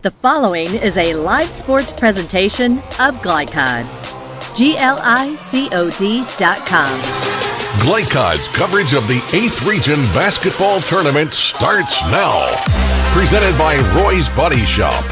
The following is a live sports presentation of Glycod. GLICOD.com. Glycod's coverage of the 8th Region Basketball Tournament starts now. Presented by Roy's Body Shop.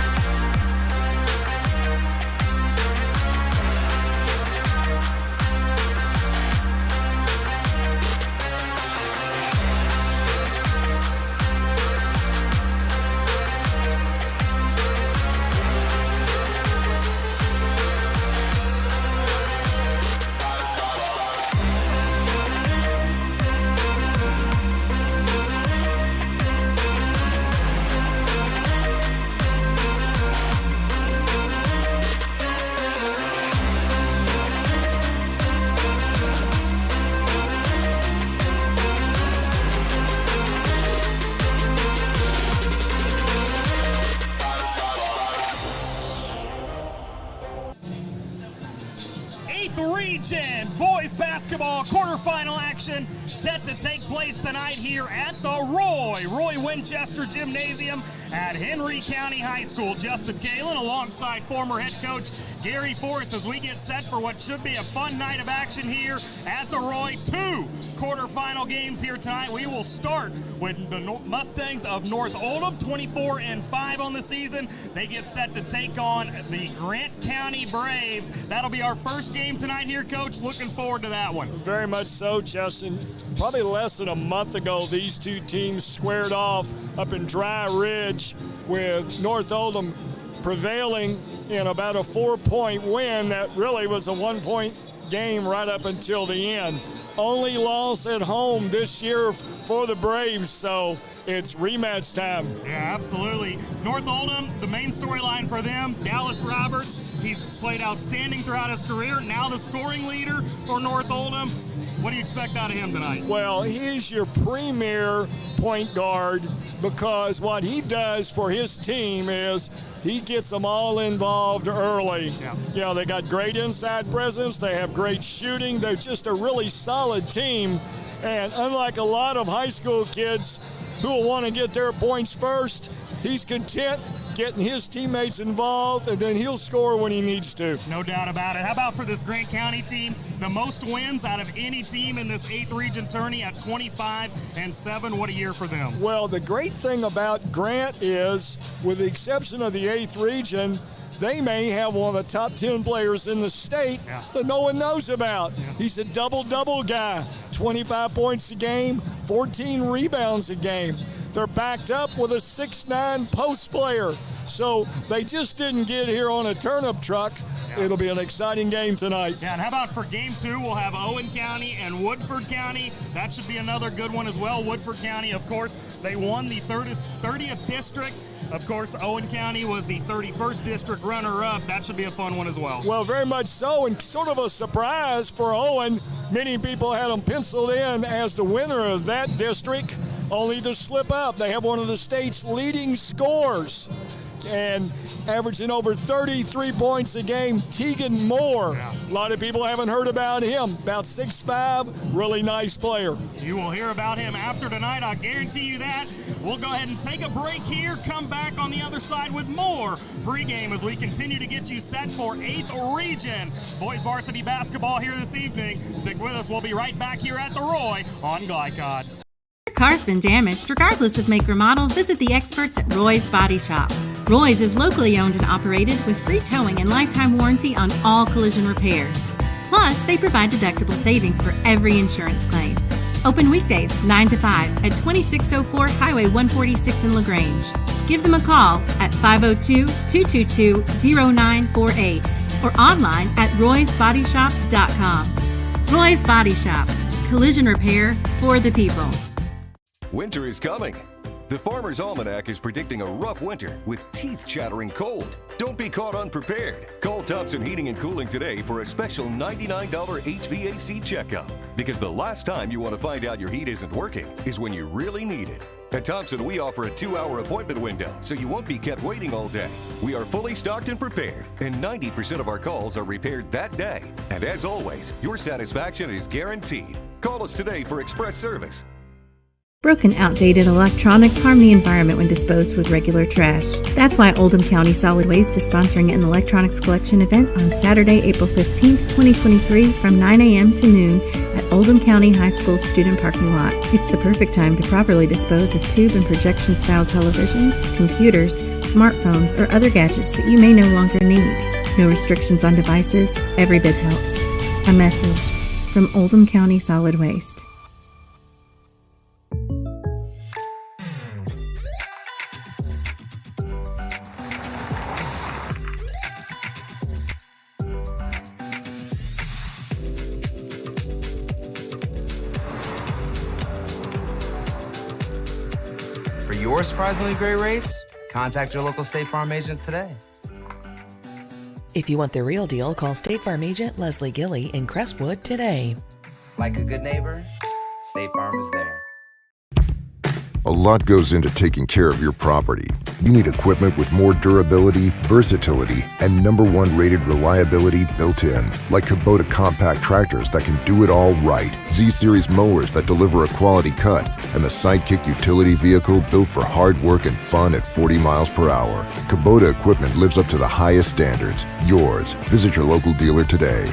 Region boys basketball quarterfinal action set to take place tonight here at the Roy Winchester Gymnasium at Henry County High School. Justin Galen alongside former head coach Gary Forrest as we get set for what should be a fun night of action here at the Roy. 2 quarterfinal games here tonight. We will start with the Mustangs of North Oldham, 24-5 on the season. They get set to take on the Grant County Braves. That'll be our first game tonight here, Coach. Looking forward to that one. Very much so, Justin. Probably less than a month ago, these two teams squared off up in Dry Ridge with North Oldham prevailing in about a 4-point win that really was a 1-point game right up until the end. Only loss at home this year for the Braves, so it's rematch time. Yeah, absolutely. North Oldham, the main storyline for them, Dallas Roberts, he's played outstanding throughout his career, now the scoring leader for North Oldham. What do you expect out of him tonight? Well, he's your premier point guard because what he does for his team is he gets them all involved early. Yeah. You know, they got great inside presence. They have great shooting. They're just a really solid team. And unlike a lot of high school kids who will want to get their points first, he's content getting his teammates involved, and then he'll score when he needs to. No doubt about it. How about for this Grant County team? The most wins out of any team in this 8th Region tourney at 25-7. What a year for them. Well, the great thing about Grant is, with the exception of the 8th Region, they may have one of the top 10 players in the state that no one knows about. Yeah. He's a double-double guy, 25 points a game, 14 rebounds a game. They're backed up with a 6'9" post player. So they just didn't get here on a turnip truck. Yeah. It'll be an exciting game tonight. Yeah, and how about for game 2, we'll have Owen County and Woodford County. That should be another good one as well. Woodford County, of course, they won the 30th district. Of course, Owen County was the 31st district runner-up. That should be a fun one as well. Well, very much so, and sort of a surprise for Owen. Many people had them penciled in as the winner of that district, only to slip up. They have one of the state's leading scorers and averaging over 33 points a game, Tegan Moore. Yeah. A lot of people haven't heard about him. About 6'5", really nice player. You will hear about him after tonight, I guarantee you that. We'll go ahead and take a break here, come back on the other side with more pregame as we continue to get you set for 8th Region boys varsity basketball here this evening. Stick with us. We'll be right back here at the Roy on Glycod. Your car's been damaged, regardless of make or model, visit the experts at Roy's Body Shop. Roy's is locally owned and operated with free towing and lifetime warranty on all collision repairs. Plus, they provide deductible savings for every insurance claim. Open weekdays 9 to 5 at 2604 Highway 146 in LaGrange. Give them a call at 502-222-0948 or online at roysbodyshop.com. Roy's Body Shop. Collision repair for the people. Winter is coming. The Farmer's Almanac is predicting a rough winter with teeth-chattering cold. Don't be caught unprepared. Call Thompson Heating and Cooling today for a special $99 HVAC checkup. Because the last time you want to find out your heat isn't working is when you really need it. At Thompson, we offer a 2-hour appointment window, so you won't be kept waiting all day. We are fully stocked and prepared, and 90% of our calls are repaired that day. And as always, your satisfaction is guaranteed. Call us today for express service. Broken, outdated electronics harm the environment when disposed with regular trash. That's why Oldham County Solid Waste is sponsoring an electronics collection event on Saturday, April 15th, 2023 from 9 a.m. to noon at Oldham County High School's student parking lot. It's the perfect time to properly dispose of tube and projection-style televisions, computers, smartphones, or other gadgets that you may no longer need. No restrictions on devices. Every bit helps. A message from Oldham County Solid Waste. For your surprisingly great rates, contact your local State Farm agent today. If you want the real deal, call State Farm agent Leslie Gilly in Crestwood today. Like a good neighbor, State Farm is there. A lot goes into taking care of your property. You need equipment with more durability, versatility, and #1 rated reliability built in, like Kubota compact tractors that can do it all right, Z-Series mowers that deliver a quality cut, and the Sidekick utility vehicle built for hard work and fun at 40 miles per hour. Kubota equipment lives up to the highest standards. Yours. Visit your local dealer today.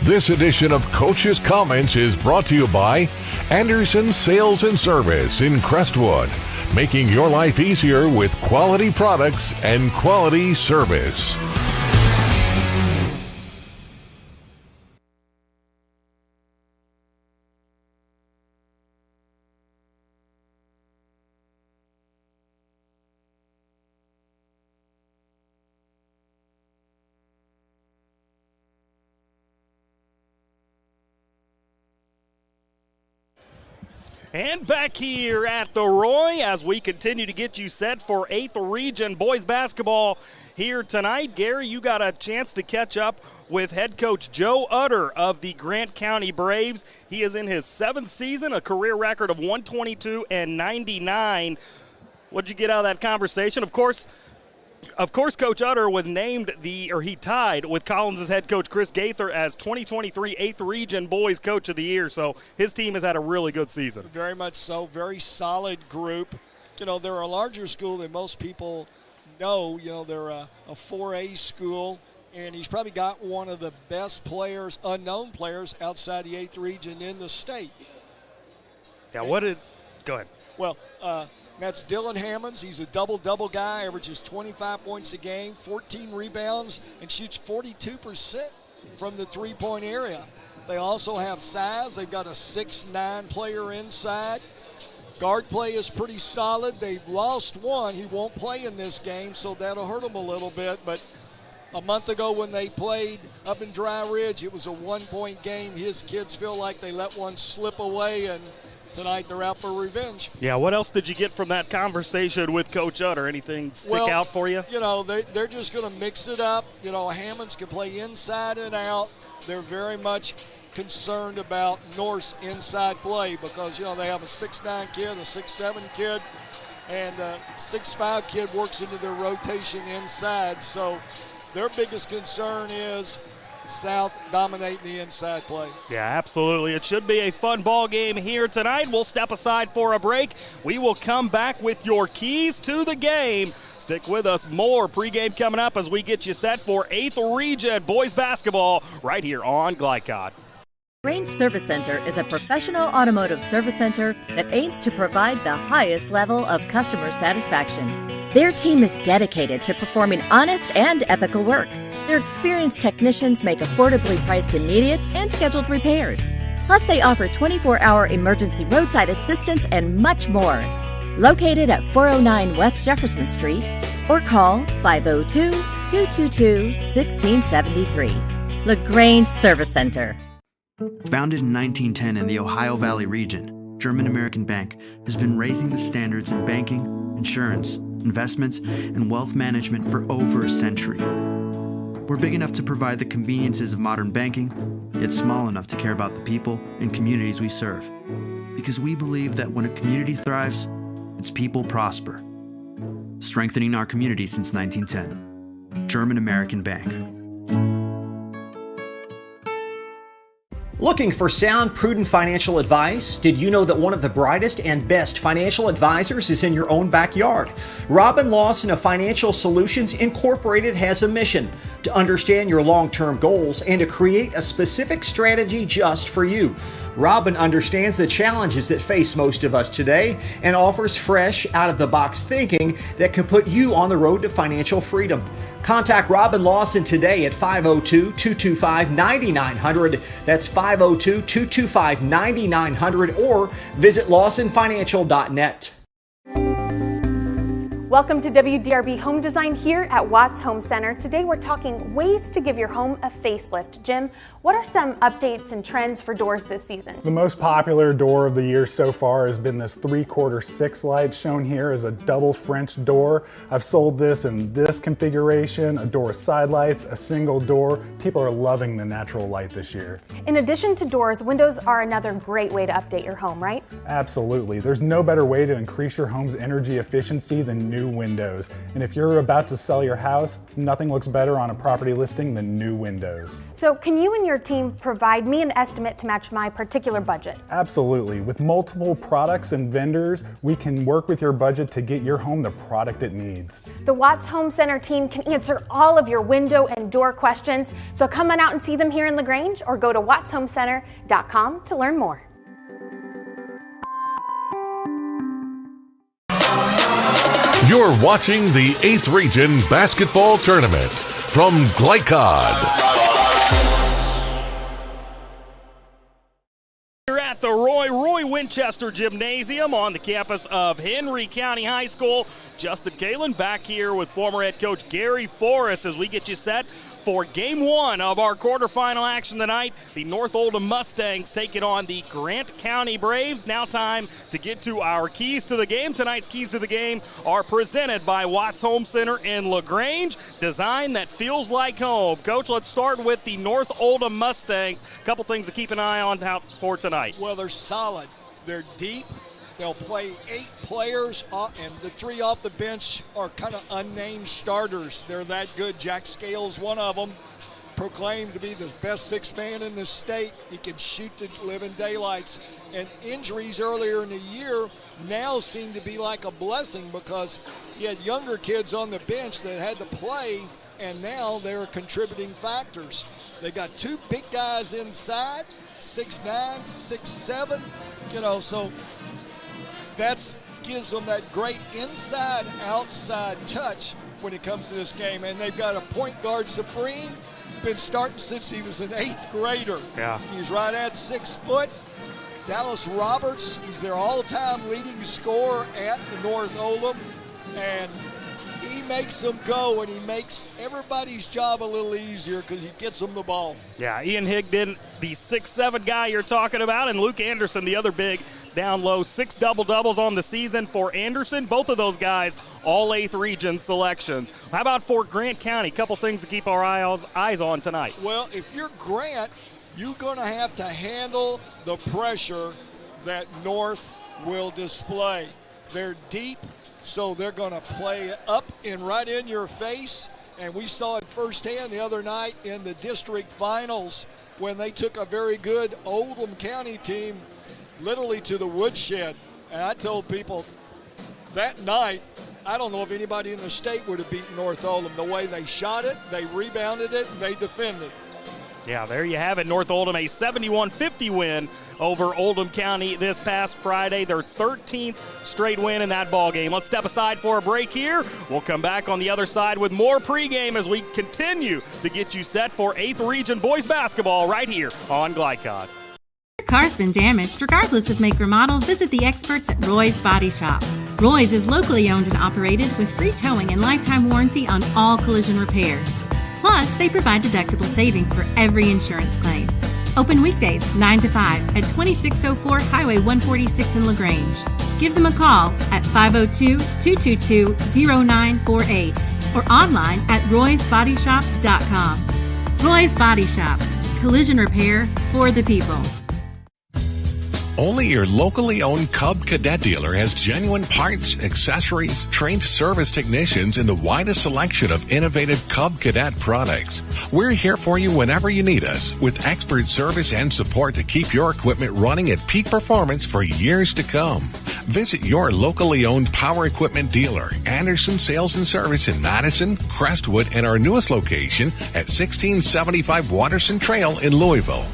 This edition of Coach's Comments is brought to you by Anderson Sales and Service in Crestwood, making your life easier with quality products and quality service. And back here at the Roy as we continue to get you set for 8th Region boys basketball here tonight. Gary, you got a chance to catch up with head coach Joe Utter of the Grant County Braves. He is in his 7th season, a career record of 122 and 99. What'd you get out of that conversation? Of course, Coach Utter was named he tied with Collins' head coach Chris Gaither as 2023 8th Region Boys Coach of the Year. So his team has had a really good season. Very much so. Very solid group. You know, they're a larger school than most people know. You know, they're a 4A school, and he's probably got one of the best players, unknown players, outside the 8th Region in the state. Yeah, go ahead. Well, that's Dylan Hammonds. He's a double-double guy, averages 25 points a game, 14 rebounds, and shoots 42% from the three-point area. They also have size. They've got a 6'9" player inside. Guard play is pretty solid. They've lost one. He won't play in this game, so that'll hurt him a little bit. But a month ago when they played up in Dry Ridge, it was a one-point game. His kids feel like they let one slip away, and tonight they're out for revenge. Yeah, what else did you get from that conversation with Coach Utter? Anything stick out for you? You know, they're just going to mix it up. You know, Hammonds can play inside and out. They're very much concerned about North's inside play because, you know, they have a 6'9" kid, a 6'7" kid, and a 6'5" kid works into their rotation inside. So their biggest concern is South dominating the inside play. Yeah, absolutely. It should be a fun ball game here tonight. We'll step aside for a break. We will come back with your keys to the game. Stick with us. More pregame coming up as we get you set for 8th Region boys basketball right here on Glycod. Range Service Center is a professional automotive service center that aims to provide the highest level of customer satisfaction. Their team is dedicated to performing honest and ethical work. Their experienced technicians make affordably priced immediate and scheduled repairs. Plus, they offer 24-hour emergency roadside assistance and much more. Located at 409 West Jefferson Street or call 502-222-1673. LaGrange Service Center. Founded in 1910 in the Ohio Valley region, German American Bank has been raising the standards in banking, insurance, investments, and wealth management for over a century. We're big enough to provide the conveniences of modern banking, yet small enough to care about the people and communities we serve. Because we believe that when a community thrives, its people prosper. Strengthening our community since 1910. German American Bank. Looking for sound, prudent financial advice? Did you know that one of the brightest and best financial advisors is in your own backyard? Robin Lawson of Financial Solutions Incorporated has a mission to understand your long-term goals and to create a specific strategy just for you. Robin understands the challenges that face most of us today and offers fresh, out-of-the-box thinking that can put you on the road to financial freedom. Contact Robin Lawson today at 502-225-9900. That's 502-225-9900 or visit lawsonfinancial.net. Welcome to WDRB Home Design here at Watts Home Center. Today we're talking ways to give your home a facelift. Jim, what are some updates and trends for doors this season? The most popular door of the year so far has been this 3/4 6 light shown here as a double French door. I've sold this in this configuration, a door with side lights, a single door. People are loving the natural light this year. In addition to doors, windows are another great way to update your home, right? Absolutely. There's no better way to increase your home's energy efficiency than new windows. And if you're about to sell your house, nothing looks better on a property listing than new windows. So can you and your team provide me an estimate to match my particular budget? Absolutely. With multiple products and vendors, we can work with your budget to get your home the product it needs. The Watts Home Center team can answer all of your window and door questions. So come on out and see them here in LaGrange or go to wattshomecenter.com to learn more. You're watching the 8th Region Basketball Tournament from Glycod. We're at the Roy Winchester Gymnasium on the campus of Henry County High School. Justin Kalen back here with former head coach Gary Forrest as we get you set for game one of our quarterfinal action tonight. The North Oldham Mustangs taking on the Grant County Braves. Now time to get to our keys to the game. Tonight's keys to the game are presented by Watts Home Center in LaGrange. Design that feels like home. Coach, let's start with the North Oldham Mustangs. A couple things to keep an eye on for tonight. Well, they're solid. They're deep. They'll play 8 players, and the 3 off the bench are kind of unnamed starters. They're that good. Jack Scales, one of them, proclaimed to be the best 6th man in the state. He can shoot the living daylights. And injuries earlier in the year now seem to be like a blessing because you had younger kids on the bench that had to play, and now they're contributing factors. They got 2 big guys inside, 6'9", 6'7", so that gives them that great inside-outside touch when it comes to this game. And they've got a point guard, Supreme, been starting since he was an 8th grader. Yeah. He's right at 6 foot. Dallas Roberts, he's their all-time leading scorer at the North Oldham. And he makes them go, and he makes everybody's job a little easier because he gets them the ball. Yeah, Ian Higdon, the 6'7" guy you're talking about, and Luke Anderson, the other big down low. 6 double-doubles on the season for Anderson. Both of those guys, all 8th region selections. How about for Grant County? A couple things to keep our eyes on tonight. Well, if you're Grant, you're going to have to handle the pressure that North will display. They're deep, so they're going to play up and right in your face. And we saw it firsthand the other night in the district finals when they took a very good Oldham County team literally to the woodshed. And I told people that night, I don't know if anybody in the state would have beaten North Oldham. The way they shot it, they rebounded it, and they defended. Yeah, there you have it. North Oldham, a 71-50 win over Oldham County this past Friday. Their 13th straight win in that ball game. Let's step aside for a break here. We'll come back on the other side with more pregame as we continue to get you set for 8th Region boys basketball right here on Glycod. Your car's been damaged, regardless of make or model, visit the experts at Roy's Body Shop. Roy's is locally owned and operated with free towing and lifetime warranty on all collision repairs. Plus, they provide deductible savings for every insurance claim. Open weekdays 9 to 5 at 2604 Highway 146 in LaGrange. Give them a call at 502-222-0948 or online at roysbodyshop.com. Roy's Body Shop. Collision repair for the people. Only your locally owned Cub Cadet dealer has genuine parts, accessories, trained service technicians, and the widest selection of innovative Cub Cadet products. We're here for you whenever you need us, with expert service and support to keep your equipment running at peak performance for years to come. Visit your locally owned power equipment dealer, Anderson Sales and Service in Madison, Crestwood, and our newest location at 1675 Watterson Trail in Louisville.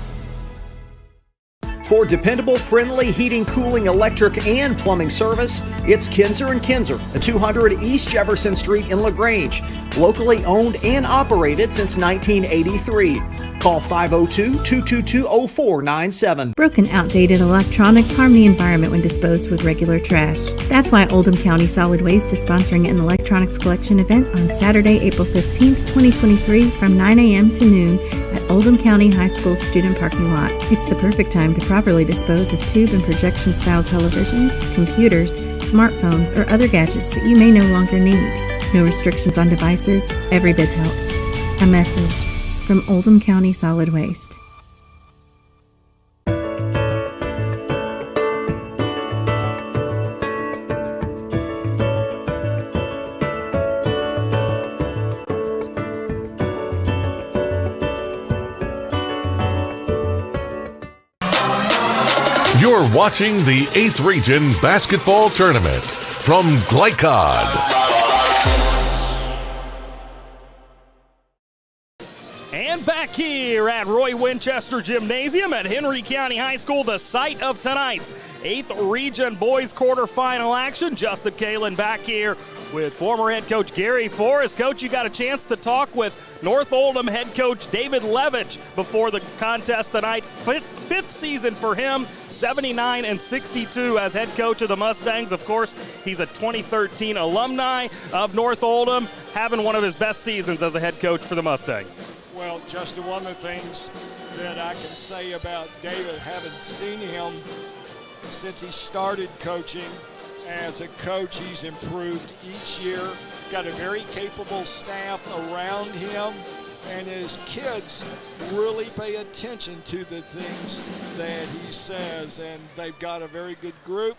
For dependable, friendly heating, cooling, electric, and plumbing service, it's Kinzer & Kinzer at 200 East Jefferson Street in LaGrange. Locally owned and operated since 1983. Call 502-222-0497. Broken, outdated electronics harm the environment when disposed with regular trash. That's why Oldham County Solid Waste is sponsoring an electronics collection event on Saturday, April 15th, 2023 from 9 a.m. to noon at Oldham County High School student parking lot. It's the perfect time to properly dispose of tube and projection style televisions, computers, smartphones, or other gadgets that you may no longer need. No restrictions on devices. Every bit helps. A message from Oldham County Solid Waste. You're watching the 8th Region Basketball Tournament from Glycod. And back here at Roy Winchester Gymnasium at Henry County High School, the site of tonight's 8th Region Boys Quarterfinal action. Justin Kalen back here with former head coach Gary Forrest. Coach, you got a chance to talk with North Oldham head coach David Levitch before the contest tonight. Fifth season for him, 79-62 as head coach of the Mustangs. Of course, he's a 2013 alumni of North Oldham, having one of his best seasons as a head coach for the Mustangs. Well, Justin, one of the things that I can say about David, having seen him since he started coaching, as a coach, he's improved each year, got a very capable staff around him, and his kids really pay attention to the things that he says, and they've got a very good group.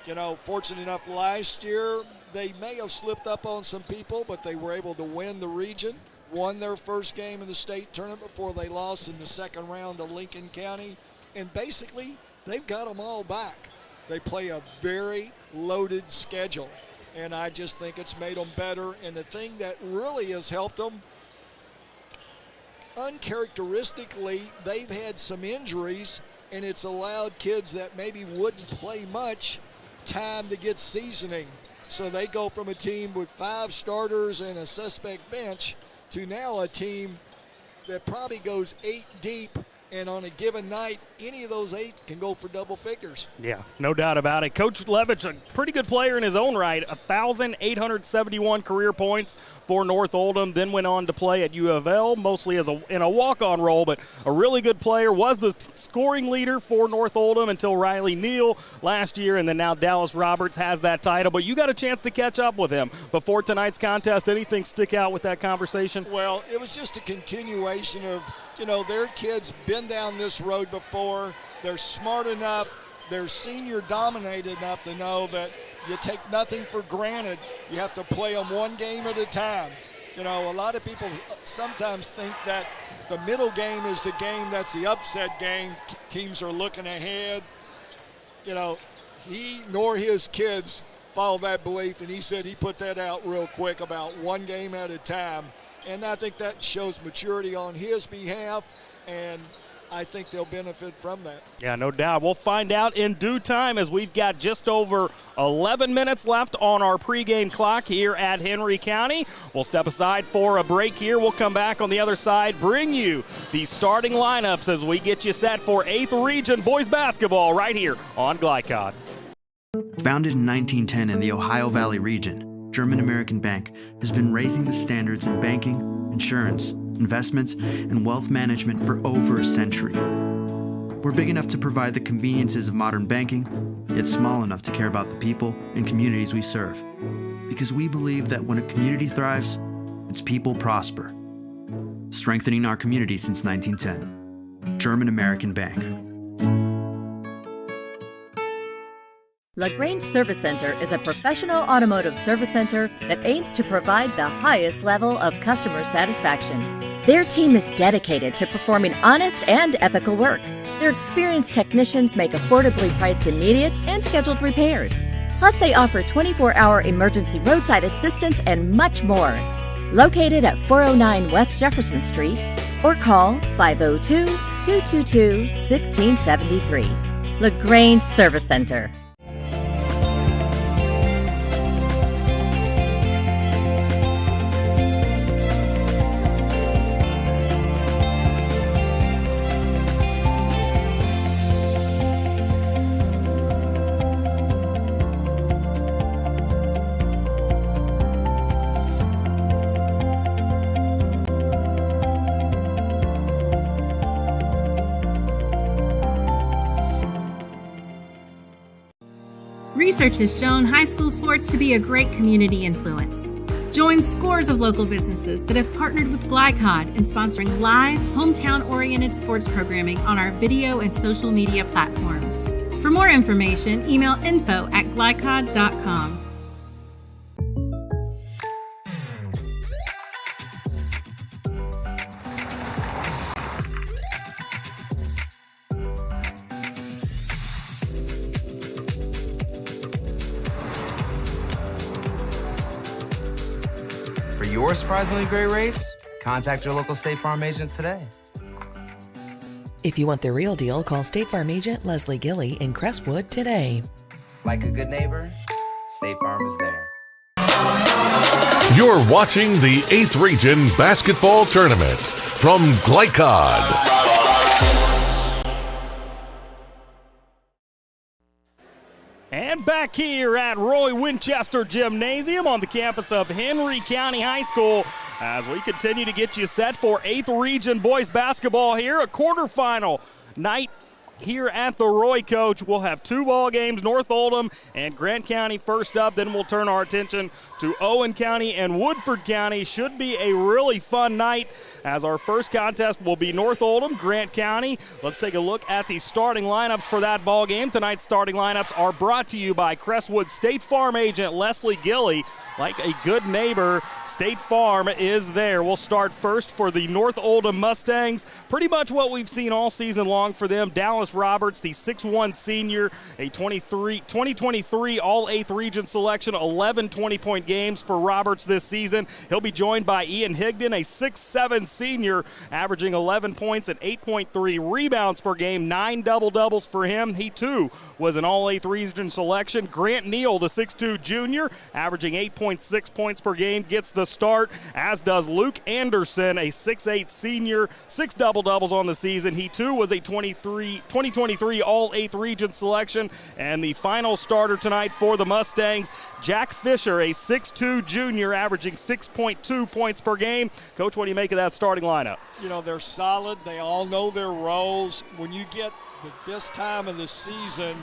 You know, fortunate enough last year, they may have slipped up on some people, but they were able to win the region, won their first game in the state tournament before they lost in the second round to Lincoln County, and basically they've got them all back. They play a very loaded schedule, and I just think it's made them better. And the thing that really has helped them, uncharacteristically, they've had some injuries, and it's allowed kids that maybe wouldn't play much time to get seasoning. So they go from a team with 5 starters and a suspect bench to now a team that probably goes 8 deep, and on a given night, any of those 8 can go for double figures. Yeah, no doubt about it. Coach Levitch, a pretty good player in his own right, 1,871 career points for North Oldham, then went on to play at U of L, mostly as in a walk-on role, but a really good player, was the scoring leader for North Oldham until Riley Neal last year, and then now Dallas Roberts has that title. But you got a chance to catch up with him before tonight's contest. Anything stick out with that conversation? Well, it was just a continuation of, you know, their kids been down this road before. They're smart enough, they're senior dominated enough to know that you take nothing for granted. You have to play them one game at a time. You know, a lot of people sometimes think that the middle game is the game that's the upset game. Teams are looking ahead. You know, he nor his kids follow that belief, and he said he put that out real quick about one game at a time. And I think that shows maturity on his behalf, and I think they'll benefit from that. Yeah, no doubt. We'll find out in due time, as we've got just over 11 minutes left on our pregame clock here at Henry County. We'll step aside for a break here. We'll come back on the other side, bring you the starting lineups as we get you set for 8th Region Boys Basketball right here on Glycod. Founded in 1910 in the Ohio Valley region, German American Bank has been raising the standards in banking, insurance, investments, and wealth management for over a century. We're big enough to provide the conveniences of modern banking, yet small enough to care about the people and communities we serve. Because we believe that when a community thrives, its people prosper. Strengthening our community since 1910. German American Bank. LaGrange Service Center is a professional automotive service center that aims to provide the highest level of customer satisfaction. Their team is dedicated to performing honest and ethical work. Their experienced technicians make affordably priced immediate and scheduled repairs. Plus, they offer 24-hour emergency roadside assistance and much more. Located at 409 West Jefferson Street, or call 502-222-1673. LaGrange Service Center. Research has shown high school sports to be a great community influence. Join scores of local businesses that have partnered with Glycod in sponsoring live, hometown-oriented sports programming on our video and social media platforms. For more information, email info@glycod.com. For your surprisingly great rates, contact your local State Farm agent today. If you want the real deal, call State Farm agent Leslie Gilly in Crestwood today. Like a good neighbor, State Farm is there. You're watching the 8th Region Basketball Tournament from Glycod. And back here at Roy Winchester Gymnasium on the campus of Henry County High School as we continue to get you set for 8th Region boys basketball here, a quarterfinal night here at the Roy, Coach. We'll have 2 ball games, North Oldham and Grant County first up. Then we'll turn our attention to Owen County and Woodford County. Should be a really fun night as our first contest will be North Oldham, Grant County. Let's take a look at the starting lineups for that ball game. Tonight's starting lineups are brought to you by Crestwood State Farm agent Leslie Gilly. Like a good neighbor, State Farm is there. We'll start first for the North Oldham Mustangs. Pretty much what we've seen all season long for them. Dallas Roberts, the 6'1 senior, a 2023 All-8th Region selection, 11 20-point games for Roberts this season. He'll be joined by Ian Higdon, a 6'7 senior, averaging 11 points and 8.3 rebounds per game, 9 double-doubles for him. He, too, was an All-8th Region selection. Grant Neal, the 6'2 junior, averaging 8.6 points per game, gets the start, as does Luke Anderson, a 6'8 senior, 6 double-doubles on the season. He, too, was a 2023 All-8th Region selection. And the final starter tonight for the Mustangs, Jack Fisher, a 6'2 junior, averaging 6.2 points per game. Coach, what do you make of that starting lineup? You know, they're solid. They all know their roles. When you get this time of the season,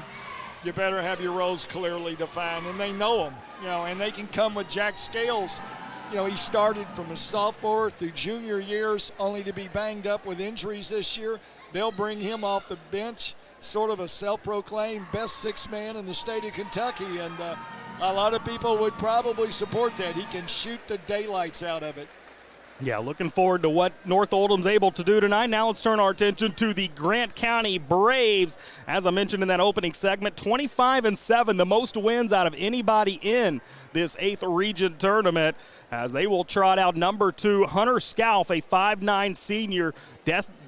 you better have your roles clearly defined, and they know them. You know, and they can come with Jack Scales. You know, he started from a sophomore through junior years, only to be banged up with injuries this year. They'll bring him off the bench, sort of a self-proclaimed best 6 man in the state of Kentucky, and a lot of people would probably support that. He can shoot the daylights out of it. Yeah, looking forward to what North Oldham's able to do tonight. Now let's turn our attention to the Grant County Braves. As I mentioned in that opening segment, 25-7, the most wins out of anybody in this 8th Region tournament, as they will trot out number 2, Hunter Scalf, a 5'9 senior,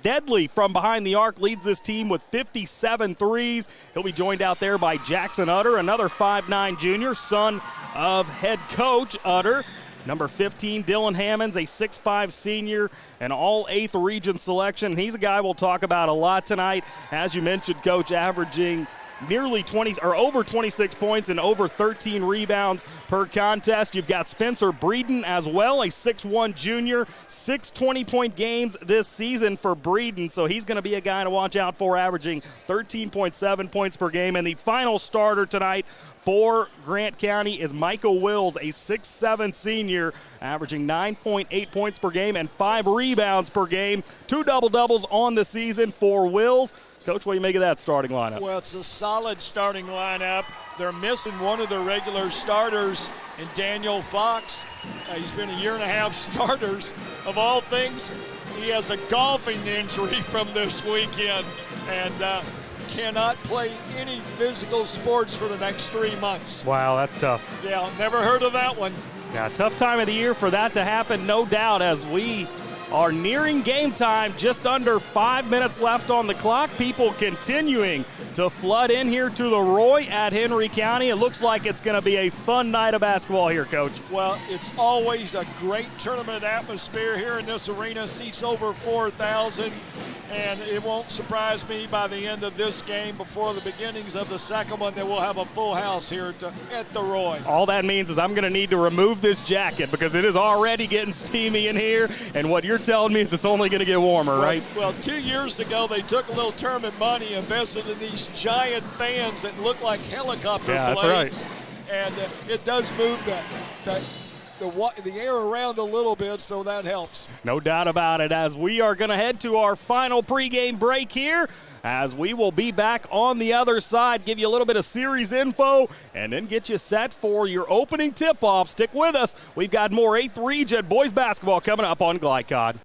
deadly from behind the arc, leads this team with 57 threes. He'll be joined out there by Jackson Utter, another 5'9 junior, son of head coach Utter. Number 15, Dylan Hammonds, a 6'5 senior, an All-8th Region selection. He's a guy we'll talk about a lot tonight. As you mentioned, Coach, averaging nearly 20 or over 26 points and over 13 rebounds per contest. You've got Spencer Breeden as well, a 6'1 junior, 6 20-point games this season for Breeden, so he's going to be a guy to watch out for, averaging 13.7 points per game. And the final starter tonight for Grant County is Michael Wills, a 6'7 senior, averaging 9.8 points per game and 5 rebounds per game. 2 double-doubles on the season for Wills. Coach, what do you make of that starting lineup? Well, it's a solid starting lineup. They're missing one of their regular starters in Daniel Fox. He's been a year and a half starters. Of all things, he has a golfing injury from this weekend and cannot play any physical sports for the next 3 months. Wow, that's tough. Yeah, never heard of that one. Yeah, tough time of the year for that to happen, no doubt, as we are nearing game time. Just under 5 minutes left on the clock. People continuing to flood in here to the Roy at Henry County. It looks like it's going to be a fun night of basketball here, Coach. Well, it's always a great tournament atmosphere here in this arena. Seats over 4,000. And it won't surprise me by the end of this game, before the beginnings of the second one, that we'll have a full house here at the Roy. All that means is I'm going to need to remove this jacket because it is already getting steamy in here. And what you're telling me is it's only going to get warmer, right? Well, 2 years ago, they took a little tournament money, invested in these giant fans that look like helicopter blades. That's right. And it does move the air around a little bit, so that helps. No doubt about it, as we are going to head to our final pregame break here, as we will be back on the other side, give you a little bit of series info, and then get you set for your opening tip-off. Stick with us. We've got more 8th Region boys basketball coming up on Glycod.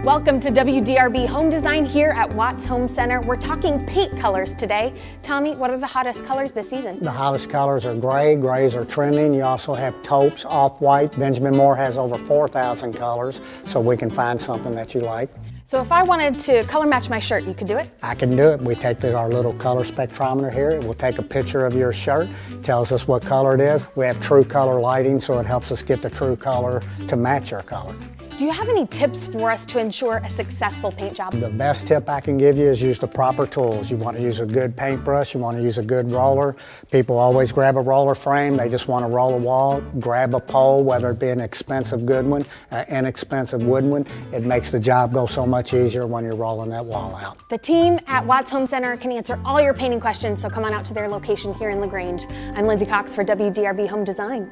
Welcome to WDRB Home Design here at Watts Home Center. We're talking paint colors today. Tommy, what are the hottest colors this season? The hottest colors are gray. Grays are trending. You also have taupes, off-white. Benjamin Moore has over 4,000 colors, so we can find something that you like. So if I wanted to color match my shirt, you could do it? I can do it. We take our little color spectrometer here. We'll take a picture of your shirt. Tells us what color it is. We have true color lighting, so it helps us get the true color to match your color. Do you have any tips for us to ensure a successful paint job? The best tip I can give you is use the proper tools. You want to use a good paintbrush, you want to use a good roller. People always grab a roller frame, they just want to roll a wall. Grab a pole, whether it be an expensive good one, inexpensive wooden one. It makes the job go so much easier when you're rolling that wall out. The team at Watts Home Center can answer all your painting questions, so come on out to their location here in LaGrange. I'm Lindsay Cox for WDRB Home Design.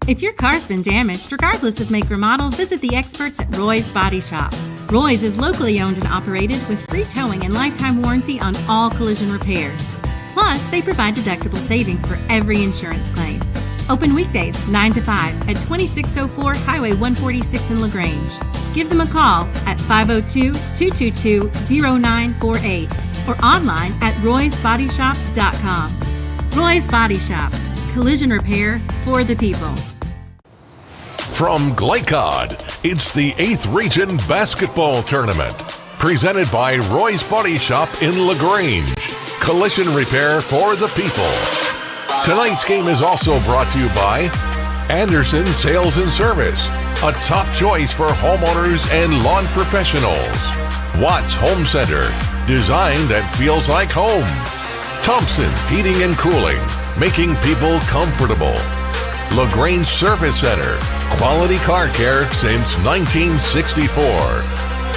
If your car's been damaged, regardless of make or model, visit the experts at Roy's Body Shop. Roy's is locally owned and operated with free towing and lifetime warranty on all collision repairs. Plus, they provide deductible savings for every insurance claim. Open weekdays 9 to 5 at 2604 Highway 146 in LaGrange. Give them a call at 502-222-0948 or online at roysbodyshop.com. Roy's Body Shop. Collision repair for the people. From Glycod, it's the 8th Region Basketball Tournament, presented by Roy's Body Shop in LaGrange. Collision repair for the people. Tonight's game is also brought to you by Anderson Sales and Service, a top choice for homeowners and lawn professionals. Watts Home Center, design that feels like home. Thompson Heating and Cooling, making people comfortable. LaGrange Service Center, quality car care since 1964.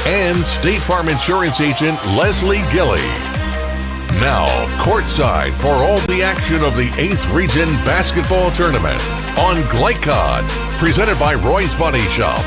And State Farm Insurance Agent Leslie Gilley. Now, courtside for all the action of the 8th Region Basketball Tournament on Glycod, presented by Roy's Body Shop.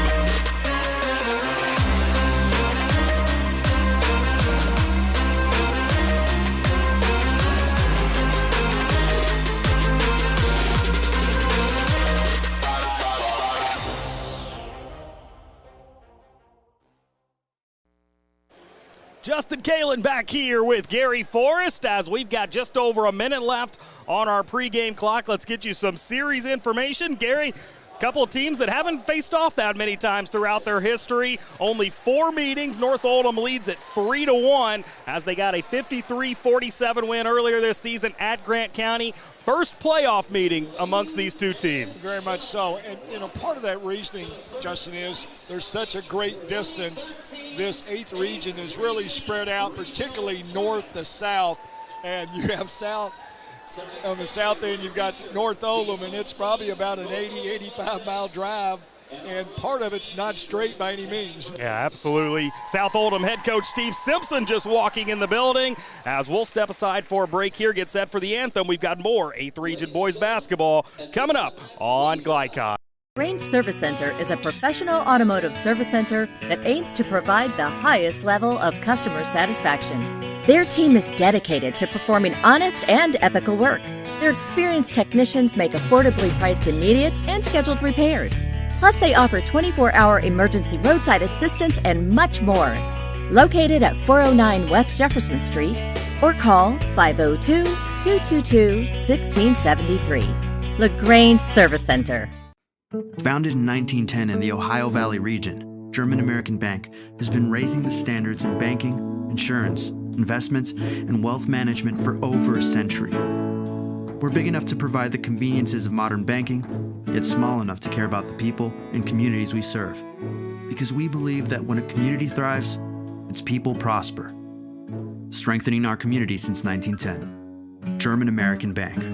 Justin Kalen back here with Gary Forrest as we've got just over a minute left on our pregame clock. Let's get you some series information. Gary, a couple of teams that haven't faced off that many times throughout their history. Only 4 meetings. North Oldham leads at 3-1 as they got a 53-47 win earlier this season at Grant County. First playoff meeting amongst these two teams. Very much so. And, part of that reasoning, Justin, is there's such a great distance. This 8th region is really spread out, particularly north to south. And you have south. On the south end, you've got North Oldham, and it's probably about an 80, 85-mile drive. and part of it's not straight by any means. Yeah, absolutely. South Oldham head coach Steve Simpson just walking in the building. As we'll step aside for a break here, get set for the anthem. We've got more 8th Region boys basketball coming up on Glycod. Grange Service Center is a professional automotive service center that aims to provide the highest level of customer satisfaction. Their team is dedicated to performing honest and ethical work. Their experienced technicians make affordably priced immediate and scheduled repairs. Plus, they offer 24-hour emergency roadside assistance and much more. Located at 409 West Jefferson Street, or call 502-222-1673. LaGrange Service Center. Founded in 1910 in the Ohio Valley region, German American Bank has been raising the standards in banking, insurance, investments, and wealth management for over a century. We're big enough to provide the conveniences of modern banking, yet small enough to care about the people and communities we serve. Because we believe that when a community thrives, its people prosper. Strengthening our community since 1910. German American Bank.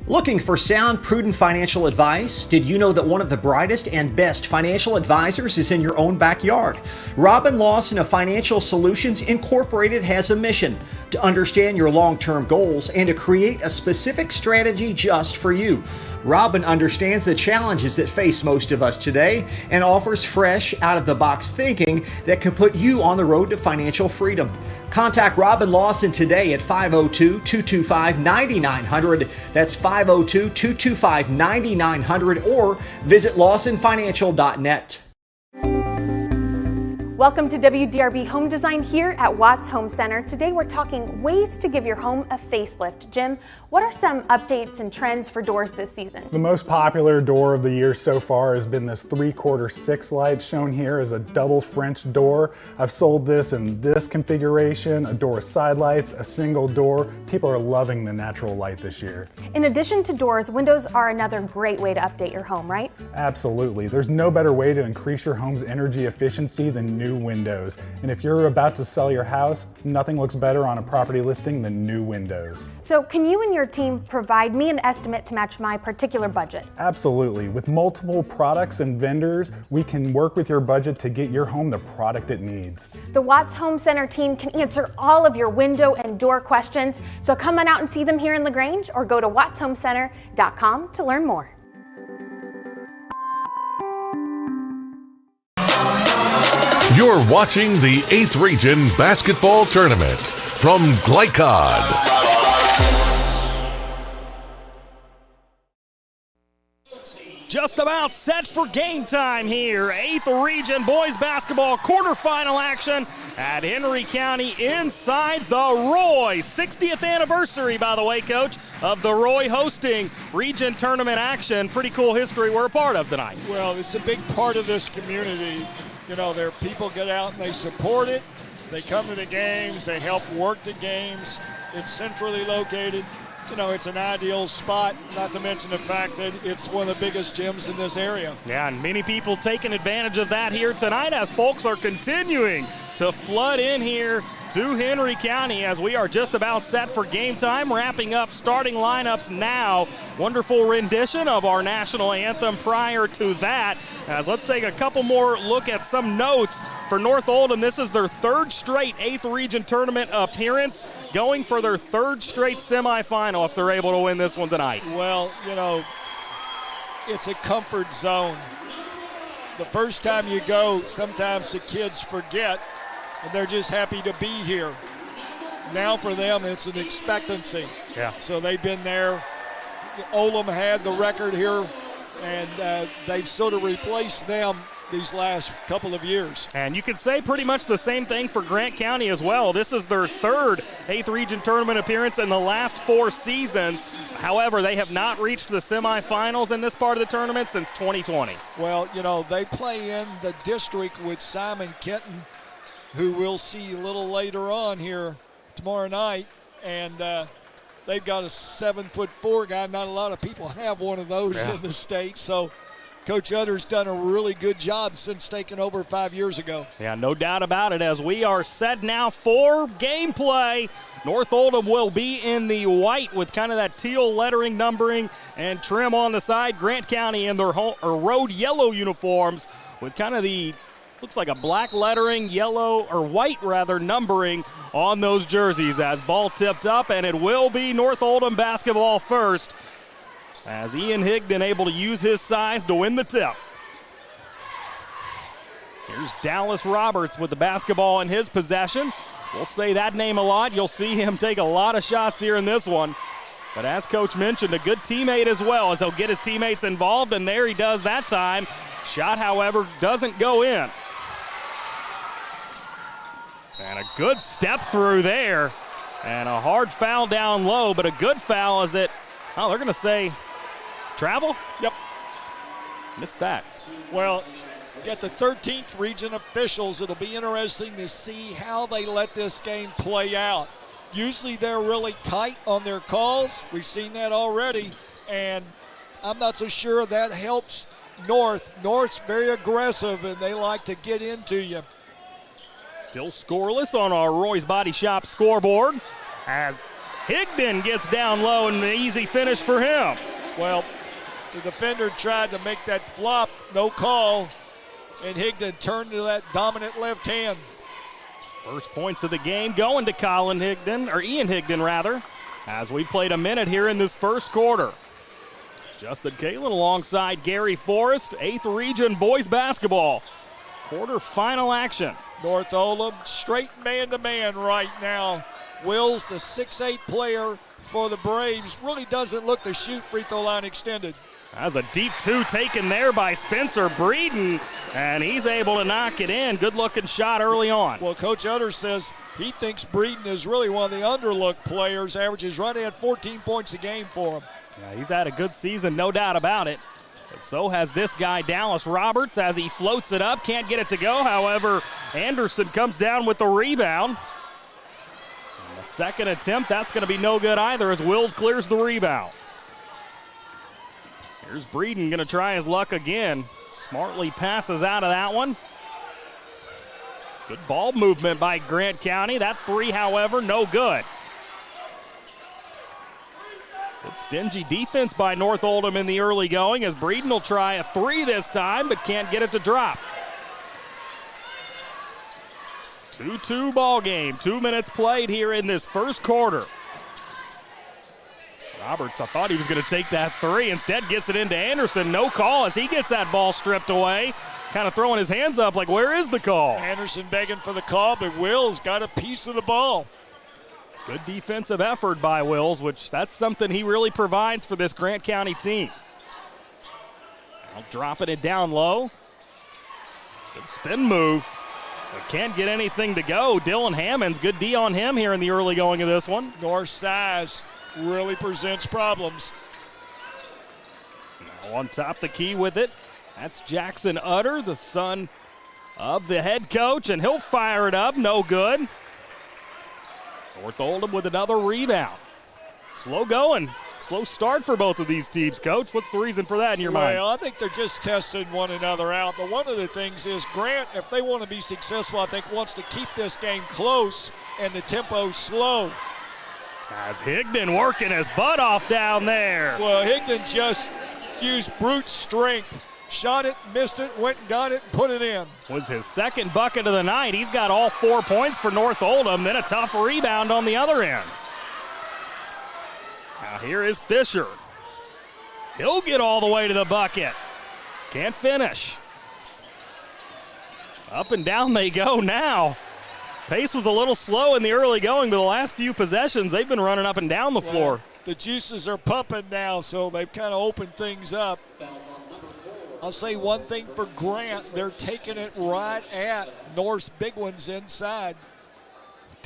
Looking for sound, prudent financial advice? Did you know that one of the brightest and best financial advisors is in your own backyard? Robin Lawson of Financial Solutions Incorporated has a mission to understand your long-term goals and to create a specific strategy just for you. Robin understands the challenges that face most of us today and offers fresh, out-of-the-box thinking that can put you on the road to financial freedom. Contact Robin Lawson today at 502-225-9900. That's 502-225-9900 or visit lawsonfinancial.net. Welcome to WDRB Home Design here at Watts Home Center. Today we're talking ways to give your home a facelift. Jim, what are some updates and trends for doors this season? The most popular door of the year so far has been this 3/4 6 light shown here as a double French door. I've sold this in this configuration, a door with side lights, a single door. People are loving the natural light this year. In addition to doors, windows are another great way to update your home, right? Absolutely. There's no better way to increase your home's energy efficiency than new windows. And if you're about to sell your house, nothing looks better on a property listing than new windows. So can you and your team provide me an estimate to match my particular budget? Absolutely. With multiple products and vendors, we can work with your budget to get your home the product it needs. The Watts Home Center team can answer all of your window and door questions. So come on out and see them here in LaGrange or go to wattshomecenter.com to learn more. You're watching the 8th Region Basketball Tournament from Glycod. Just about set for game time here. 8th Region boys basketball quarterfinal action at Henry County inside the Roy. 60th anniversary, by the way, Coach, of the Roy hosting region tournament action. Pretty cool history we're a part of tonight. Well, it's a big part of this community. You know, their people get out and they support it. They come to the games. They help work the games. It's centrally located. You know, it's an ideal spot, not to mention the fact that it's one of the biggest gyms in this area. Yeah, and many people taking advantage of that here tonight as folks are continuing to flood in here to Henry County as we are just about set for game time, wrapping up starting lineups now. Wonderful rendition of our national anthem prior to that. As let's take a couple more look at some notes for North Oldham. This is their third straight 8th Region tournament appearance, going for their third straight semifinal if they're able to win this one tonight. Well, you know, it's a comfort zone. The first time you go, sometimes the kids forget, and they're just happy to be here. Now for them, it's an expectancy. Yeah. So they've been there. Oldham had the record here, and they've sort of replaced them these last couple of years. And you could say pretty much the same thing for Grant County as well. This is their third 8th Region tournament appearance in the last 4 seasons. However, they have not reached the semifinals in this part of the tournament since 2020. Well, you know, they play in the district with Simon Kenton, who we'll see a little later on here tomorrow night. And they've got a 7'4" guy. Not a lot of people have one of those in the state. So Coach Utter's done a really good job since taking over 5 years ago. Yeah, no doubt about it. As we are set now for gameplay, North Oldham will be in the white with kind of that teal lettering, numbering, and trim on the side. Grant County in their road yellow uniforms with kind of the, looks like a black lettering, yellow, or white rather, numbering on those jerseys. As ball tipped up, and it will be North Oldham basketball first, as Ian Higdon able to use his size to win the tip. Here's Dallas Roberts with the basketball in his possession. We'll say that name a lot. You'll see him take a lot of shots here in this one. But as Coach mentioned, a good teammate as well, as he'll get his teammates involved, and there he does that time. Shot, however, doesn't go in. And a good step through there. And a hard foul down low, but a good foul as it, oh, they're going to say travel? Yep. Missed that. Well, you got the 13th region officials. It'll be interesting to see how they let this game play out. Usually they're really tight on their calls. We've seen that already, and I'm not so sure that helps North. North's very aggressive, and they like to get into you. Still scoreless on our Roy's Body Shop scoreboard as Higdon gets down low and an easy finish for him. Well, the defender tried to make that flop, no call, and Higdon turned to that dominant left hand. First points of the game going to Ian Higdon rather, as we played a minute here in this first quarter. Justin Kalen alongside Gary Forrest, 8th Region boys basketball. Quarterfinal action. North Oldham straight man-to-man right now. Wills, the 6'8 player for the Braves, really doesn't look to shoot free throw line extended. That's a deep two taken there by Spencer Breeden, and he's able to knock it in. Good-looking shot early on. Well, Coach Utter says he thinks Breeden is really one of the underlooked players, averages right at 14 points a game for him. Yeah, he's had a good season, no doubt about it. But so has this guy, Dallas Roberts, as he floats it up. Can't get it to go. However, Anderson comes down with the rebound. And the second attempt, that's going to be no good either, as Wills clears the rebound. Here's Breeden going to try his luck again. Smartly passes out of that one. Good ball movement by Grant County. That three, however, no good. Good stingy defense by North Oldham in the early going, as Breeden will try a three this time, but can't get it to drop. 2-2 ball game. 2 minutes played here in this first quarter. Roberts, I thought he was going to take that three. Instead gets it into Anderson. No call as he gets that ball stripped away. Kind of throwing his hands up like, where is the call? Anderson begging for the call, but Wills got a piece of the ball. Good defensive effort by Wills, which that's something he really provides for this Grant County team. Now dropping it down low. Good spin move. But can't get anything to go. Dylan Hammonds, good D on him here in the early going of this one. North size really presents problems. Now on top the key with it. That's Jackson Utter, the son of the head coach, and he'll fire it up. No good. North Oldham with another rebound. Slow going. Slow start for both of these teams, Coach. What's the reason for that in your mind? Well, I think they're just testing one another out. But one of the things is Grant, if they want to be successful, I think wants to keep this game close and the tempo slow. As Higdon working his butt off down there. Well, Higdon just used brute strength. Shot it, missed it, went and got it, and put it in. Was his second bucket of the night. He's got all 4 points for North Oldham, then a tough rebound on the other end. Now here is Fisher. He'll get all the way to the bucket. Can't finish. Up and down they go now. Pace was a little slow in the early going, but the last few possessions, they've been running up and down the floor. The juices are pumping now, so they've kind of opened things up. I'll say one thing for Grant, they're taking it right at North's big ones inside.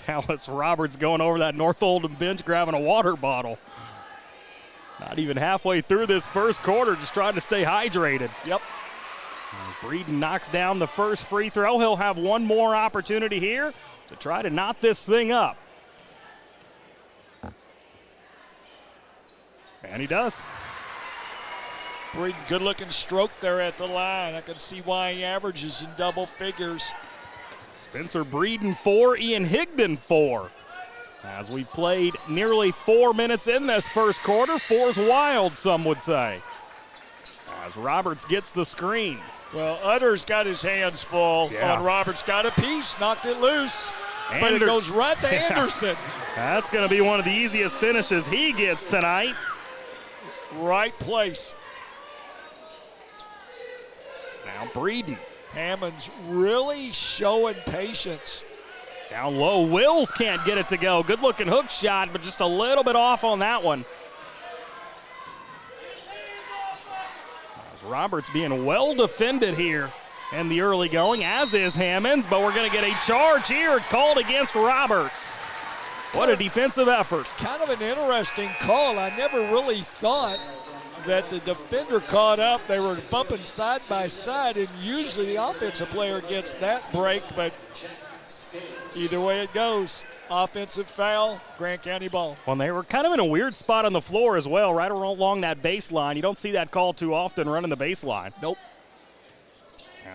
Dallas Roberts going over that North Oldham bench grabbing a water bottle. Not even halfway through this first quarter, just trying to stay hydrated. Yep. Breeden knocks down the first free throw. He'll have one more opportunity here to try to knot this thing up. And he does. Breeden, good-looking stroke there at the line. I can see why he averages in double figures. Spencer Breeden 4, Ian Higdon 4. As we played nearly 4 minutes in this first quarter, 4's wild, some would say. As Roberts gets the screen. Well, Utter's got his hands full on Roberts. Got a piece, knocked it loose. But it goes right to Anderson. That's going to be one of the easiest finishes he gets tonight. Right place. Now Breeden. Hammond's really showing patience. Down low, Wills can't get it to go. Good looking hook shot, but just a little bit off on that one. As Roberts being well defended here in the early going, as is Hammonds, but we're going to get a charge here called against Roberts. What a defensive effort. Kind of an interesting call. I never really thought that the defender caught up. They were bumping side by side, and usually the offensive player gets that break, but either way it goes, offensive foul, Grant County ball. Well, they were kind of in a weird spot on the floor as well, right along that baseline. You don't see that call too often running the baseline. Nope.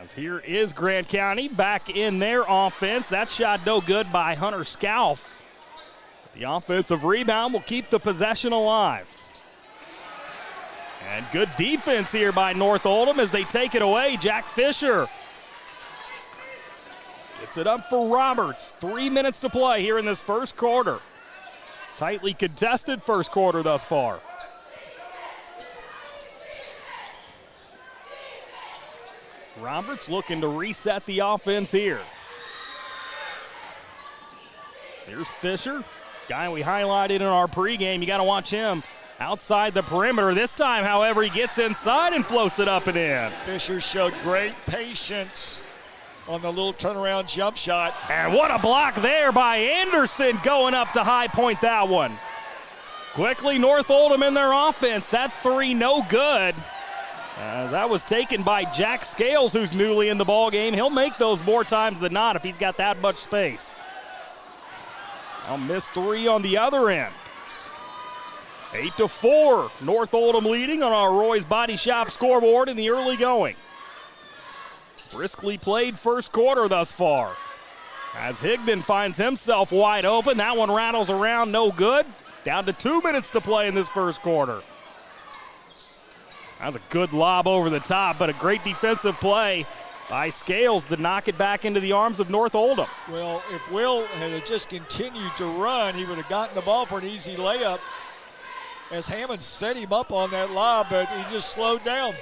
As here is Grant County back in their offense. That shot no good by Hunter Scalf. The offensive rebound will keep the possession alive. And good defense here by North Oldham as they take it away. Jack Fisher gets it up for Roberts. 3 minutes to play here in this first quarter. Tightly contested first quarter thus far. Roberts looking to reset the offense here. Here's Fisher, guy we highlighted in our pregame. You got to watch him outside the perimeter. This time, however, he gets inside and floats it up and in. Fisher showed great patience on the little turnaround jump shot. And what a block there by Anderson going up to high point that one. Quickly, North Oldham in their offense. That three no good. As that was taken by Jack Scales, who's newly in the ball game. He'll make those more times than not if he's got that much space. I'll miss three on the other end. 8-4, North Oldham leading on our Roy's Body Shop scoreboard in the early going. Briskly played first quarter thus far. As Higdon finds himself wide open, that one rattles around, no good. Down to 2 minutes to play in this first quarter. That was a good lob over the top, but a great defensive play by Scales to knock it back into the arms of North Oldham. Well, if Will had just continued to run, he would have gotten the ball for an easy layup as Hammond set him up on that lob, but he just slowed down.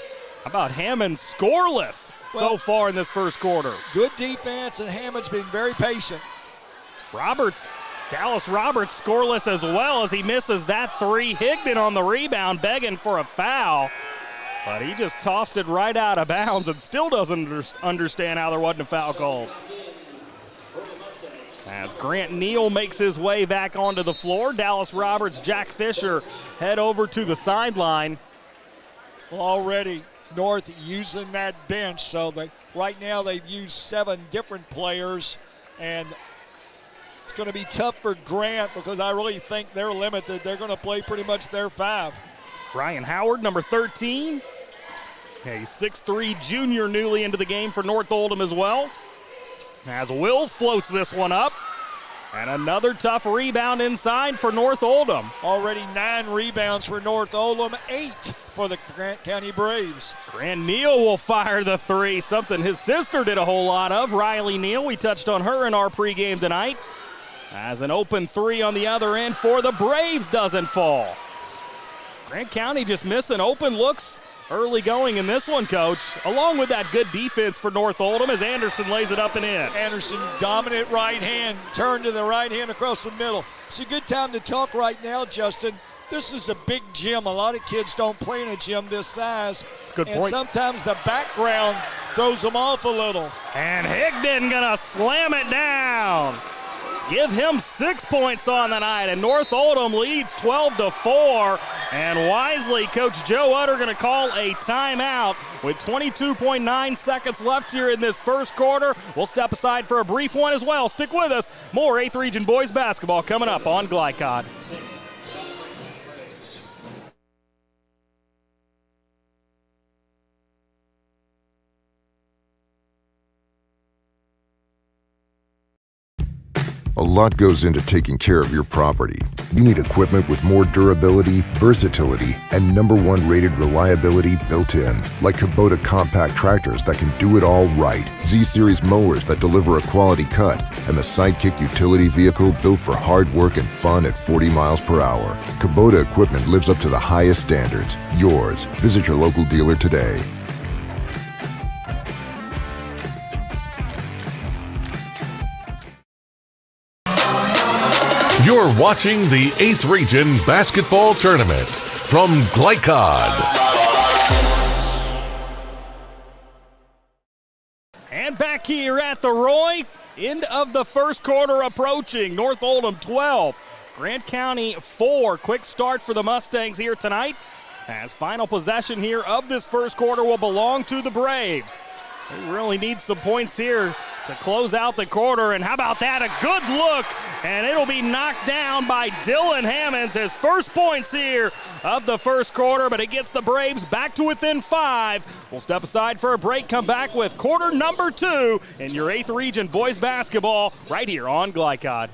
How about Hammond scoreless so far in this first quarter? Good defense, and Hammond's been very patient. Dallas Roberts scoreless as well as he misses that three. Higdon on the rebound, begging for a foul. But he just tossed it right out of bounds and still doesn't understand how there wasn't a foul called. As Grant Neal makes his way back onto the floor, Dallas Roberts, Jack Fisher head over to the sideline. Well, already North using that bench, so right now they've used 7 different players, and it's going to be tough for Grant because I really think they're limited. They're going to play pretty much their 5. Ryan Howard, number 13. A 6'3 junior newly into the game for North Oldham as well. As Wills floats this one up. And another tough rebound inside for North Oldham. Already 9 rebounds for North Oldham, 8 for the Grant County Braves. Grant Neal will fire the three, something his sister did a whole lot of. Riley Neal, we touched on her in our pregame tonight. As an open three on the other end for the Braves doesn't fall. Grant County just missing open looks early going in this one, Coach, along with that good defense for North Oldham as Anderson lays it up and in. Anderson, dominant right hand, turn to the right hand across the middle. It's a good time to talk right now, Justin. This is a big gym. A lot of kids don't play in a gym this size. That's a good point. And sometimes the background throws them off a little. And Higdon gonna slam it down. Give him 6 points on the night, and North Oldham leads 12-4. And wisely, Coach Joe Utter going to call a timeout with 22.9 seconds left here in this first quarter. We'll step aside for a brief one as well. Stick with us. More 8th Region Boys basketball coming up on Glycod. A lot goes into taking care of your property. You need equipment with more durability, versatility, and #1 rated reliability built in. Like Kubota compact tractors that can do it all right. Z-Series mowers that deliver a quality cut. And the Sidekick utility vehicle built for hard work and fun at 40 miles per hour. Kubota equipment lives up to the highest standards. Yours. Visit your local dealer today. You're watching the 8th Region Basketball Tournament from Glycod. And back here at the Roy, end of the first quarter approaching. North Oldham 12, Grant County 4. Quick start for the Mustangs here tonight, as final possession here of this first quarter will belong to the Braves. They really need some points here to close out the quarter, and how about that? A good look, and it'll be knocked down by Dylan Hammonds. His first points here of the first quarter, but it gets the Braves back to within 5. We'll step aside for a break, come back with quarter number 2 in your 8th Region boys basketball right here on Glycod.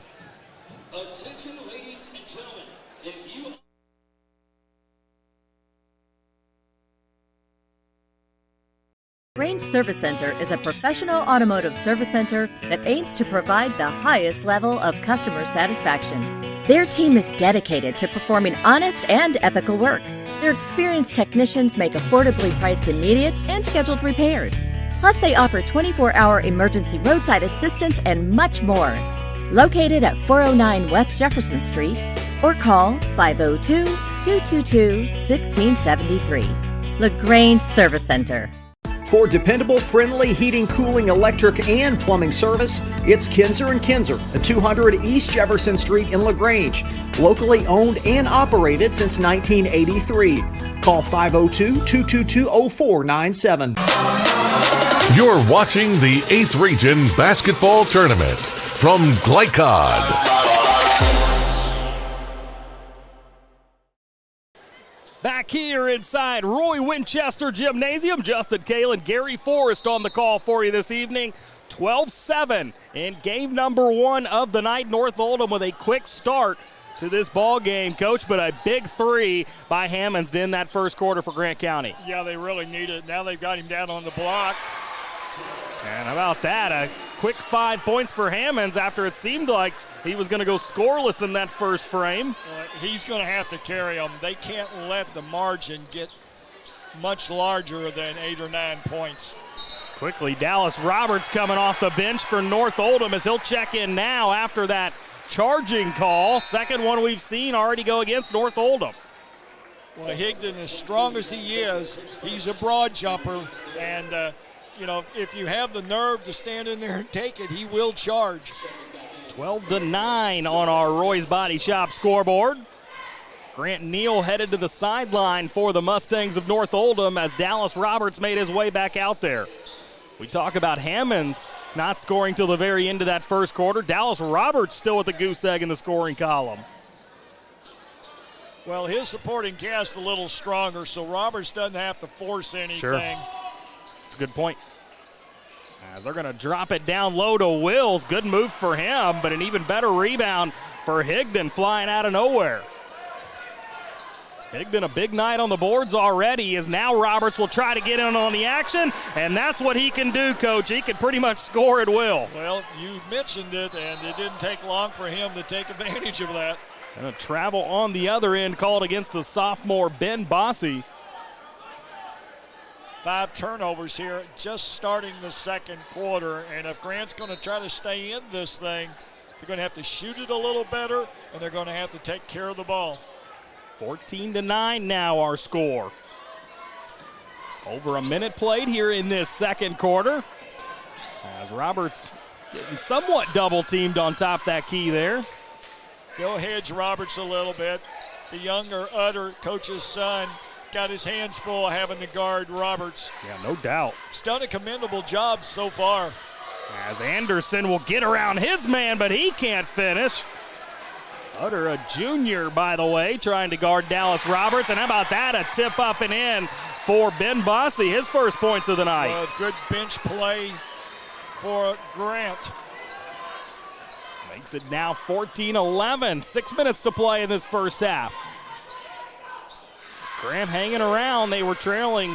Attention, ladies and gentlemen, if you Range Service Center is a professional automotive service center that aims to provide the highest level of customer satisfaction. Their team is dedicated to performing honest and ethical work. Their experienced technicians make affordably priced immediate and scheduled repairs. Plus, they offer 24-hour emergency roadside assistance and much more. Located at 409 West Jefferson Street, or call 502-222-1673. LaGrange Service Center. For dependable, friendly heating, cooling, electric, and plumbing service, it's Kinzer & Kinzer at 200 East Jefferson Street in LaGrange. Locally owned and operated since 1983. Call 502-222-0497. You're watching the 8th Region Basketball Tournament from Glycod. Back here inside Roy Winchester Gymnasium, Justin Kalen, Gary Forrest on the call for you this evening. 12-7 in game number 1 of the night. North Oldham with a quick start to this ball game, Coach, but a big 3 by Hammonds in that first quarter for Grant County. Yeah, they really need it. Now they've got him down on the block. And how about that? A quick 5 points for Hammonds after it seemed like he was going to go scoreless in that first frame. He's going to have to carry them. They can't let the margin get much larger than 8 or 9 points. Quickly, Dallas Roberts coming off the bench for North Oldham as he'll check in now after that charging call. Second one we've seen already go against North Oldham. Well, Higdon, as strong as he is, he's a broad jumper, and you know, if you have the nerve to stand in there and take it, he will charge. 12-9 on our Roy's Body Shop scoreboard. Grant Neal headed to the sideline for the Mustangs of North Oldham as Dallas Roberts made his way back out there. We talk about Hammonds not scoring till the very end of that first quarter. Dallas Roberts still with the goose egg in the scoring column. Well, his supporting cast a little stronger, so Roberts doesn't have to force anything. Sure. That's a good point. As they're going to drop it down low to Wills. Good move for him, but an even better rebound for Higdon flying out of nowhere. Higdon a big night on the boards already, as now Roberts will try to get in on the action, and that's what he can do, Coach. He can pretty much score at will. Well, you mentioned it, and it didn't take long for him to take advantage of that. And a travel on the other end called against the sophomore Ben Bossy. 5 turnovers here, just starting the second quarter. And if Grant's going to try to stay in this thing, they're going to have to shoot it a little better, and they're going to have to take care of the ball. 14-9 now our score. Over a minute played here in this second quarter. As Roberts getting somewhat double-teamed on top that key there. Go hedge Roberts a little bit. The younger Utter, coach's son, got his hands full having to guard Roberts. Yeah, no doubt. He's done a commendable job so far. As Anderson will get around his man, but he can't finish. Utter, a junior, by the way, trying to guard Dallas Roberts. And how about that? A tip up and in for Ben Bossy, his first points of the night. Good bench play for Grant. Makes it now 14-11. 6 minutes to play in this first half. Grant hanging around. They were trailing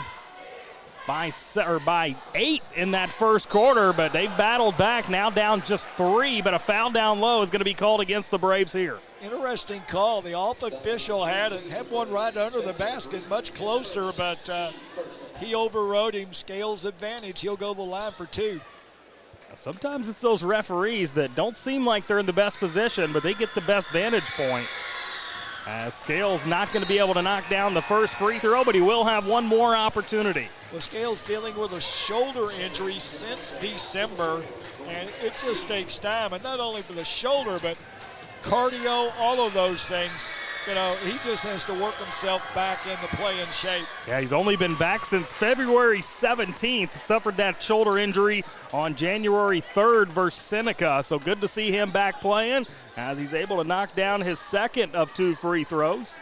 by 8 in that first quarter, but they've battled back, now down just 3, but a foul down low is going to be called against the Braves here. Interesting call. The off official had one right under the basket, much closer, but he overrode him. Scales advantage. He'll go the line for 2. Sometimes it's those referees that don't seem like they're in the best position, but they get the best vantage point. As Scales not going to be able to knock down the first free throw, but he will have one more opportunity. Well, Scales dealing with a shoulder injury since December, and it just takes time. And not only for the shoulder, but cardio, all of those things. You know, he just has to work himself back into playing shape. Yeah, he's only been back since February 17th. Suffered that shoulder injury on January 3rd versus Seneca. So good to see him back playing as he's able to knock down his second of 2 free throws.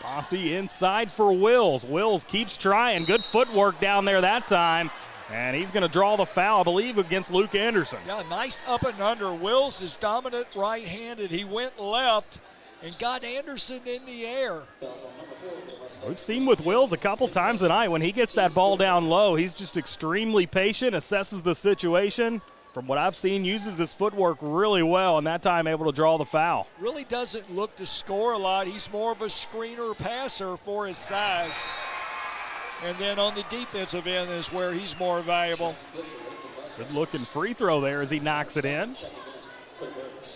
Posse inside for Wills. Wills keeps trying. Good footwork down there that time. And he's going to draw the foul, I believe, against Luke Anderson. Yeah, nice up and under. Wills is dominant right-handed. He went left and got Anderson in the air. We've seen with Wills a couple times tonight when he gets that ball down low, he's just extremely patient, assesses the situation. From what I've seen, uses his footwork really well, and that time able to draw the foul. Really doesn't look to score a lot. He's more of a screener passer for his size. And then on the defensive end is where he's more valuable. Good looking free throw there as he knocks it in.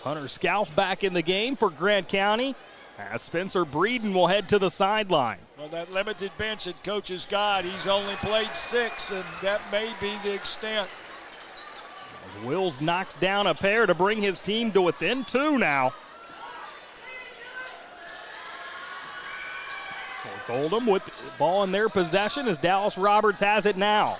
Hunter Scalf back in the game for Grant County as Spencer Breeden will head to the sideline. Well, that limited bench that coach has got, he's only played 6, and that may be the extent. As Wills knocks down a pair to bring his team to within 2 now. Oldham with the ball in their possession as Dallas Roberts has it now.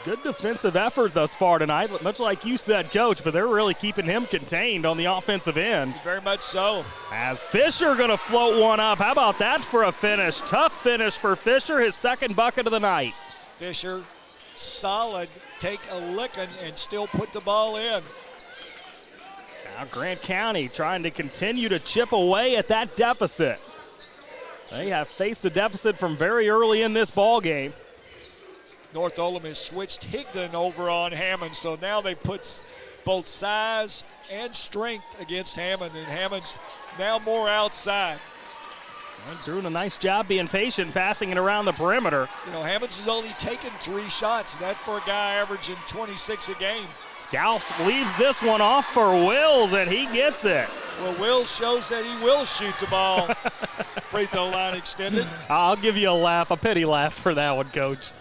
Good defensive effort thus far tonight, much like you said, Coach, but they're really keeping him contained on the offensive end. Very much so. As Fisher going to float one up. How about that for a finish? Tough finish for Fisher, his second bucket of the night. Fisher, solid, take a licking and still put the ball in. Now Grant County trying to continue to chip away at that deficit. They have faced a deficit from very early in this ball game. North Oldham has switched Higdon over on Hammond, so now they put both size and strength against Hammond, and Hammond's now more outside. And doing a nice job being patient, passing it around the perimeter. You know, Hammond's has only taken 3 shots, and that for a guy averaging 26 a game. Scalf leaves this one off for Wills, and he gets it. Well, Wills shows that he will shoot the ball. Free throw line extended. I'll give you a laugh, a pity laugh for that one, Coach.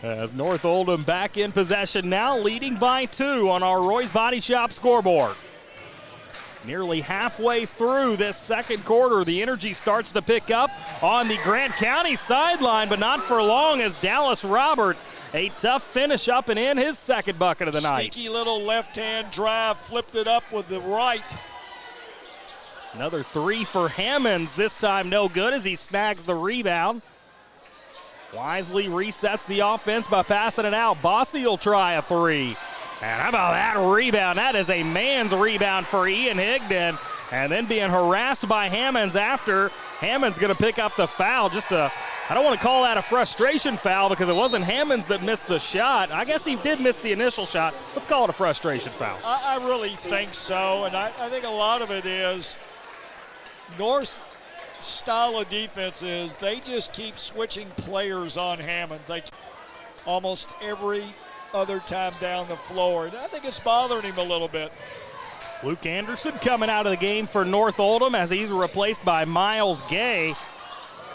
As North Oldham back in possession now, leading by 2 on our Roy's Body Shop scoreboard. Nearly halfway through this second quarter, the energy starts to pick up on the Grant County sideline, but not for long as Dallas Roberts, a tough finish up and in, his second bucket of the night. Sneaky little left-hand drive, flipped it up with the right. Another 3 for Hammonds, this time no good as he snags the rebound. Wisely resets the offense by passing it out. Bossy will try a 3. And how about that rebound? That is a man's rebound for Ian Higdon. And then being harassed by Hammonds after. Hammonds going to pick up the foul. I don't want to call that a frustration foul because it wasn't Hammonds that missed the shot. I guess he did miss the initial shot. Let's call it a frustration foul. I really think so. And I think a lot of it is North's style of defense is they just keep switching players on Hammond. They almost every other time down the floor, and I think it's bothering him a little bit. Luke Anderson coming out of the game for North Oldham as he's replaced by Miles Gay.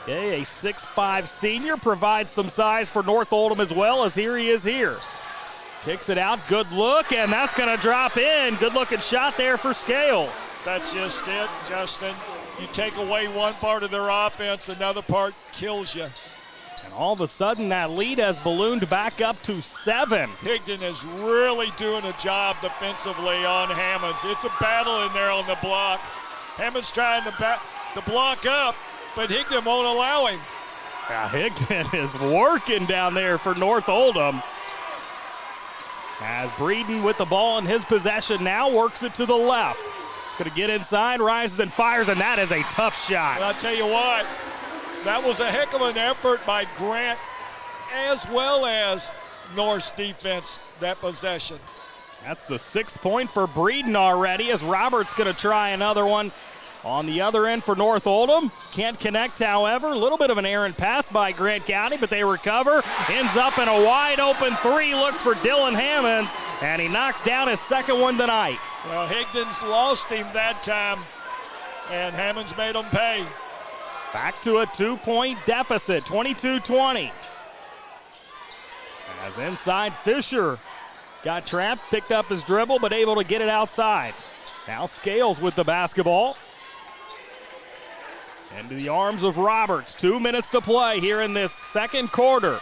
Gay, a 6'5 senior, provides some size for North Oldham as well, as here he is here. Kicks it out, good look, and that's going to drop in. Good looking shot there for Scales. That's just it, Justin. You take away one part of their offense, another part kills you. And all of a sudden, that lead has ballooned back up to 7. Higdon is really doing a job defensively on Hammonds. It's a battle in there on the block. Hammonds trying to block up, but Higdon won't allow him. Now Higdon is working down there for North Oldham. As Breeden with the ball in his possession now works it to the left. It's going to get inside, rises and fires, and that is a tough shot. Well, I'll tell you what, that was a heck of an effort by Grant as well as North's defense, that possession. That's the 6th point for Breeden already, as Roberts going to try another one on the other end for North Oldham. Can't connect, however. A little bit of an errant pass by Grant County, but they recover. Ends up in a wide open 3. Look for Dylan Hammonds, and he knocks down his 2nd one tonight. Well, Higdon's lost him that time, and Hammonds made him pay. Back to a 2-point deficit, 22-20. As inside, Fisher got trapped, picked up his dribble, but able to get it outside. Now Scales with the basketball. Into the arms of Roberts. 2 minutes to play here in this second quarter.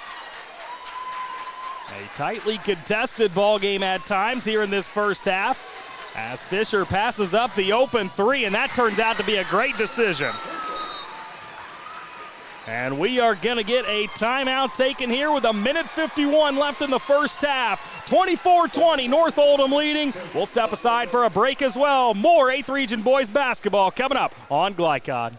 A tightly contested ball game at times here in this first half, as Fisher passes up the open 3, and that turns out to be a great decision. And we are going to get a timeout taken here with 1:51 left in the first half. 24-20, North Oldham leading. We'll step aside for a break as well. More 8th Region boys basketball coming up on Glycod.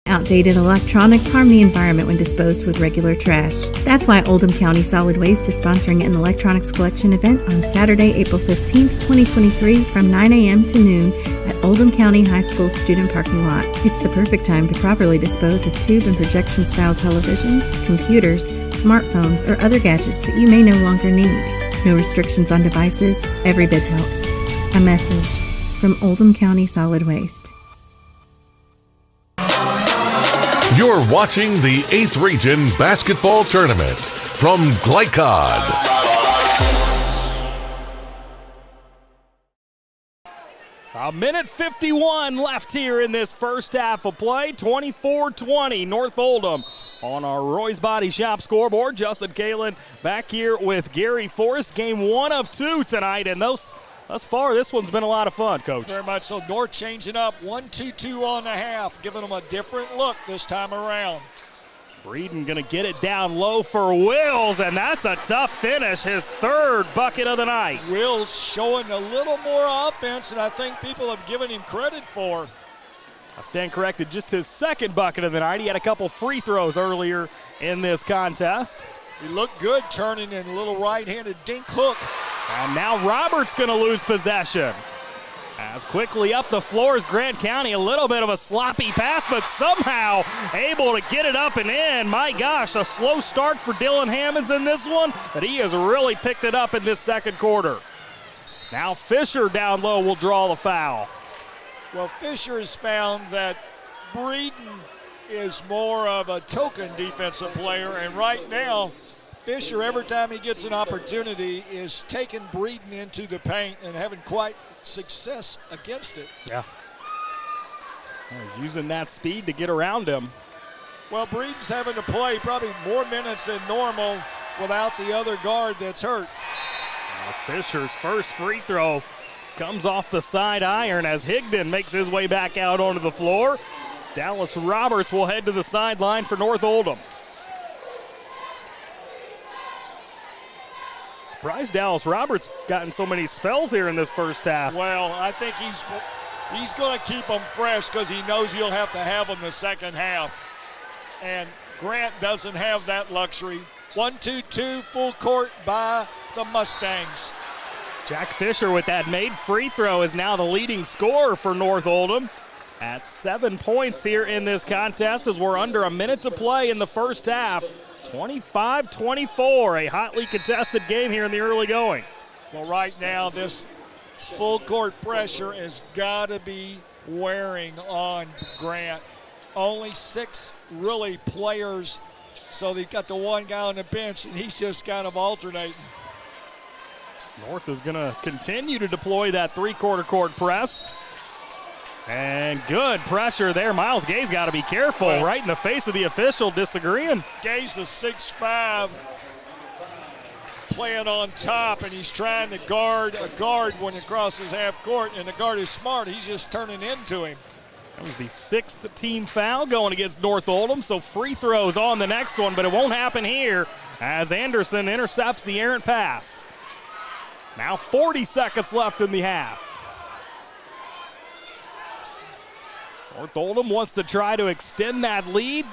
Outdated electronics harm the environment when disposed with regular trash. That's why Oldham County Solid Waste is sponsoring an electronics collection event on Saturday, April 15th, 2023 from 9 a.m. to noon at Oldham County High School student parking lot. It's the perfect time to properly dispose of tube and projection style televisions, computers, smartphones, or other gadgets that you may no longer need. No restrictions on devices, every bit helps. A message from Oldham County Solid Waste. You're watching the 8th Region Basketball Tournament from Glycod. A 1:51 left here in this first half of play. 24-20, North Oldham on our Roy's Body Shop scoreboard. Justin Kalen back here with Gary Forrest. Game 1 of 2 tonight, and thus far, this one's been a lot of fun, Coach. Very much so. North changing up 1-2-2 on the half, giving them a different look this time around. Breeden going to get it down low for Wills, and that's a tough finish, his 3rd bucket of the night. Wills showing a little more offense than I think people have given him credit for. I stand corrected, just his 2nd bucket of the night. He had a couple free throws earlier in this contest. He looked good turning in a little right-handed dink hook. And now Roberts going to lose possession. As quickly up the floor as Grant County, a little bit of a sloppy pass, but somehow able to get it up and in. My gosh, a slow start for Dylan Hammonds in this one, but he has really picked it up in this second quarter. Now Fisher down low will draw the foul. Well, Fisher has found that Breeden is more of a token defensive player, and right now, Fisher, every time he gets an opportunity, is taking Breeden into the paint and having quite success against it. Yeah. Using that speed to get around him. Well, Breeden's having to play probably more minutes than normal without the other guard that's hurt. As Fisher's first free throw comes off the side iron as Higdon makes his way back out onto the floor. Dallas Roberts will head to the sideline for North Oldham. Surprised Dallas Roberts gotten so many spells here in this first half. Well, I think he's going to keep them fresh because he knows he'll have to have them the second half. And Grant doesn't have that luxury. 1-2-2 full court by the Mustangs. Jack Fisher with that made free throw is now the leading scorer for North Oldham at 7 points here in this contest as we're under a minute to play in the first half. 25-24, a hotly contested game here in the early going. Well, right now, this full court pressure has got to be wearing on Grant. Only 6 really players, so they've got the one guy on the bench, and he's just kind of alternating. North is going to continue to deploy that 3/4 court press. And good pressure there. Miles Gay's got to be careful, right in the face of the official disagreeing. Gay's a 6'5", playing on top, and he's trying to guard a guard when he crosses half court, and the guard is smart. He's just turning into him. That was the 6th team foul going against North Oldham, so free throws on the next one, but it won't happen here as Anderson intercepts the errant pass. Now 40 seconds left in the half. North Oldham wants to try to extend that lead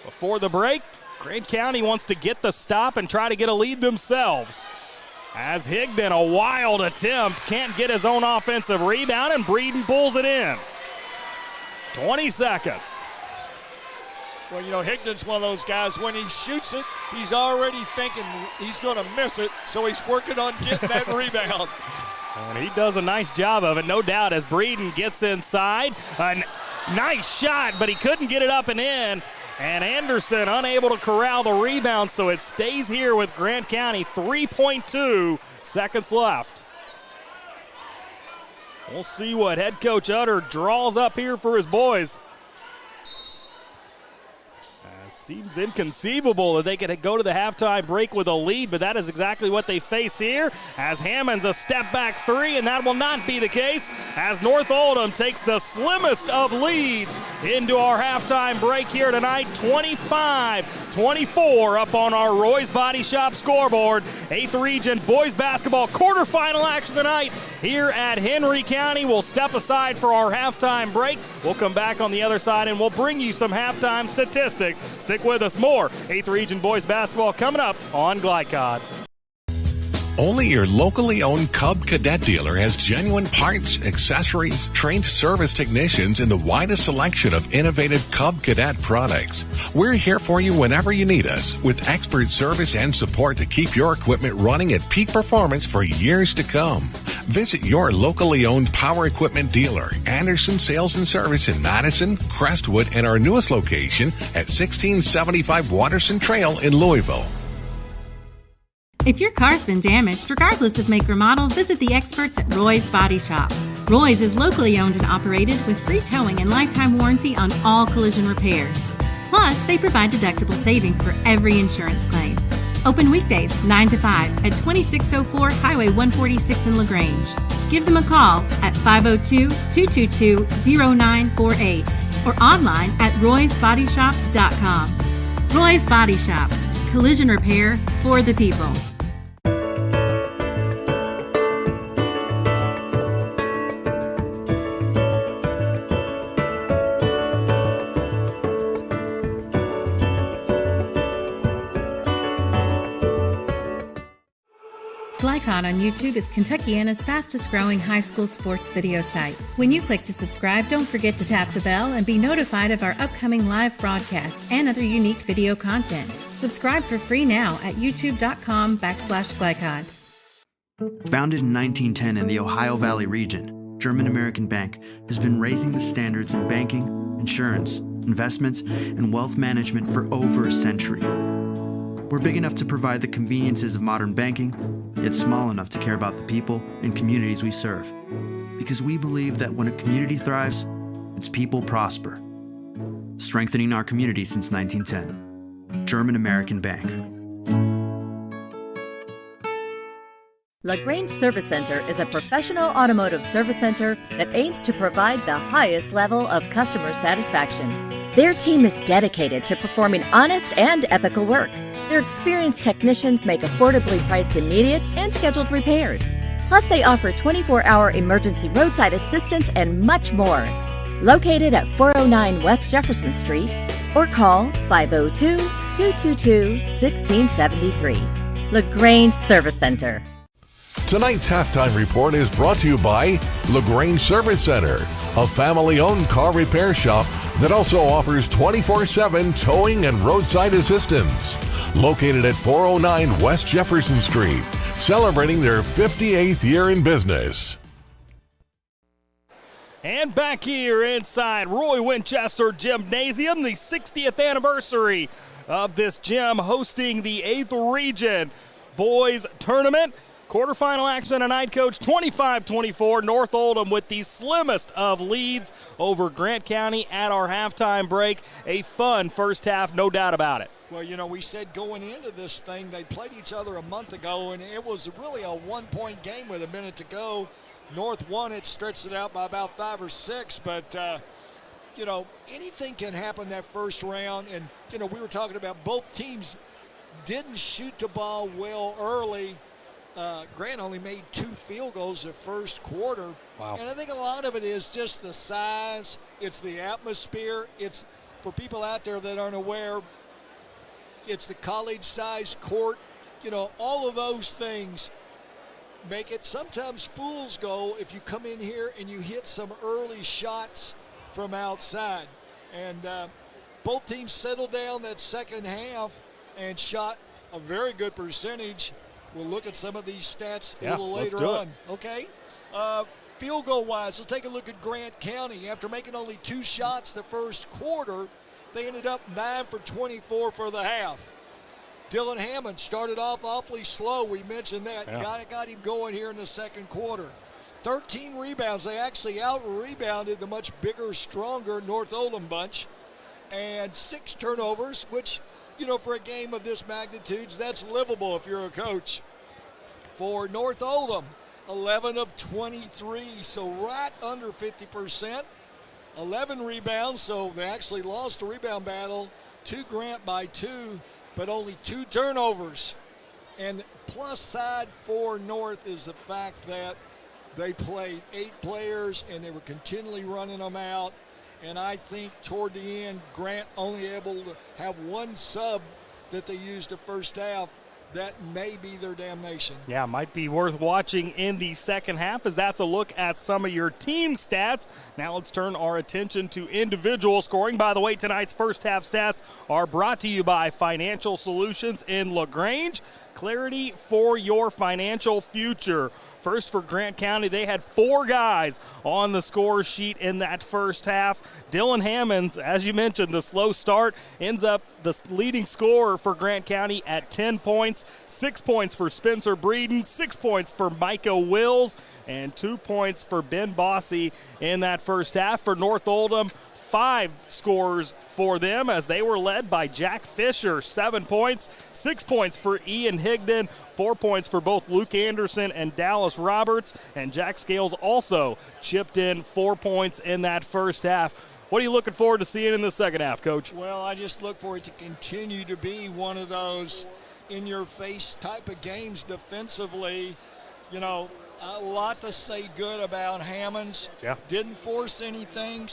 before the break. Grant County wants to get the stop and try to get a lead themselves. As Higdon, a wild attempt, can't get his own offensive rebound, and Breeden pulls it in. 20 seconds. Well, you know, Higdon's one of those guys, when he shoots it, he's already thinking he's going to miss it, so he's working on getting that rebound. And he does a nice job of it, no doubt, as Breeden gets inside. A nice shot, but he couldn't get it up and in. And Anderson unable to corral the rebound, so it stays here with Grant County. 3.2 seconds left. We'll see what head coach Utter draws up here for his boys. Seems inconceivable that they could go to the halftime break with a lead, but that is exactly what they face here, as Hammond's a step-back three, and that will not be the case, as North Oldham takes the slimmest of leads into our halftime break here tonight. 25-24 up on our Roy's Body Shop scoreboard. 8th Region Boys Basketball quarterfinal action tonight here at Henry County. We'll step aside for our halftime break. We'll come back on the other side, and we'll bring you some halftime statistics. Stick with us. More 8th Region Boys Basketball coming up on Glycod. Only your locally owned Cub Cadet dealer has genuine parts, accessories, trained service technicians, and the widest selection of innovative Cub Cadet products. We're here for you whenever you need us, with expert service and support to keep your equipment running at peak performance for years to come. Visit your locally owned power equipment dealer, Anderson Sales and Service in Madison, Crestwood, and our newest location at 1675 Waterson Trail in Louisville. If your car's been damaged, regardless of make or model, visit the experts at Roy's Body Shop. Roy's is locally owned and operated with free towing and lifetime warranty on all collision repairs. Plus, they provide deductible savings for every insurance claim. Open weekdays 9 to 5 at 2604 Highway 146 in LaGrange. Give them a call at 502-222-0948 or online at roysbodyshop.com. Roy's Body Shop. Collision repair for the people. Glycod on YouTube is Kentuckiana's fastest growing high school sports video site. When you click to subscribe, don't forget to tap the bell and be notified of our upcoming live broadcasts and other unique video content. Subscribe for free now at youtube.com/Glycod. Founded in 1910 in the Ohio Valley region, German American Bank has been raising the standards in banking, insurance, investments, and wealth management for over a century. We're big enough to provide the conveniences of modern banking, yet small enough to care about the people and communities we serve. Because we believe that when a community thrives, its people prosper. Strengthening our community since 1910. German American Bank. LaGrange Service Center is a professional automotive service center that aims to provide the highest level of customer satisfaction. Their team is dedicated to performing honest and ethical work. Their experienced technicians make affordably priced immediate and scheduled repairs. Plus, they offer 24-hour emergency roadside assistance and much more. Located at 409 West Jefferson Street, or call 502-222-1673. LaGrange Service Center. Tonight's halftime report is brought to you by LaGrange Service Center, a family-owned car repair shop that also offers 24/7 towing and roadside assistance. Located at 409 West Jefferson Street, celebrating their 58th year in business. And back here inside Roy Winchester Gymnasium, the 60th anniversary of this gym hosting the 8th Region Boys Tournament. Quarterfinal action tonight, Coach. 25-24, North Oldham with the slimmest of leads over Grant County at our halftime break. A fun first half, no doubt about it. Well, you know, we said going into this thing, they played each other a month ago, and it was really a one-point game with a minute to go. North won it, stretched it out by about 5 or 6, but, you know, anything can happen that first round. And, you know, we were talking about both teams didn't shoot the ball well early, Grant only made 2 field goals the first quarter. Wow. And I think a lot of it is just the size. It's the atmosphere. It's, for people out there that aren't aware, it's the college-sized court. You know, all of those things make it sometimes fool's goal if you come in here and you hit some early shots from outside. And both teams settled down that second half and shot a very good percentage. We'll look at some of these stats a little later on. Okay. Field goal wise, let's take a look at Grant County. After making only 2 shots the first quarter, they ended up 9 for 24 for the half. Dylan Hammond started off awfully slow. We mentioned that. Got him going here in the second quarter. 13 rebounds. They actually out-rebounded the much bigger, stronger North Oldham bunch. And 6 turnovers, which, you know, for a game of this magnitude, that's livable if you're a coach. For North Oldham, 11 of 23, so right under 50%. 11 rebounds, so they actually lost the rebound battle to Grant by 2, but only 2 turnovers. And plus side for North is the fact that they played 8 players and they were continually running them out. And I think toward the end, Grant only able to have 1 sub that they used the first half. That may be their damnation. Yeah, might be worth watching in the second half, as that's a look at some of your team stats. Now let's turn our attention to individual scoring. By the way, tonight's first half stats are brought to you by Financial Solutions in LaGrange. Clarity for your financial future. First for Grant County, they had 4 guys on the score sheet in that first half. Dylan Hammonds, as you mentioned, the slow start, ends up the leading scorer for Grant County at 10 points. 6 points for Spencer Breeden, 6 points for Micah Wills, and 2 points for Ben Bossy in that first half. For North Oldham, 5 scores for them as they were led by Jack Fisher, 7 points, 6 points for Ian Higdon, 4 points for both Luke Anderson and Dallas Roberts, and Jack Scales also chipped in 4 points in that first half. What are you looking forward to seeing in the second half, Coach? Well, I just look for it to continue to be one of those in-your-face type of games defensively. You know, a lot to say good about Hammonds. Yeah. Didn't force anything.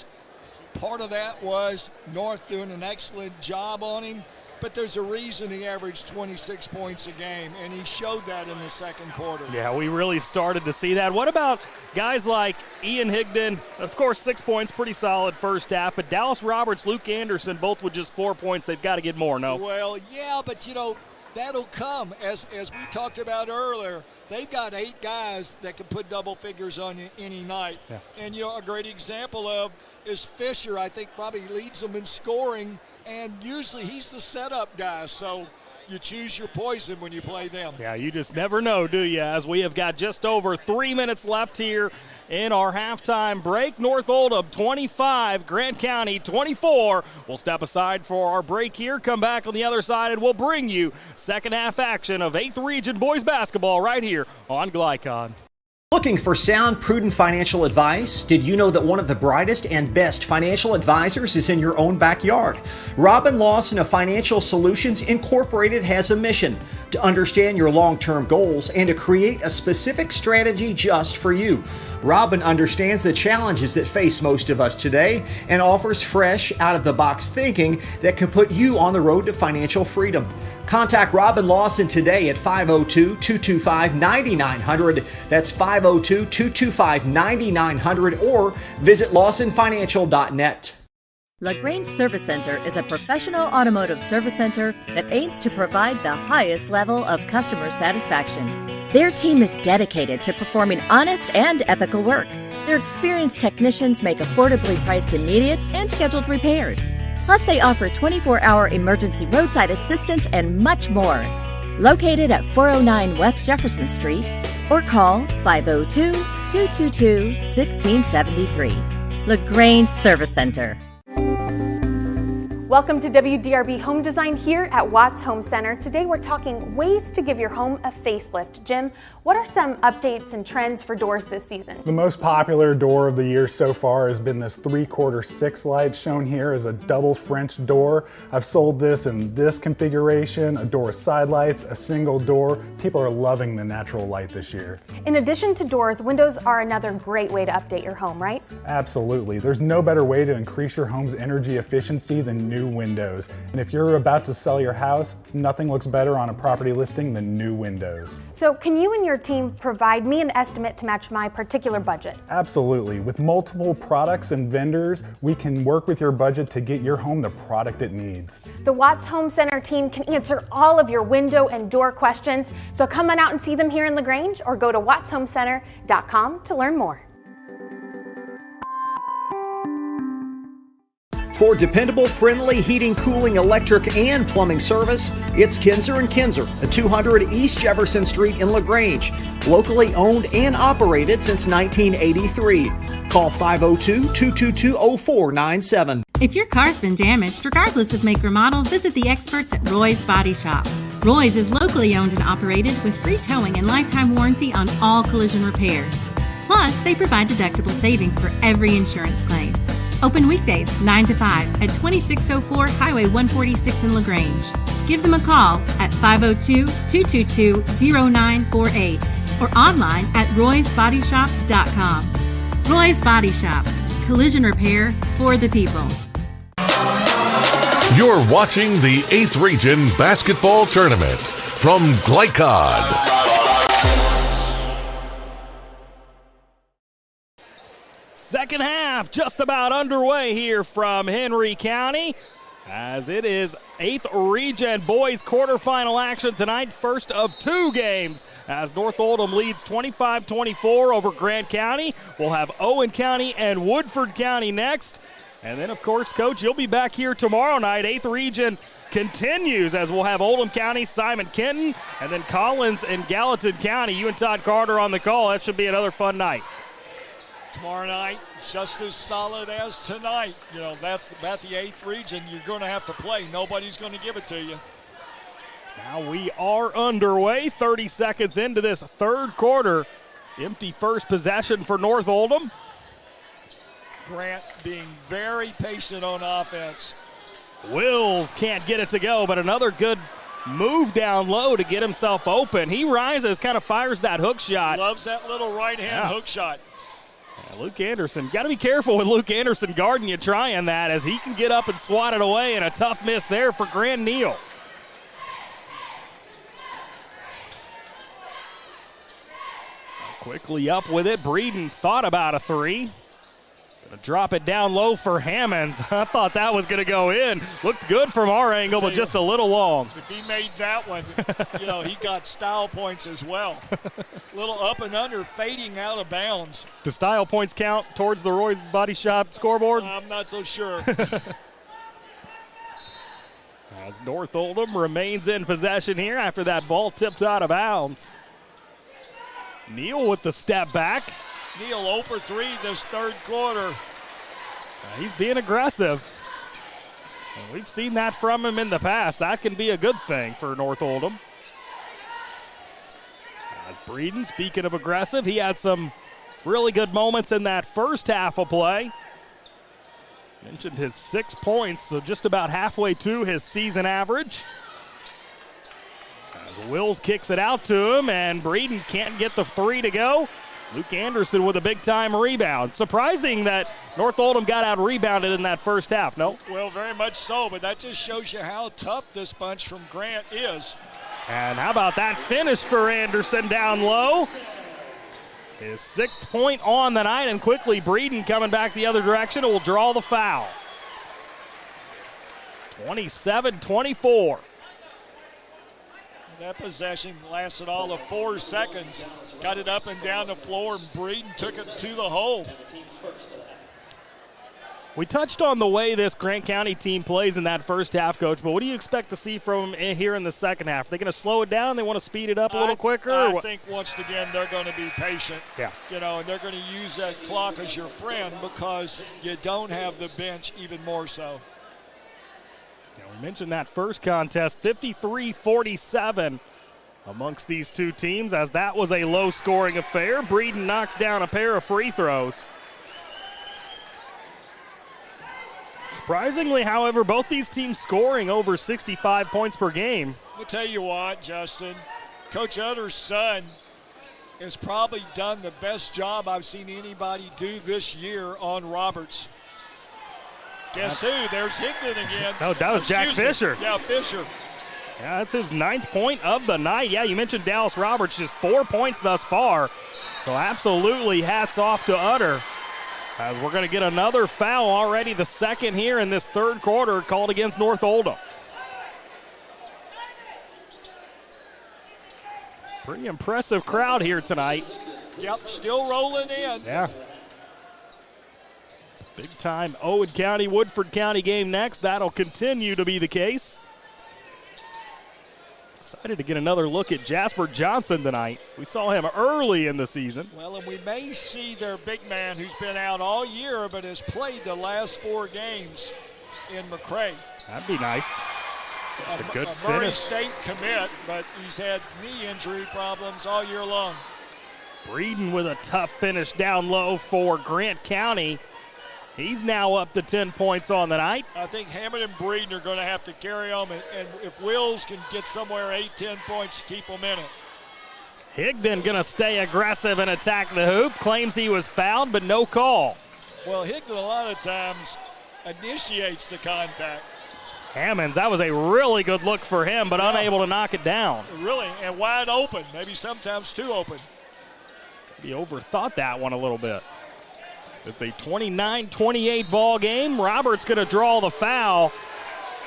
Part of that was North doing an excellent job on him, but there's a reason he averaged 26 points a game, and he showed that in the second quarter. Yeah, we really started to see that. What about guys like Ian Higdon? Of course, 6 points, pretty solid first half, but Dallas Roberts, Luke Anderson, both with just 4 points. They've got to get more, no? Well, yeah, but, you know, that'll come. As we talked about earlier, they've got 8 guys that can put double figures on you any night. Yeah. And, you know, a great example of is Fisher. I think probably leads them in scoring, and usually he's the setup guy. So you choose your poison when you play them. Yeah, you just never know, do you? As we have got just over 3 minutes left here in our halftime break. North Oldham 25, Grant County 24. We'll step aside for our break here, come back on the other side, and we'll bring you second half action of 8th Region boys basketball right here on Glycon. Looking for sound, prudent financial advice? Did you know that one of the brightest and best financial advisors is in your own backyard? Robin Lawson of Financial Solutions Incorporated has a mission to understand your long-term goals and to create a specific strategy just for you. Robin understands the challenges that face most of us today and offers fresh, out-of-the-box thinking that can put you on the road to financial freedom. Contact Robin Lawson today at 502-225-9900. That's 502-225-9900, or visit lawsonfinancial.net. LaGrange Service Center is a professional automotive service center that aims to provide the highest level of customer satisfaction. Their team is dedicated to performing honest and ethical work. Their experienced technicians make affordably priced immediate and scheduled repairs. Plus, they offer 24-hour emergency roadside assistance and much more. Located at 409 West Jefferson Street, or call 502-222-1673. LaGrange Service Center. Welcome to WDRB Home Design here at Watts Home Center. Today we're talking ways to give your home a facelift. Jim, what are some updates and trends for doors this season? The most popular door of the year so far has been this 3/4 6 light shown here as a double French door. I've sold this in this configuration, a door with side lights, a single door. People are loving the natural light this year. In addition to doors, windows are another great way to update your home, right? Absolutely. There's no better way to increase your home's energy efficiency than new windows. And if you're about to sell your house, nothing looks better on a property listing than new windows. So can you and your team provide me an estimate to match my particular budget? Absolutely. With multiple products and vendors, we can work with your budget to get your home the product it needs. The Watts Home Center team can answer all of your window and door questions. So come on out and see them here in LaGrange or go to wattshomecenter.com to learn more. For dependable, friendly heating, cooling, electric, and plumbing service, it's Kinzer & Kinzer at 200 East Jefferson Street in LaGrange. Locally owned and operated since 1983. Call 502-222-0497. If your car's been damaged, regardless of make or model, visit the experts at Roy's Body Shop. Roy's is locally owned and operated with free towing and lifetime warranty on all collision repairs. Plus, they provide deductible savings for every insurance claim. Open weekdays 9 to 5 at 2604 Highway 146 in LaGrange. Give them a call at 502-222-0948 or online at roysbodyshop.com. Roy's Body Shop. Collision repair for the people. You're watching the 8th Region Basketball Tournament from Glycod. Second half just about underway here from Henry County, as it is 8th Region boys quarterfinal action tonight, first of two games, as North Oldham leads 25-24 over Grant County. We'll have Owen County and Woodford County next. And then, of course, Coach, you'll be back here tomorrow night. 8th Region continues as we'll have Oldham County, Simon Kenton, and then Collins and Gallatin County. You and Todd Carter on the call. That should be another fun night. Tomorrow night, just as solid as tonight. You know, that's about the 8th Region. You're going to have to play. Nobody's going to give it to you. Now we are underway, 30 seconds into this third quarter. Empty first possession for North Oldham. Grant being very patient on offense. Wills can't get it to go, but another good move down low to get himself open. He rises, kind of fires that hook shot. Loves that little right-hand hook shot. Luke Anderson, got to be careful with Luke Anderson guarding you trying that, as he can get up and swat it away, and a tough miss there for Grant Neal. Quickly up with it. Breeden thought about a three. Gonna drop it down low for Hammonds. I thought that was gonna go in. Looked good from our angle, but just a little long. If he made that one, you know, he got style points as well. Little up and under, fading out of bounds. Do style points count towards the Roy's Body Shop scoreboard? I'm not so sure. As North Oldham remains in possession here after that ball tipped out of bounds. Neal with the step back. Neal 0 for 3 this third quarter. He's being aggressive. And we've seen that from him in the past. That can be a good thing for North Oldham. As Breeden, speaking of aggressive, he had some really good moments in that first half of play. Mentioned his 6 points, so just about halfway to his season average. As Wills kicks it out to him, and Breeden can't get the three to go. Luke Anderson with a big-time rebound. Surprising that North Oldham got out-rebounded in that first half, no? Well, very much so, but that just shows you how tough this bunch from Grant is. And how about that finish for Anderson down low? His 6th point on the night, and quickly Breeden coming back the other direction will draw the foul. 27-24. That possession lasted all of 4 seconds. Got it up and down the floor, and Breeden took it to the hole. We touched on the way this Grant County team plays in that first half, Coach, but what do you expect to see from them here in the second half? Are they going to slow it down? They want to speed it up a little quicker? I think once again they're going to be patient. Yeah. You know, and they're going to use that clock as your friend because you don't have the bench even more so. I mentioned that first contest, 53-47 amongst these two teams, as that was a low-scoring affair. Breeden knocks down a pair of free throws. Surprisingly, however, both these teams scoring over 65 points per game. I'll tell you what, Justin, Coach Utter's son has probably done the best job I've seen anybody do this year on Roberts. Guess who? There's Higdon again. No, that was Jack Fisher. Yeah, Fisher. Yeah, that's his 9th point of the night. Yeah, you mentioned Dallas Roberts, just 4 points thus far. So absolutely hats off to Utter. As we're going to get another foul already, the second here in this third quarter, called against North Oldham. Pretty impressive crowd here tonight. Yep, still rolling in. Yeah. Big time Owen County, Woodford County game next. That'll continue to be the case. Excited to get another look at Jasper Johnson tonight. We saw him early in the season. Well, and we may see their big man who's been out all year but has played the last 4 games in McCray. That'd be nice. That's a good Murray finish. State commit, but he's had knee injury problems all year long. Breeden with a tough finish down low for Grant County. He's now up to 10 points on the night. I think Hammond and Breeden are going to have to carry them, and if Wills can get somewhere 8-10 points, keep them in it. Higdon going to stay aggressive and attack the hoop. Claims he was fouled, but no call. Well, Higdon a lot of times initiates the contact. Hammonds, that was a really good look for him, but unable to knock it down. Really, and wide open, maybe sometimes too open. He overthought that one a little bit. It's a 29-28 ball game. Roberts going to draw the foul.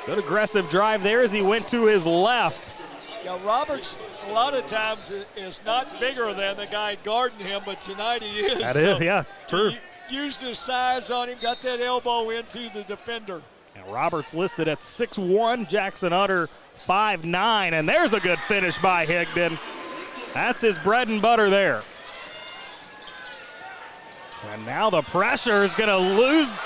Good aggressive drive there as he went to his left. Yeah, Roberts a lot of times is not bigger than the guy guarding him, but tonight he is. That is, yeah, true. He used his size on him, got that elbow into the defender. And Roberts listed at 6'1", Jackson Utter 5'9", and there's a good finish by Higdon. That's his bread and butter there. And now the pressure is going to lose.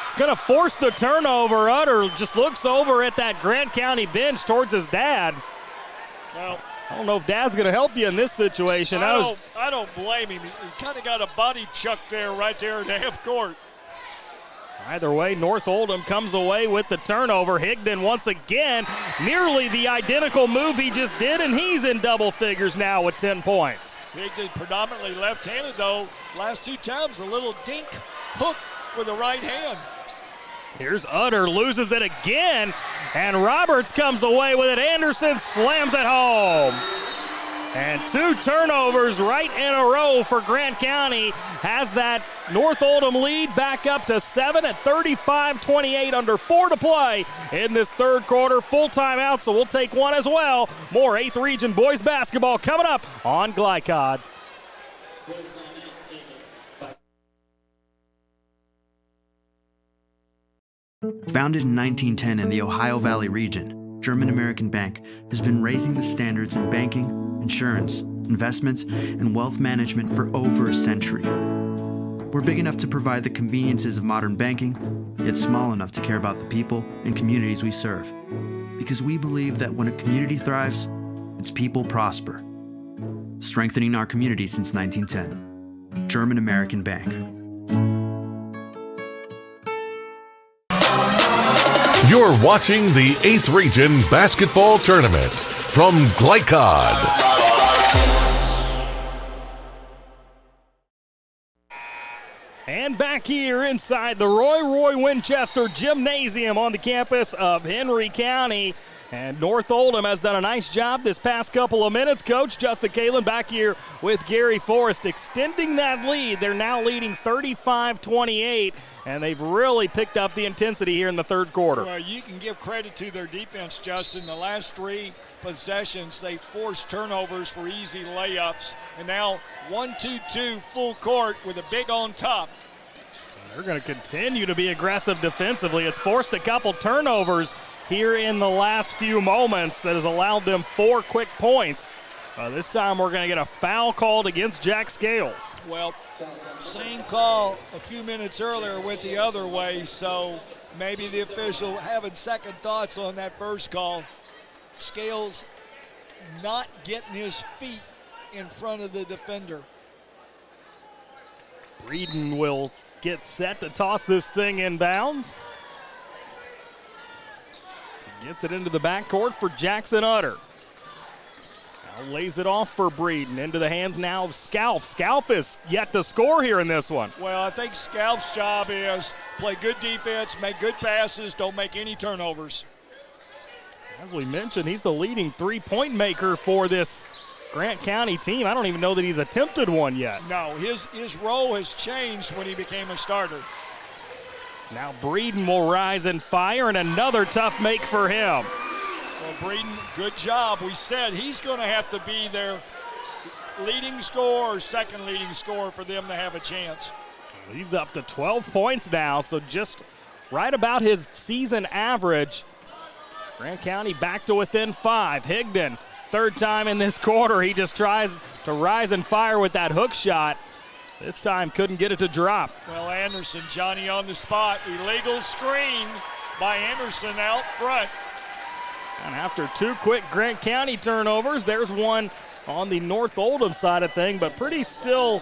It's going to force the turnover. Utter just looks over at that Grant County bench towards his dad. Well, I don't know if Dad's going to help you in this situation. I don't blame him. He kind of got a body chuck there right there in the half court. Either way, North Oldham comes away with the turnover. Higdon once again, nearly the identical move he just did, and he's in double figures now with 10 points. Higdon predominantly left-handed, though. Last 2 times, a little dink hook with the right hand. Here's Utter, loses it again, and Roberts comes away with it. Anderson slams it home. And 2 turnovers right in a row for Grant County has that North Oldham lead back up to 7 at 35-28, under 4 to play in this third quarter. Full timeout, so we'll take one as well. More 8th Region boys basketball coming up on Glycod. Founded in 1910 in the Ohio Valley region, German American Bank has been raising the standards in banking, insurance, investments, and wealth management for over a century. We're big enough to provide the conveniences of modern banking, yet small enough to care about the people and communities we serve. Because we believe that when a community thrives, its people prosper. Strengthening our community since 1910. German American Bank. You're watching the 8th Region Basketball Tournament from Glycod. And back here inside the Roy Winchester Gymnasium on the campus of Henry County. And North Oldham has done a nice job this past couple of minutes. Coach Justin Kalin back here with Gary Forrest extending that lead. They're now leading 35-28, and they've really picked up the intensity here in the third quarter. Well, you can give credit to their defense, Justin. The last 3 possessions, they forced turnovers for easy layups. And now 1-2-2 full court with a big on top. They're going to continue to be aggressive defensively. It's forced a couple turnovers here in the last few moments that has allowed them 4 quick points. This time we're going to get a foul called against Jack Scales. Well, same call a few minutes earlier went the other way, so Maybe the official having second thoughts on that first call. Scales not getting his feet in front of the defender. Breeden will get set to toss this thing inbounds. He gets it into the backcourt for Jackson Utter. Now lays it off for Breeden. Into the hands now of Scalf. Scalf is yet to score here in this one. Well, I think Scalf's job is play good defense, make good passes, don't make any turnovers. As we mentioned, he's the leading three-point maker for this Grant County team. I don't even know that he's attempted one yet. No, his role has changed when he became a starter. Now Breeden will rise and fire, and another tough make for him. Well, Breeden, good job. We said he's going to have to be their leading scorer or second leading scorer for them to have a chance. He's up to 12 points now, so just right about his season average. Grant County back to within 5. Higdon, third time in this quarter, he just tries to rise and fire with that hook shot. This time couldn't get it to drop. Well, Anderson, Johnny on the spot. Illegal screen by Anderson out front. And after two quick Grant County turnovers, there's one on the North Oldham side of thing, but still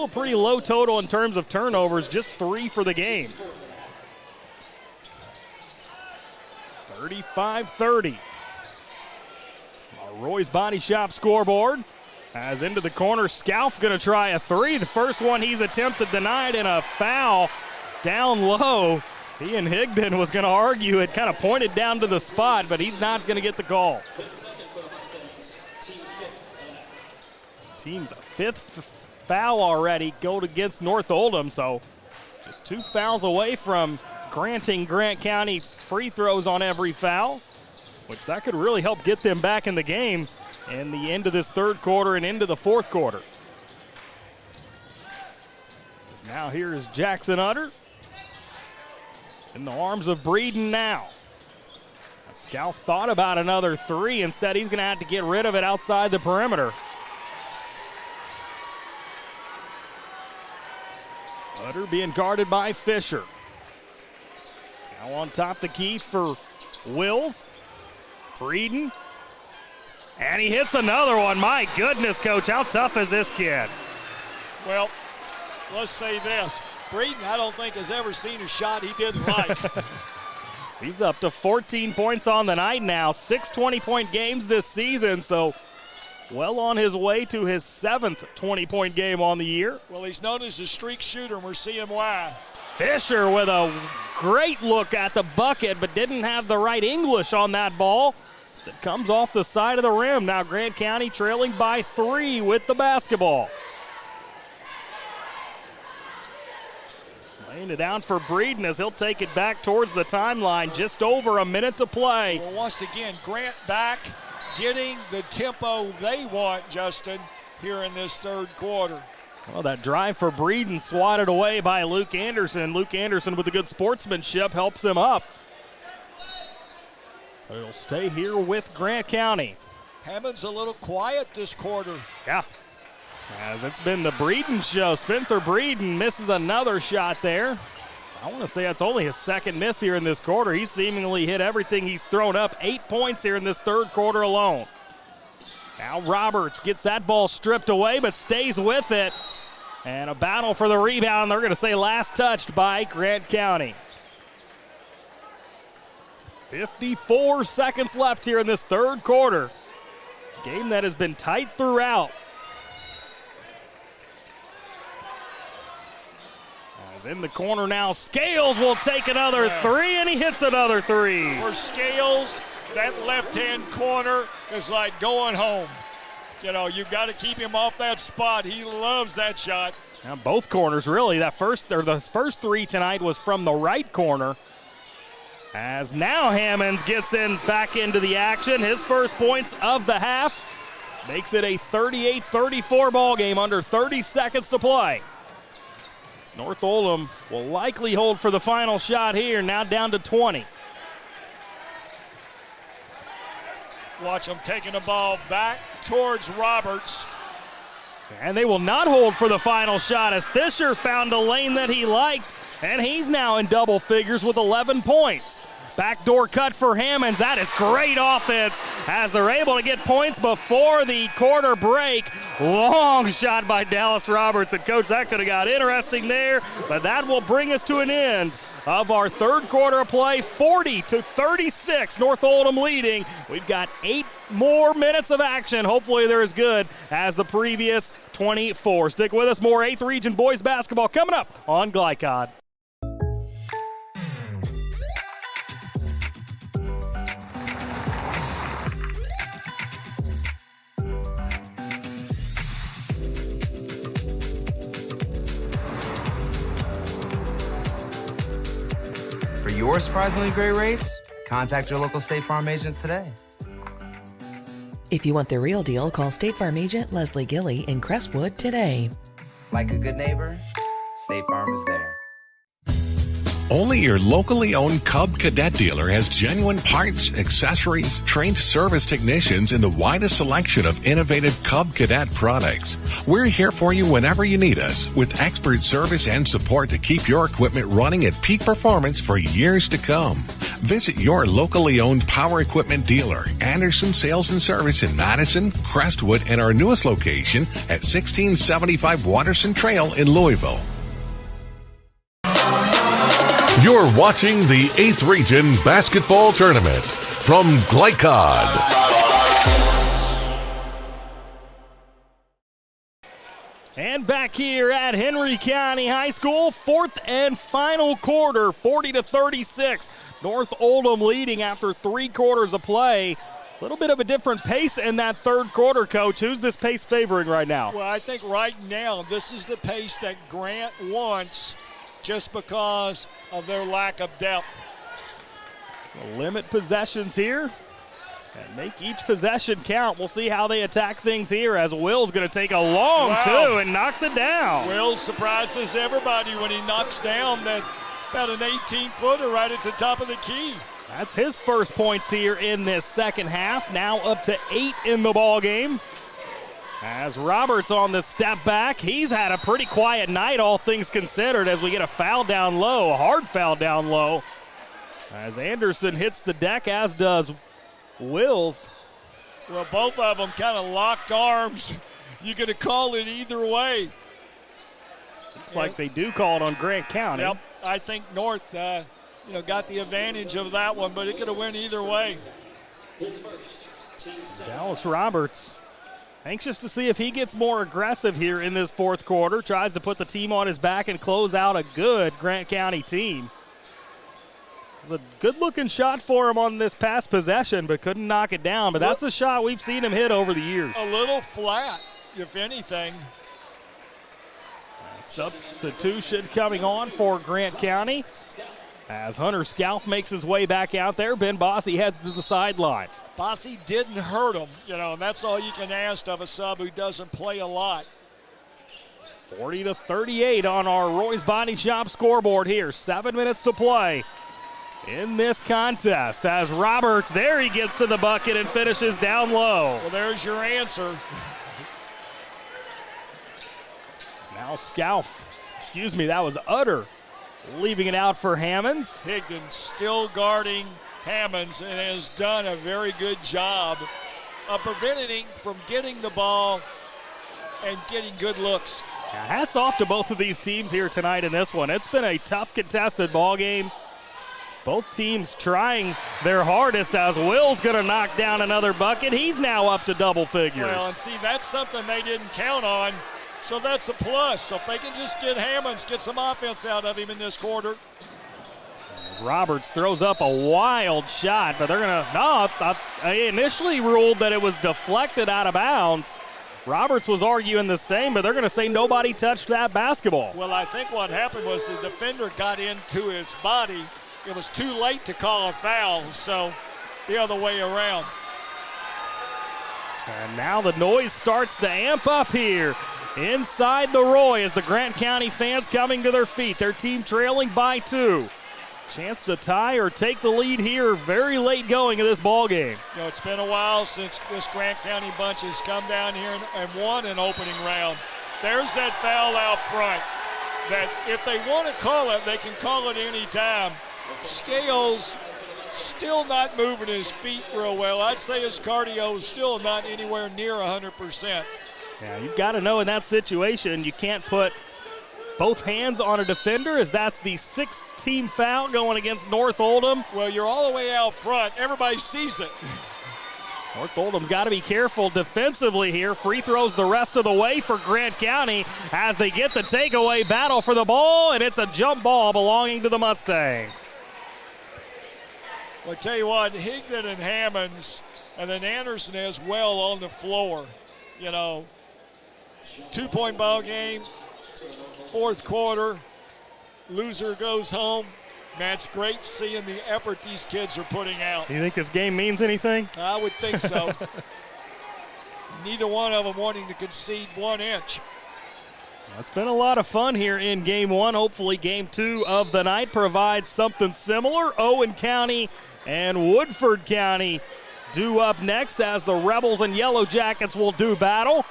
a pretty low total in terms of turnovers, just 3 for the game. 35-30. Roy's Body Shop scoreboard. As into the corner, Scalf going to try a 3. The first one he's attempted denied, and a foul down low. He and Higdon was going to argue it, kind of pointed down to the spot, but he's not going to get the call. Team's 5th foul already going against North Oldham, so just 2 fouls away from granting Grant County free throws on every foul, which that could really help get them back in the game in the end of this third quarter and into the fourth quarter. Now here's Jackson Utter in the arms of Breeden now. Scalf thought about another 3. Instead, he's going to have to get rid of it outside the perimeter. Utter being guarded by Fisher. Now on top the key for Wills. Breeden. And he hits another one. My goodness, Coach, how tough is this kid? Well, let's say this. Breeden, I don't think, has ever seen a shot he didn't like. He's up to 14 points on the night now. 6 20-point games this season, so well on his way to his 7th 20-point game on the year. Well, he's known as a streak shooter, and we're seeing why. Fisher with a great look at the bucket, but didn't have the right English on that ball. It comes off the side of the rim. Now Grant County trailing by 3 with the basketball. Laying it down for Breeden as he'll take it back towards the timeline. Just over a minute to play. Well, once again, Grant back, getting the tempo they want, Justin, here in this third quarter. Well, that drive for Breeden swatted away by Luke Anderson. Luke Anderson with the good sportsmanship helps him up. But it'll stay here with Grant County. Hammond's a little quiet this quarter. Yeah. As it's been the Breeden show. Spencer Breeden misses another shot there. I want to say that's only his second miss here in this quarter. He's seemingly hit everything he's thrown up. 8 points here in this third quarter alone. Now Roberts gets that ball stripped away but stays with it. And a battle for the rebound. They're going to say last touched by Grant County. 54 seconds left here in this third quarter. Game that has been tight throughout. As in the corner now, Scales will take another 3, and he hits another 3. For Scales, that left-hand corner is like going home. You know, you've got to keep him off that spot. He loves that shot. Now both corners, really. The first 3 tonight was from the right corner. As now Hammonds gets back into the action. His first points of the half makes it a 38-34 ball game, under 30 seconds to play. North Oldham will likely hold for the final shot here, now down to 20. Watch them taking the ball back towards Roberts. And they will not hold for the final shot as Fisher found a lane that he liked and he's now in double figures with 11 points. Backdoor cut for Hammonds. That is great offense as they're able to get points before the quarter break. Long shot by Dallas Roberts. And, Coach, that could have got interesting there, but that will bring us to an end of our third quarter of play. 40-36, North Oldham leading. We've got 8 more minutes of action. Hopefully they're as good as the previous 24. Stick with us. More 8th Region boys basketball coming up on Glycod. For your surprisingly great rates, contact your local State Farm agent today. If you want the real deal, call State Farm agent Leslie Gilly in Crestwood today. Like a good neighbor, State Farm is there. Only your locally owned Cub Cadet dealer has genuine parts, accessories, trained service technicians, and the widest selection of innovative Cub Cadet products. We're here for you whenever you need us, with expert service and support to keep your equipment running at peak performance for years to come. Visit your locally owned power equipment dealer, Anderson Sales and Service in Madison, Crestwood, and our newest location at 1675 Watterson Trail in Louisville. You're watching the 8th Region Basketball Tournament from Glycod. And back here at Henry County High School, 4th and final quarter, 40-36. North Oldham leading after 3 quarters of play. A little bit of a different pace in that third quarter, Coach. Who's this pace favoring right now? Well, I think right now this is the pace that Grant wants, just because of their lack of depth. We'll limit possessions here and make each possession count. We'll see how they attack things here, as Will's going to take a long two and knocks it down. Will surprises everybody when he knocks down that about an 18-footer right at the top of the key. That's his first points here in this second half. Now up to 8 in the ball game. As Roberts on the step back, he's had a pretty quiet night, all things considered, as we get a foul down low, a hard foul down low. As Anderson hits the deck, as does Wills. Well, both of them kind of locked arms. You could have called it either way. Looks like they do call it on Grant County. Yep, I think North got the advantage of that one, but it could have went either way. Dallas Roberts anxious to see if he gets more aggressive here in this fourth quarter. Tries to put the team on his back and close out a good Grant County team. It was a good-looking shot for him on this past possession, but couldn't knock it down. But that's a shot we've seen him hit over the years. A little flat, if anything. Substitution coming on for Grant County. As Hunter Scalf makes his way back out there, Ben Bossy heads to the sideline. Bossy didn't hurt him, and that's all you can ask of a sub who doesn't play a lot. 40-38 on our Roy's Body Shop scoreboard here. 7 minutes to play in this contest. As Roberts, there he gets to the bucket and finishes down low. Well, there's your answer. Now Scalf, that was Utter, leaving it out for Hammonds. Higdon still guarding Hammonds and has done a very good job of preventing him from getting the ball and getting good looks. Yeah, hats off to both of these teams here tonight in this one. It's been a tough contested ball game. Both teams trying their hardest, as Will's going to knock down another bucket. He's now up to double figures. Well, and see, that's something they didn't count on, so that's a plus. So if they can just get Hammonds, get some offense out of him in this quarter. Roberts throws up a wild shot, but they're going to, I initially ruled that it was deflected out of bounds. Roberts was arguing the same, but they're going to say nobody touched that basketball. Well, I think what happened was the defender got into his body. It was too late to call a foul, so the other way around. And now the noise starts to amp up here inside the Roy as the Grant County fans coming to their feet. Their team trailing by 2. Chance to tie or take the lead here very late going in this ball game. It's been a while since this Grant County bunch has come down here and won an opening round. There's that foul out front. that if they want to call it, they can call it any time. Scales still not moving his feet real well. I'd say his cardio is still not anywhere near 100%. Yeah, you've got to know in that situation you can't put both hands on a defender, as that's the 6th team foul going against North Oldham. Well, you're all the way out front. Everybody sees it. North Oldham's got to be careful defensively here. Free throws the rest of the way for Grant County as they get the takeaway battle for the ball, and it's a jump ball belonging to the Mustangs. Well, I tell you what, Higdon and Hammonds, and then Anderson as well on the floor. You know, 2-point ball game, 4th quarter, loser goes home. Man, it's great seeing the effort these kids are putting out. Do you think this game means anything? I would think so. Neither one of them wanting to concede 1 inch. It's been a lot of fun here in Game 1. Hopefully Game 2 of the night provides something similar. Owen County and Woodford County due up next as the Rebels and Yellow Jackets will do battle.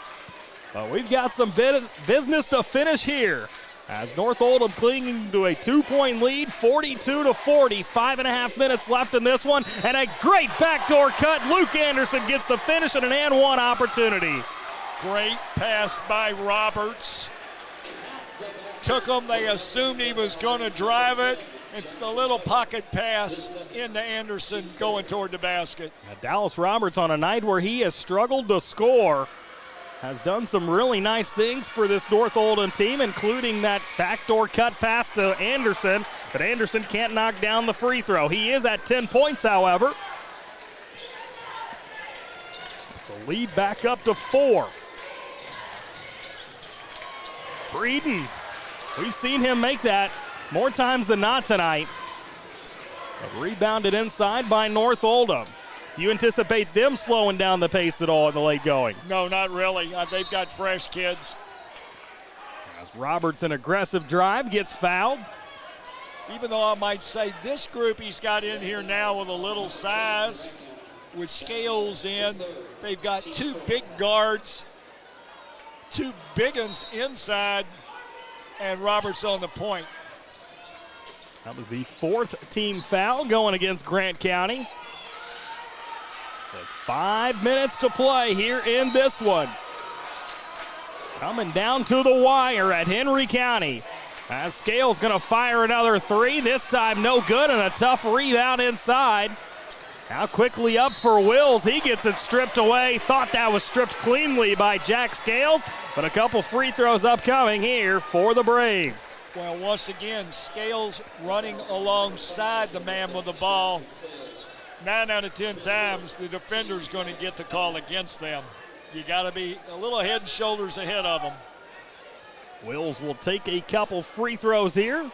But we've got some business to finish here, as North Oldham clinging to a 2-point lead, 42-40, 5.5 minutes left in this one, and a great backdoor cut. Luke Anderson gets the finish and an and one opportunity. Great pass by Roberts. Took him, they assumed he was going to drive it. It's the little pocket pass into Anderson going toward the basket. Now, Dallas Roberts, on a night where he has struggled to score, has done some really nice things for this North Oldham team, including that backdoor cut pass to Anderson, but Anderson can't knock down the free throw. He is at 10 points, however. So lead back up to 4. Breeden, we've seen him make that more times than not tonight. But rebounded inside by North Oldham. Do you anticipate them slowing down the pace at all in the late going? No, not really. They've got fresh kids. As Roberts, an aggressive drive, gets fouled. Even though I might say this group he's got in here now with a little size, with Scales in, they've got 2 big guards, 2 big uns inside, and Roberts on the point. That was the 4th team foul going against Grant County. 5 minutes to play here in this one. Coming down to the wire at Henry County, as Scales going to fire another 3. This time no good, and a tough rebound inside. Now quickly up for Wills. He gets it stripped away. Thought that was stripped cleanly by Jack Scales, but a couple free throws upcoming here for the Braves. Well, once again, Scales running alongside the man with the ball. 9 out of 10 times, the defender's going to get the call against them. You got to be a little head and shoulders ahead of them. Wills will take a couple free throws here.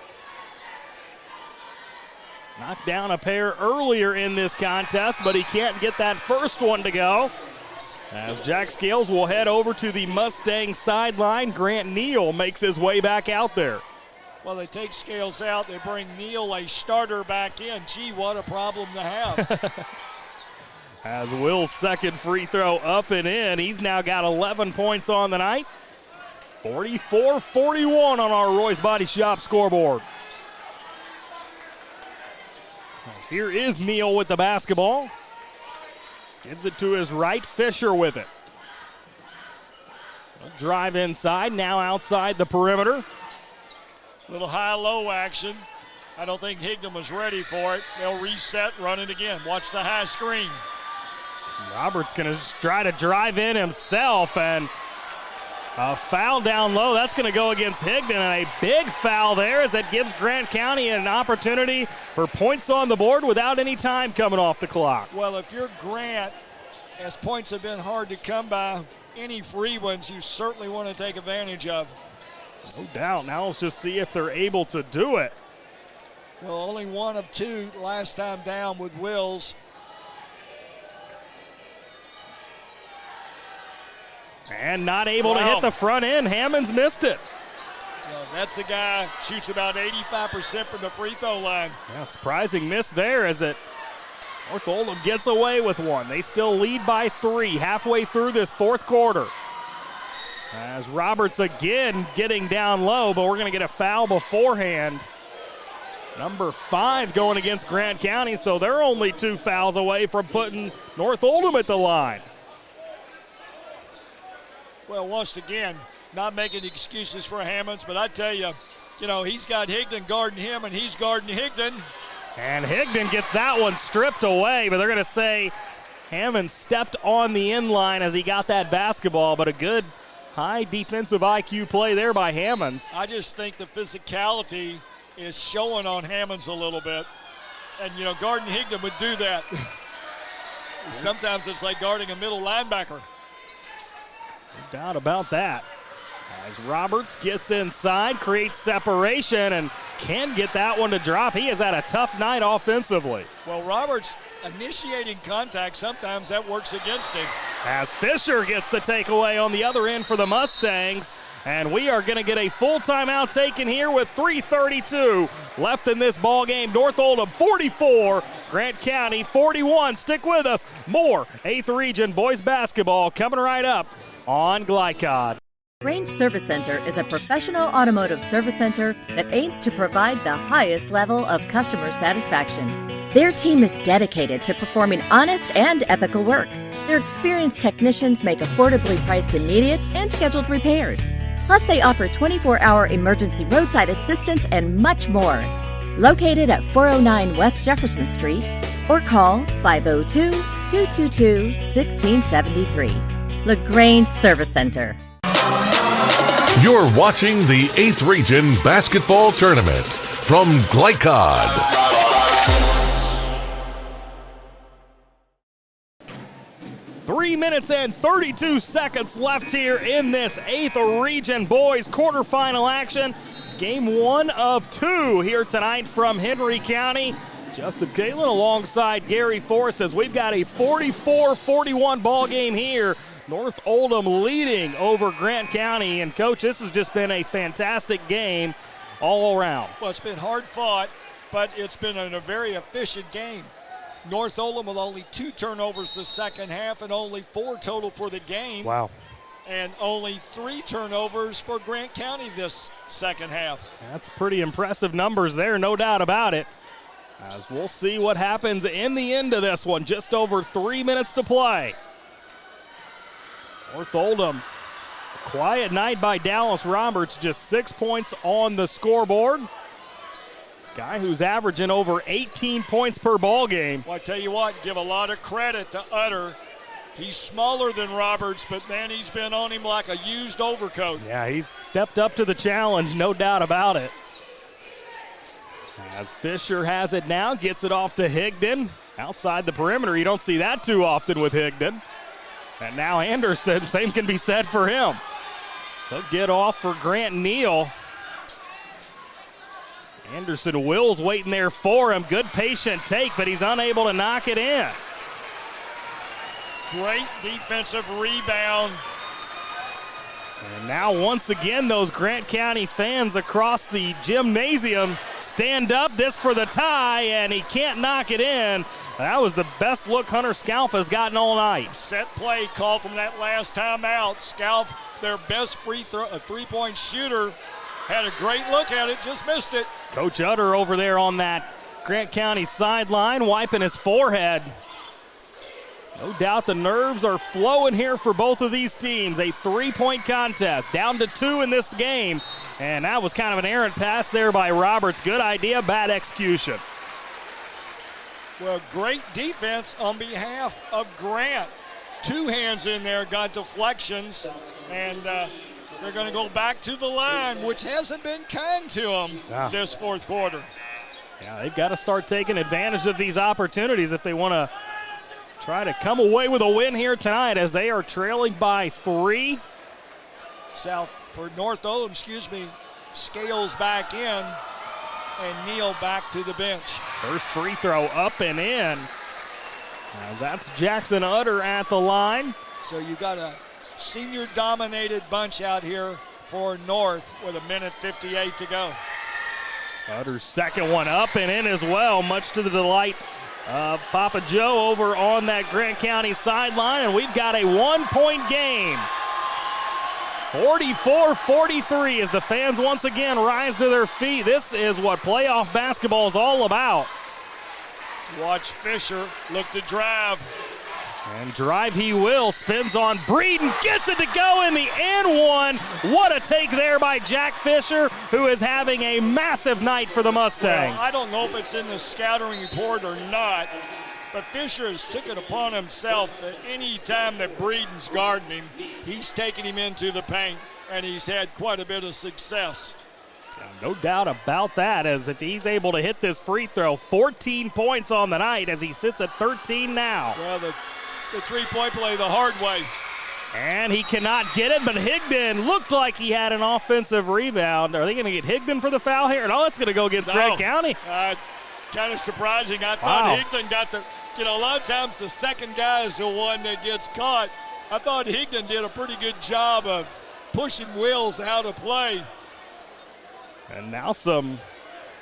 Knocked down a pair earlier in this contest, but he can't get that first one to go. As Jack Scales will head over to the Mustang sideline, Grant Neal makes his way back out there. Well, they take Scales out. They bring Neal, a starter, back in. Gee, what a problem to have. As Will's second free throw up and in, he's now got 11 points on the night. 44-41 on our Roy's Body Shop scoreboard. Here is Neal with the basketball. Gives it to his right, Fisher with it. Drive inside, now outside the perimeter. Little high-low action. I don't think Higdon was ready for it. They'll reset, run it again. Watch the high screen. Roberts going to try to drive in himself, and a foul down low. That's going to go against Higdon, and a big foul there as that gives Grant County an opportunity for points on the board without any time coming off the clock. Well, if you're Grant, as points have been hard to come by, any free ones you certainly want to take advantage of. No doubt. Now let's just see if they're able to do it. Well, only 1 of 2 last time down with Wills. And not able to hit the front end. Hammonds missed it. Well, that's a guy shoots about 85% from the free throw line. Yeah, surprising miss there as it North Oldham gets away with one. They still lead by 3 halfway through this 4th quarter. As Roberts again getting down low, but we're going to get a foul beforehand. Number 5 going against Grant County, so they're only 2 fouls away from putting North Oldham at the line. Well, once again, not making excuses for Hammonds, but I tell you, he's got Higdon guarding him, and he's guarding Higdon. And Higdon gets that one stripped away, but they're going to say Hammond stepped on the end line as he got that basketball, but a good high defensive IQ play there by Hammonds. I just think the physicality is showing on Hammonds a little bit. And, guarding Higdon would do that. Sometimes it's like guarding a middle linebacker. No doubt about that. As Roberts gets inside, creates separation, and can get that one to drop. He has had a tough night offensively. Well, Roberts initiating contact, sometimes that works against him. As Fisher gets the takeaway on the other end for the Mustangs, and we are going to get a full timeout taken here with 3:32 left in this ball game. North Oldham 44, Grant County 41. Stick with us. More 8th Region boys basketball coming right up on Glycod. Range Service Center is a professional automotive service center that aims to provide the highest level of customer satisfaction. Their team is dedicated to performing honest and ethical work. Their experienced technicians make affordably priced immediate and scheduled repairs. Plus, they offer 24-hour emergency roadside assistance and much more. Located at 409 West Jefferson Street, or call 502-222-1673. LaGrange Service Center. You're watching the 8th Region Basketball Tournament from Glycod. Three minutes and 32 seconds left here in this 8th Region boys quarterfinal action. Game 1 of 2 here tonight from Henry County. Justin Galen alongside Gary Forrest as we've got a 44-41 ball game here. North Oldham leading over Grant County. And, Coach, this has just been a fantastic game all around. Well, it's been hard fought, but it's been a very efficient game. North Oldham with only 2 turnovers the second half and only 4 total for the game. Wow. And only 3 turnovers for Grant County this second half. That's pretty impressive numbers there, no doubt about it. As we'll see what happens in the end of this one. Just over 3 minutes to play. North Oldham, a quiet night by Dallas Roberts, just 6 points on the scoreboard. Guy who's averaging over 18 points per ball game. Well, I tell you what, give a lot of credit to Utter. He's smaller than Roberts, but man, he's been on him like a used overcoat. Yeah, he's stepped up to the challenge, no doubt about it. As Fisher has it now, gets it off to Higdon. Outside the perimeter, you don't see that too often with Higdon. And now Anderson, same can be said for him. He'll get off for Grant Neal. Anderson Will's waiting there for him. Good patient take, but he's unable to knock it in. Great defensive rebound. And now once again, those Grant County fans across the gymnasium stand up. This for the tie, and he can't knock it in. That was the best look Hunter Scalf has gotten all night. Set play call from that last timeout. Scalf, their best three-point shooter, had a great look at it, just missed it. Coach Utter over there on that Grant County sideline, wiping his forehead. No doubt the nerves are flowing here for both of these teams. A 3-point contest, down to 2 in this game. And that was kind of an errant pass there by Roberts. Good idea, bad execution. Well, great defense on behalf of Grant. 2 hands in there, got deflections, and they're going to go back to the line, which hasn't been kind to them this fourth quarter. Yeah, they've got to start taking advantage of these opportunities if they want to try to come away with a win here tonight, as they are trailing by 3. North Oldham, Scales back in, and Neal back to the bench. First free throw up and in. Now that's Jackson Utter at the line. So you got a senior-dominated bunch out here for North with 1:58 to go. Utter's second one up and in as well, much to the delight of Papa Joe over on that Grant County sideline, and we've got a 1-point game. 44-43 as the fans once again rise to their feet. This is what playoff basketball is all about. Watch Fisher look to drive. And drive he will. Spins on Breeden. Gets it to go in the and one. What a take there by Jack Fisher, who is having a massive night for the Mustangs. Well, I don't know if it's in the scouting report or not, but Fisher has taken upon himself that any time that Breeden's guarding him, he's taking him into the paint, and he's had quite a bit of success. No doubt about that, as if he's able to hit this free throw, 14 points on the night as he sits at 13 now. Well, the three-point play the hard way. And he cannot get it, but Higdon looked like he had an offensive rebound. Are they going to get Higdon for the foul here? No, it's going to go against Grant County. Kind of surprising. I thought Higdon got the, a lot of times the second guy is the one that gets caught. I thought Higdon did a pretty good job of pushing Wills out of play. And now some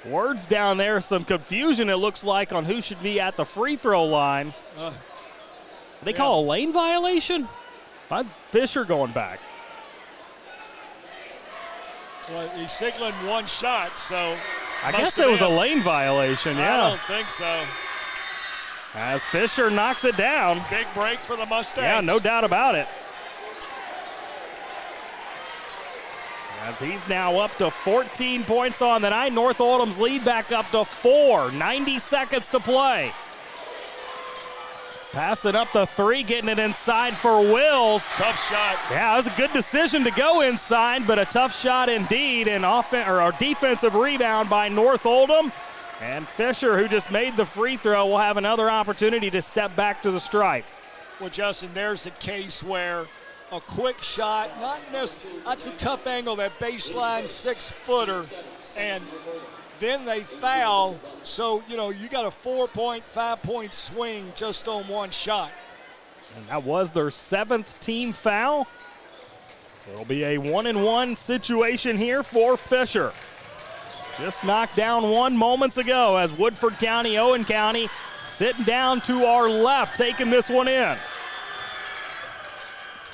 words down there, some confusion it looks like on who should be at the free throw line. They call a lane violation? Why's Fisher going back? Well, he's signaling one shot, so I guess it was a lane violation, yeah. I don't think so. As Fisher knocks it down. Big break for the Mustangs. Yeah, no doubt about it. As he's now up to 14 points on the night. North Oldham's lead back up to 4. 90 seconds to play. Passing up the three, getting it inside for Wills. Tough shot. Yeah, it was a good decision to go inside, but a tough shot indeed. And a defensive rebound by North Oldham. And Fisher, who just made the free throw, will have another opportunity to step back to the stripe. Well, Justin, there's a case where a quick shot, that's a tough angle, that baseline 6-footer, and then they foul. So, you got a 4-point, 5-point swing just on one shot. And that was their 7th team foul. So it'll be a 1-and-1 situation here for Fisher. Just knocked down one moments ago as Woodford County, Owen County sitting down to our left, taking this one in.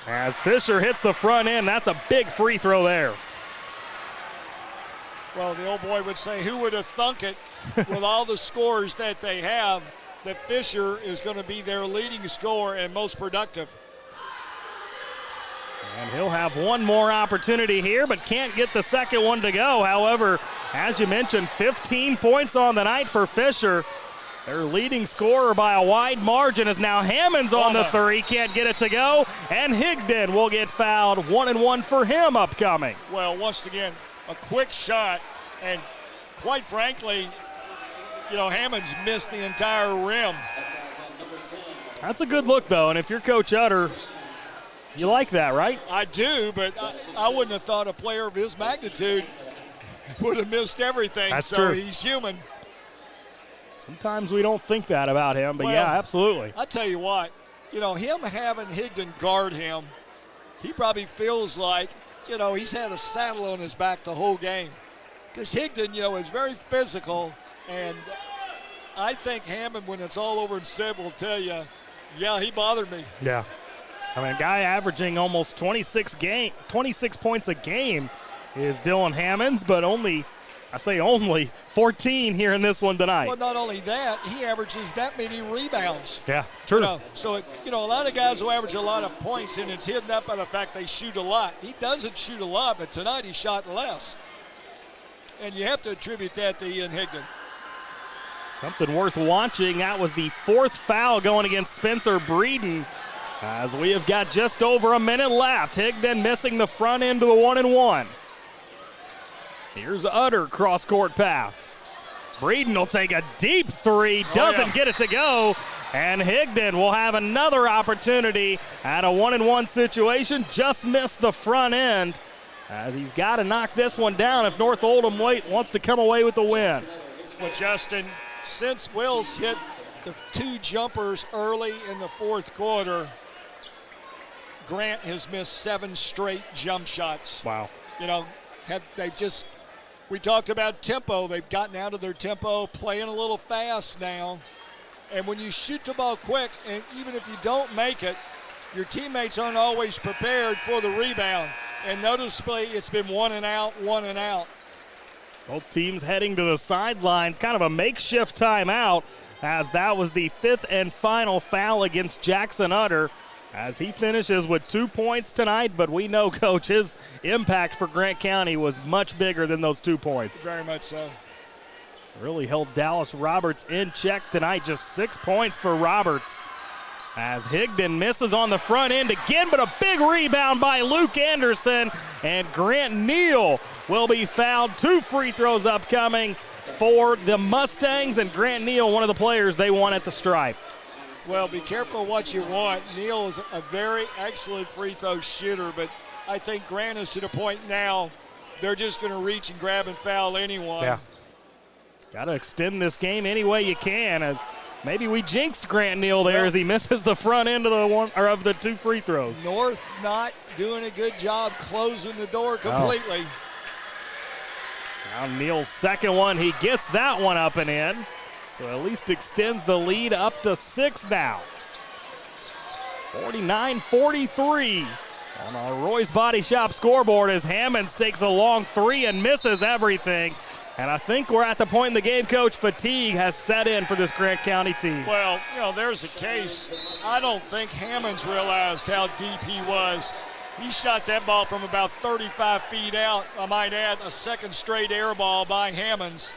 As Fisher hits the front end, that's a big free throw there. Well, the old boy would say, who would have thunk it with all the scores that they have, that Fisher is going to be their leading scorer and most productive. And he'll have one more opportunity here, but can't get the second one to go. However, as you mentioned, 15 points on the night for Fisher. Their leading scorer by a wide margin is now Hammonds on the three. Can't get it to go. And Higdon will get fouled. 1-and-1 for him upcoming. Well, once again, a quick shot. And quite frankly, Hammonds missed the entire rim. That's a good look, though. And if you're Coach Utter, you like that, right? I do, but I wouldn't have thought a player of his magnitude would have missed everything. That's so true. He's human. Sometimes we don't think that about him, but yeah, absolutely. I tell you what, him having Higdon guard him, he probably feels like, he's had a saddle on his back the whole game. Because Higdon, is very physical, and I think Hammond, when it's all over and said, will tell you, yeah, he bothered me. Yeah. I mean, a guy averaging almost 26 points a game is Dylan Hammonds, but only 14 here in this one tonight. Well, not only that, he averages that many rebounds. Yeah, true. So, a lot of guys who average a lot of points, and it's hidden up by the fact they shoot a lot. He doesn't shoot a lot, but tonight he shot less. And you have to attribute that to Ian Higdon. Something worth watching. That was the 4th foul going against Spencer Breeden. As we have got just over a minute left. Higdon missing the front end of the 1-and-1. Here's Utter cross-court pass. Breeden will take a deep three, doesn't get it to go, and Higdon will have another opportunity at a 1-and-1 situation. Just missed the front end, as he's got to knock this one down if North Oldham wants to come away with the win. Well, Justin, since Wills hit the 2 jumpers early in the 4th quarter, Grant has missed 7 straight jump shots. Wow. We talked about tempo. They've gotten out of their tempo, playing a little fast now. And when you shoot the ball quick, and even if you don't make it, your teammates aren't always prepared for the rebound. And noticeably, it's been 1 and out, 1 and out. Both teams heading to the sidelines, kind of a makeshift timeout, as that was the 5th and final foul against Jackson Utter, as he finishes with 2 points tonight. But we know, Coach, his impact for Grant County was much bigger than those 2 points. Very much so. Really held Dallas Roberts in check tonight. Just 6 points for Roberts, as Higdon misses on the front end again, but a big rebound by Luke Anderson, and Grant Neal will be fouled. 2 free throws upcoming for the Mustangs, and Grant Neal, one of the players they want at the stripe. Well, be careful what you want. Neal is a very excellent free throw shooter, but I think Grant is to the point now they're just going to reach and grab and foul anyone. Yeah. Got to extend this game any way you can, as maybe we jinxed Grant Neal there as he misses the front end of the 2 free throws. North not doing a good job closing the door completely. Now Neal's second one, he gets that one up and in, so at least extends the lead up to 6 now. 49-43 on our Roy's Body Shop scoreboard, as Hammonds takes a long 3 and misses everything. And I think we're at the point in the game, Coach, fatigue has set in for this Grant County team. Well, there's a case. I don't think Hammonds realized how deep he was. He shot that ball from about 35 feet out. I might add a second straight air ball by Hammonds.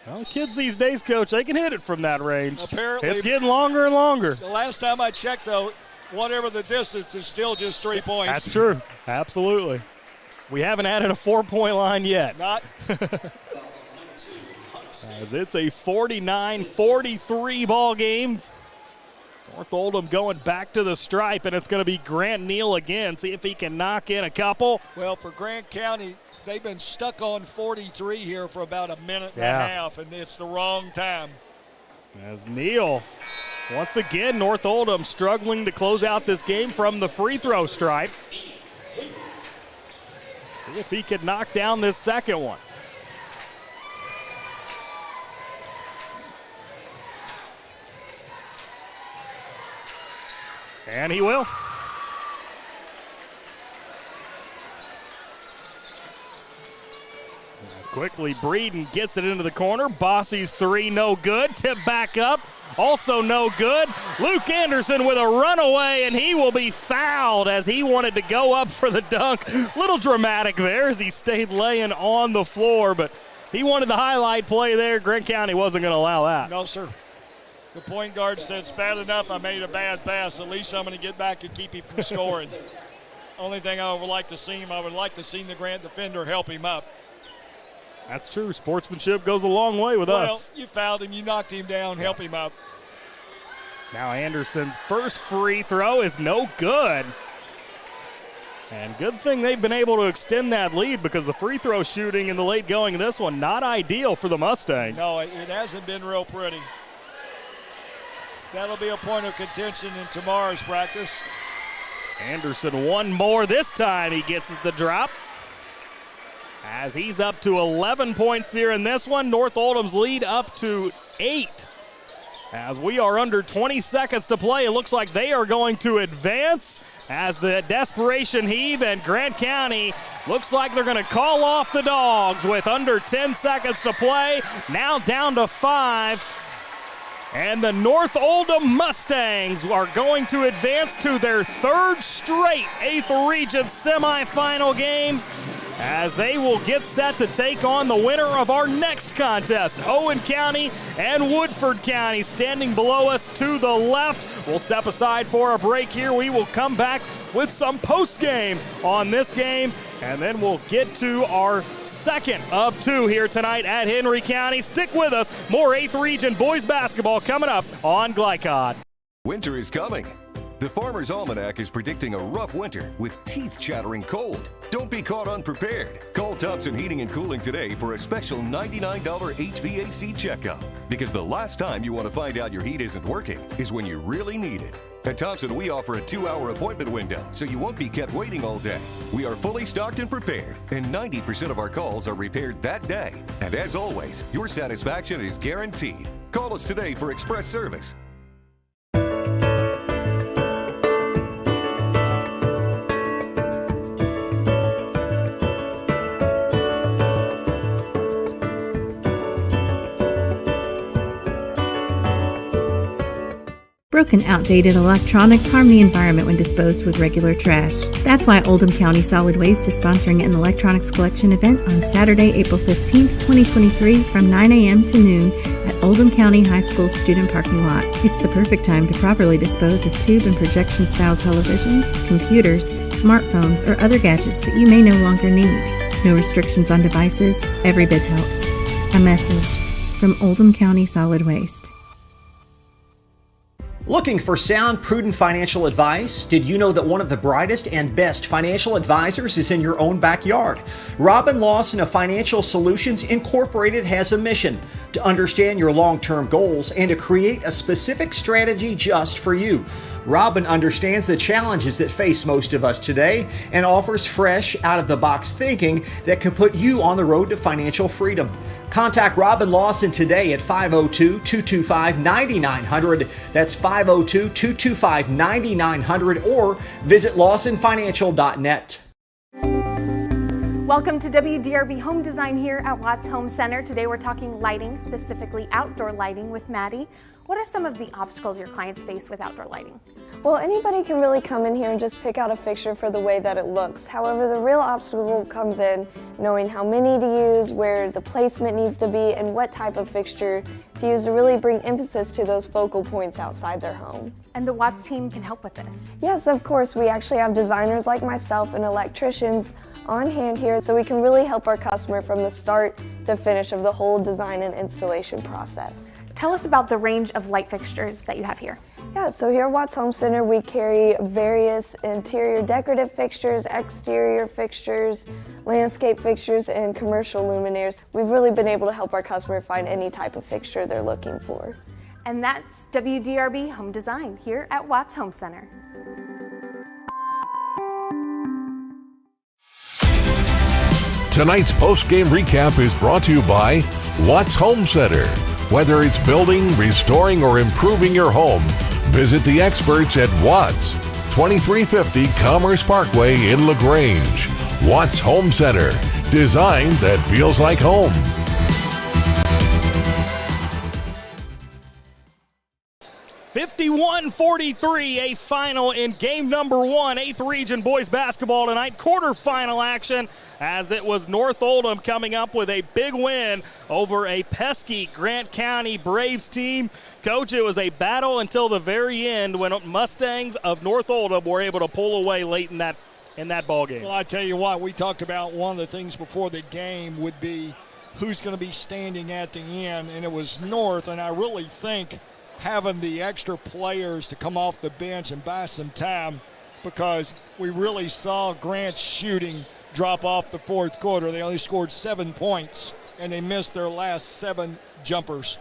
Well, kids these days, Coach, they can hit it from that range. Apparently. It's getting longer and longer. The last time I checked, though, whatever the distance, is still just 3 points. That's true. Absolutely. We haven't added a 4-point line yet. Not. As it's a 49-43 ball game. North Oldham going back to the stripe, and it's going to be Grant Neal again. See if he can knock in a couple. Well, for Grant County, they've been stuck on 43 here for about a minute and a half, and it's the wrong time. As Neal, once again, North Oldham struggling to close out this game from the free throw stripe. See if he could knock down this second one. And he will. Quickly, Breeden gets it into the corner. Bossy's 3, no good. Tip back up, also no good. Luke Anderson with a runaway, and he will be fouled as he wanted to go up for the dunk. Little dramatic there as he stayed laying on the floor, but he wanted the highlight play there. Grant County wasn't going to allow that. No, sir. The point guard said, it's bad enough I made a bad pass. At least I'm going to get back and keep him from scoring. Only thing I would like to see him, I would like to see the Grant defender help him up. That's true. Sportsmanship goes a long way with us. Well, you fouled him, you knocked him down, help him up. Now Anderson's first free throw is no good. And good thing they've been able to extend that lead, because the free throw shooting in the late going of this one, not ideal for the Mustangs. No, it hasn't been real pretty. That'll be a point of contention in tomorrow's practice. Anderson one more this time. He gets the drop, as he's up to 11 points here in this one. North Oldham's lead up to 8. As we are under 20 seconds to play, it looks like they are going to advance as the desperation heave, and Grant County looks like they're going to call off the Dogs with under 10 seconds to play. Now down to 5. And the North Oldham Mustangs are going to advance to their 3rd straight 8th Region semifinal game, as they will get set to take on the winner of our next contest. Owen County and Woodford County standing below us to the left. We'll step aside for a break here. We will come back with some post-game on this game, and then we'll get to our second of 2 here tonight at Henry County. Stick with us. More 8th Region boys basketball coming up on Glycod. Winter is coming. The Farmer's Almanac is predicting a rough winter with teeth-chattering cold. Don't be caught unprepared. Call Thompson Heating and Cooling today for a special $99 HVAC checkup, because the last time you want to find out your heat isn't working is when you really need it. At Thompson, we offer a 2-hour appointment window, so you won't be kept waiting all day. We are fully stocked and prepared, and 90% of our calls are repaired that day. And as always, your satisfaction is guaranteed. Call us today for express service. Broken, outdated electronics harm the environment when disposed with regular trash. That's why Oldham County Solid Waste is sponsoring an electronics collection event on Saturday, April 15th, 2023 from 9 a.m. to noon at Oldham County High School student parking lot. It's the perfect time to properly dispose of tube and projection style televisions, computers, smartphones, or other gadgets that you may no longer need. No restrictions on devices, every bit helps. A message from Oldham County Solid Waste. Looking for sound, prudent financial advice? Did you know that one of the brightest and best financial advisors is in your own backyard? Robin Lawson of Financial Solutions Incorporated has a mission to understand your long-term goals and to create a specific strategy just for you. Robin understands the challenges that face most of us today and offers fresh, out-of-the-box thinking that could put you on the road to financial freedom. Contact Robin Lawson today at 502-225-9900. That's 502-225-9900 or visit lawsonfinancial.net. Welcome to WDRB Home Design here at Watts Home Center. Today we're talking lighting, specifically outdoor lighting with Maddie. What are some of the obstacles your clients face with outdoor lighting? Well, anybody can really come in here and just pick out a fixture for the way that it looks. However, the real obstacle comes in knowing how many to use, where the placement needs to be, and what type of fixture to use to really bring emphasis to those focal points outside their home. And the Watts team can help with this? Yes, of course. We actually have designers like myself and electricians on hand here, so we can really help our customer from the start to finish of the whole design and installation process. Tell us about the range of light fixtures that you have here. Yeah, so here at Watts Home Center we carry various interior decorative fixtures, exterior fixtures, landscape fixtures, and commercial luminaires. We've really been able to help our customer find any type of fixture they're looking for. And that's WDRB Home Design here at Watts Home Center. Tonight's post-game recap is brought to you by Watts Home Center. Whether it's building, restoring, or improving your home, visit the experts at Watts, 2350 Commerce Parkway in LaGrange. Watts Home Center, design that feels like home. (51-43), a final in game number 1, 8th Region Boys Basketball tonight. Quarterfinal action as it was North Oldham coming up with a big win over a pesky Grant County Braves team. Coach, it was a battle until the very end when Mustangs of North Oldham were able to pull away late in that ball game. Well, I tell you what, we talked about one of the things before the game would be who's going to be standing at the end, and it was North, and I really think having the extra players to come off the bench and buy some time, because we really saw Grant's shooting drop off the fourth quarter. They only scored 7 points, and they missed their last 7 jumpers.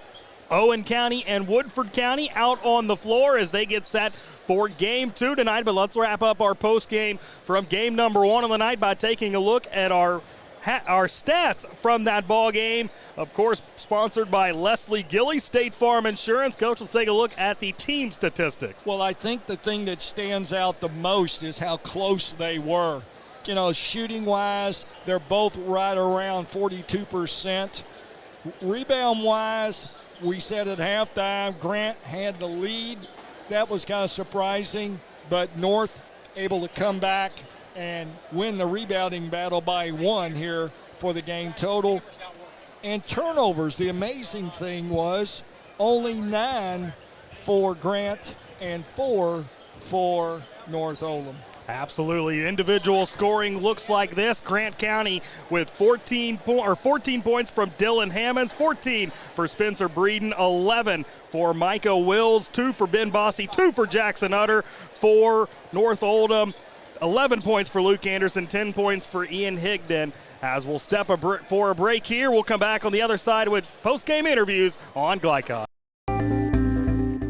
Owen County and Woodford County out on the floor as they get set for game 2 tonight. But let's wrap up our post game from game number 1 of the night by taking a look at our stats from that ball game. Of course, sponsored by Leslie Gilley, State Farm Insurance. Coach, let's take a look at the team statistics. Well, I think the thing that stands out the most is how close they were. You know, shooting-wise, they're both right around 42%. Rebound-wise, we said at halftime, Grant had the lead. That was kind of surprising, but North able to come back and win the rebounding battle by 1 here for the game total. And turnovers, the amazing thing was only 9 for Grant and 4 for North Oldham. Absolutely. Individual scoring looks like this. Grant County with 14 points from Dylan Hammonds, 14 for Spencer Breeden, 11 for Micah Wills, 2 for Ben Bossy, 2 for Jackson Utter. For North Oldham, 11 points for Luke Anderson, 10 points for Ian Higdon. As we'll step for a break here, we'll come back on the other side with post-game interviews on Glycon.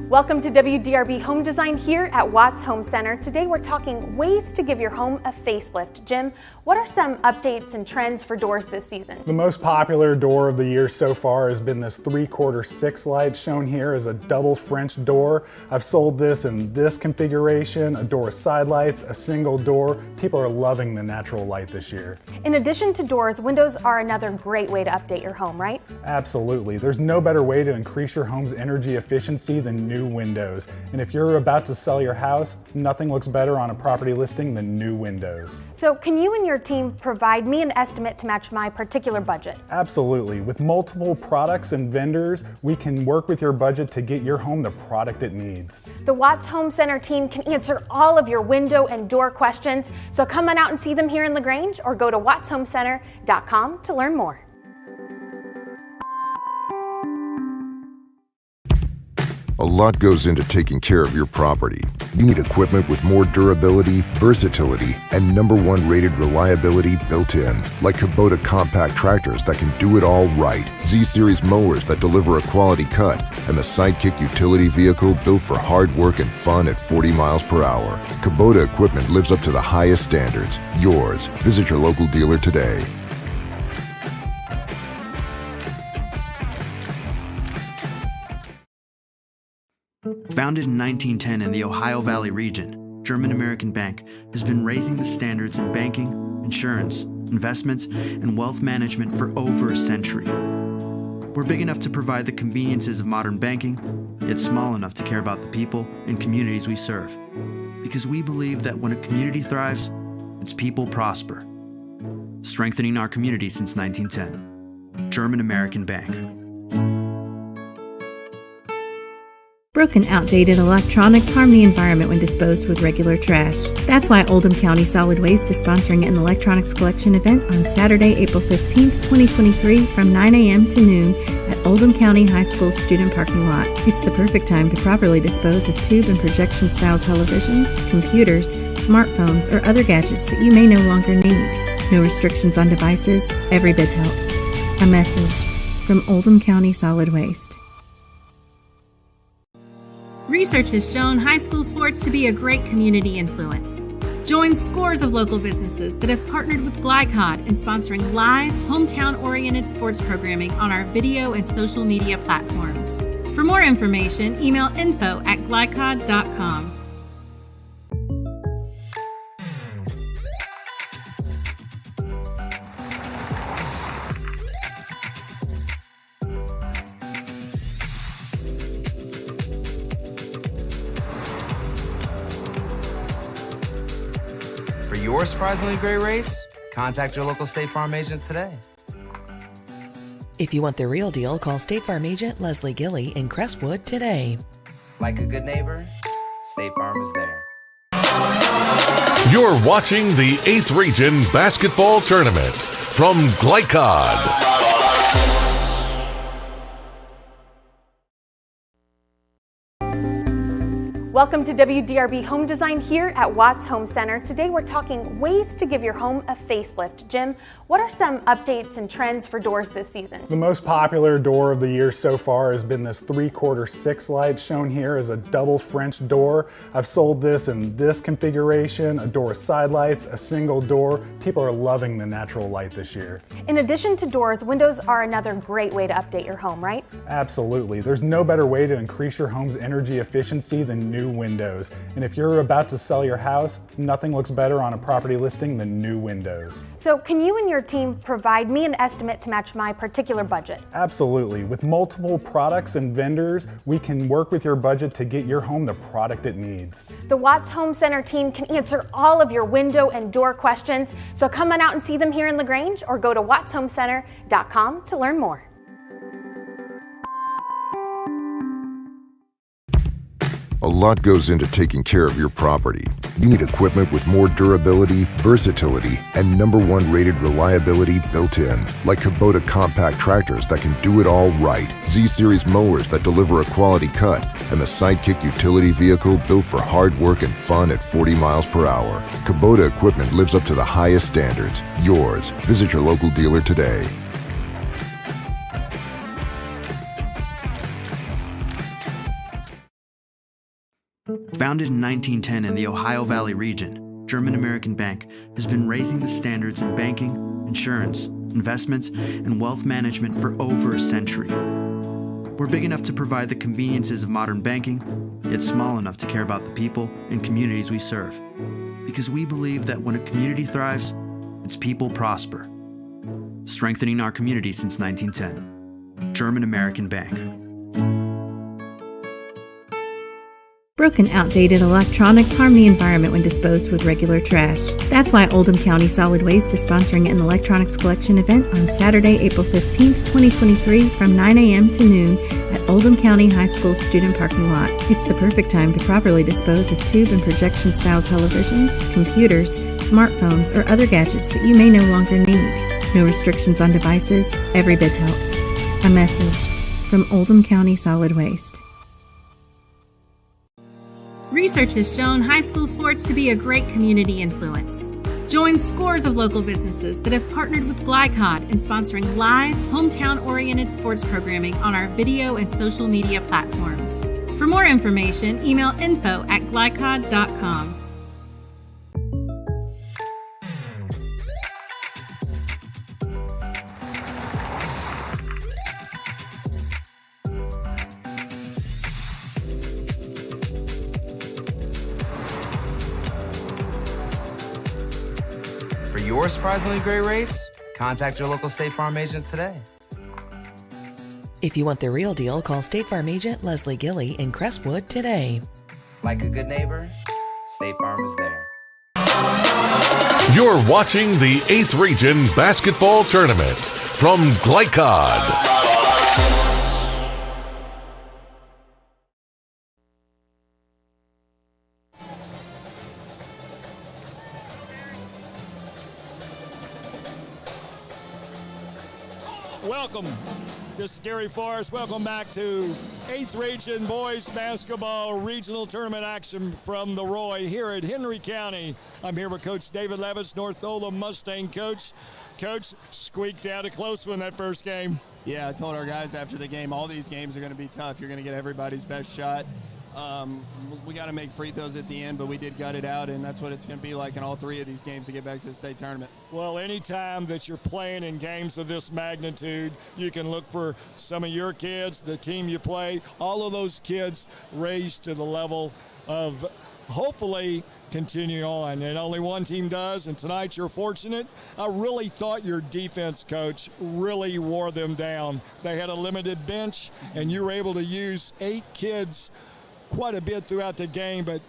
Welcome to WDRB Home Design here at Watts Home Center. Today we're talking ways to give your home a facelift. Jim, what are some updates and trends for doors this season? The most popular door of the year so far has been this 3/4 6 light shown here as a double French door. I've sold this in this configuration, a door with side lights, a single door. People are loving the natural light this year. In addition to doors, windows are another great way to update your home, right? Absolutely. There's no better way to increase your home's energy efficiency than new new windows. And if you're about to sell your house, nothing looks better on a property listing than new windows. So can you and your team provide me an estimate to match my particular budget? Absolutely. With multiple products and vendors, we can work with your budget to get your home the product it needs. The Watts Home Center team can answer all of your window and door questions, so come on out and see them here in LaGrange or go to wattshomecenter.com to learn more. A lot goes into taking care of your property. You need equipment with more durability, versatility, and #1 rated reliability built in, like Kubota compact tractors that can do it all right, Z-Series mowers that deliver a quality cut, and the Sidekick utility vehicle built for hard work and fun at 40 miles per hour. Kubota equipment lives up to the highest standards. Yours. Visit your local dealer today. Founded in 1910 in the Ohio Valley region, German American Bank has been raising the standards in banking, insurance, investments, and wealth management for over a century. We're big enough to provide the conveniences of modern banking, yet small enough to care about the people and communities we serve. Because we believe that when a community thrives, its people prosper. Strengthening our community since 1910. German American Bank. Broken, outdated electronics harm the environment when disposed with regular trash. That's why Oldham County Solid Waste is sponsoring an electronics collection event on Saturday, April 15th, 2023 from 9 a.m. to noon at Oldham County High School student parking lot. It's the perfect time to properly dispose of tube and projection-style televisions, computers, smartphones, or other gadgets that you may no longer need. No restrictions on devices, every bit helps. A message from Oldham County Solid Waste. Research has shown high school sports to be a great community influence. Join scores of local businesses that have partnered with Glycod in sponsoring live, hometown-oriented sports programming on our video and social media platforms. For more information, email info@glycod.com. For your surprisingly great rates, contact your local State Farm agent today. If you want the real deal, call State Farm agent Leslie Gilly in Crestwood today. Like a good neighbor, State Farm is there. You're watching the 8th Region Basketball Tournament from Glycod. Welcome to WDRB Home Design here at Watts Home Center. Today we're talking ways to give your home a facelift. Jim, what are some updates and trends for doors this season? The most popular door of the year so far has been this 3/4 6 light shown here as a double French door. I've sold this in this configuration, a door with side lights, a single door. People are loving the natural light this year. In addition to doors, windows are another great way to update your home, right? Absolutely. There's no better way to increase your home's energy efficiency than new windows. And if you're about to sell your house, nothing looks better on a property listing than new windows. So can you and your team provide me an estimate to match my particular budget? Absolutely. With multiple products and vendors, we can work with your budget to get your home the product it needs. The Watts Home Center team can answer all of your window and door questions, so come on out and see them here in LaGrange or go to wattshomecenter.com to learn more. A lot goes into taking care of your property. You need equipment with more durability, versatility, and #1 rated reliability built in, like Kubota compact tractors that can do it all right, Z-Series mowers that deliver a quality cut, and the Sidekick utility vehicle built for hard work and fun at 40 miles per hour. Kubota equipment lives up to the highest standards. Yours. Visit your local dealer today. Founded in 1910 in the Ohio Valley region, German American Bank has been raising the standards in banking, insurance, investments, and wealth management for over a century. We're big enough to provide the conveniences of modern banking, yet small enough to care about the people and communities we serve. Because we believe that when a community thrives, its people prosper. Strengthening our community since 1910. German American Bank. Broken, outdated electronics harm the environment when disposed with regular trash. That's why Oldham County Solid Waste is sponsoring an electronics collection event on Saturday, April 15th, 2023 from 9 a.m. to noon at Oldham County High School student parking lot. It's the perfect time to properly dispose of tube and projection style televisions, computers, smartphones, or other gadgets that you may no longer need. No restrictions on devices, every bit helps. A message from Oldham County Solid Waste. Research has shown high school sports to be a great community influence. Join scores of local businesses that have partnered with Glycod in sponsoring live, hometown-oriented sports programming on our video and social media platforms. For more information, email info@glycod.com. Your surprisingly great rates? Contact your local State Farm agent today. If you want the real deal, call State Farm agent Leslie Gilly in Crestwood today. Like a good neighbor, State Farm is there. You're watching the 8th Region Basketball Tournament from Glycod. Welcome. This is Gary Forrest. Welcome back to 8th Region Boys Basketball Regional Tournament action from the Roy here at Henry County. I'm here with Coach David Levis, North Oldham Mustang coach. Coach, squeaked out a close one that first game. Yeah, I told our guys after the game, all these games are going to be tough. You're going to get everybody's best shot. We got to make free throws at the end, but we did gut it out, and that's what it's going to be like in all three of these games to get back to the state tournament. Well, anytime that you're playing in games of this magnitude, you can look for some of your kids, the team you play, all of those kids raised to the level of hopefully continue on. And only one team does, and tonight you're fortunate. I really thought your defense, Coach, really wore them down. They had a limited bench, and you were able to use 8 kids quite a bit throughout the game, but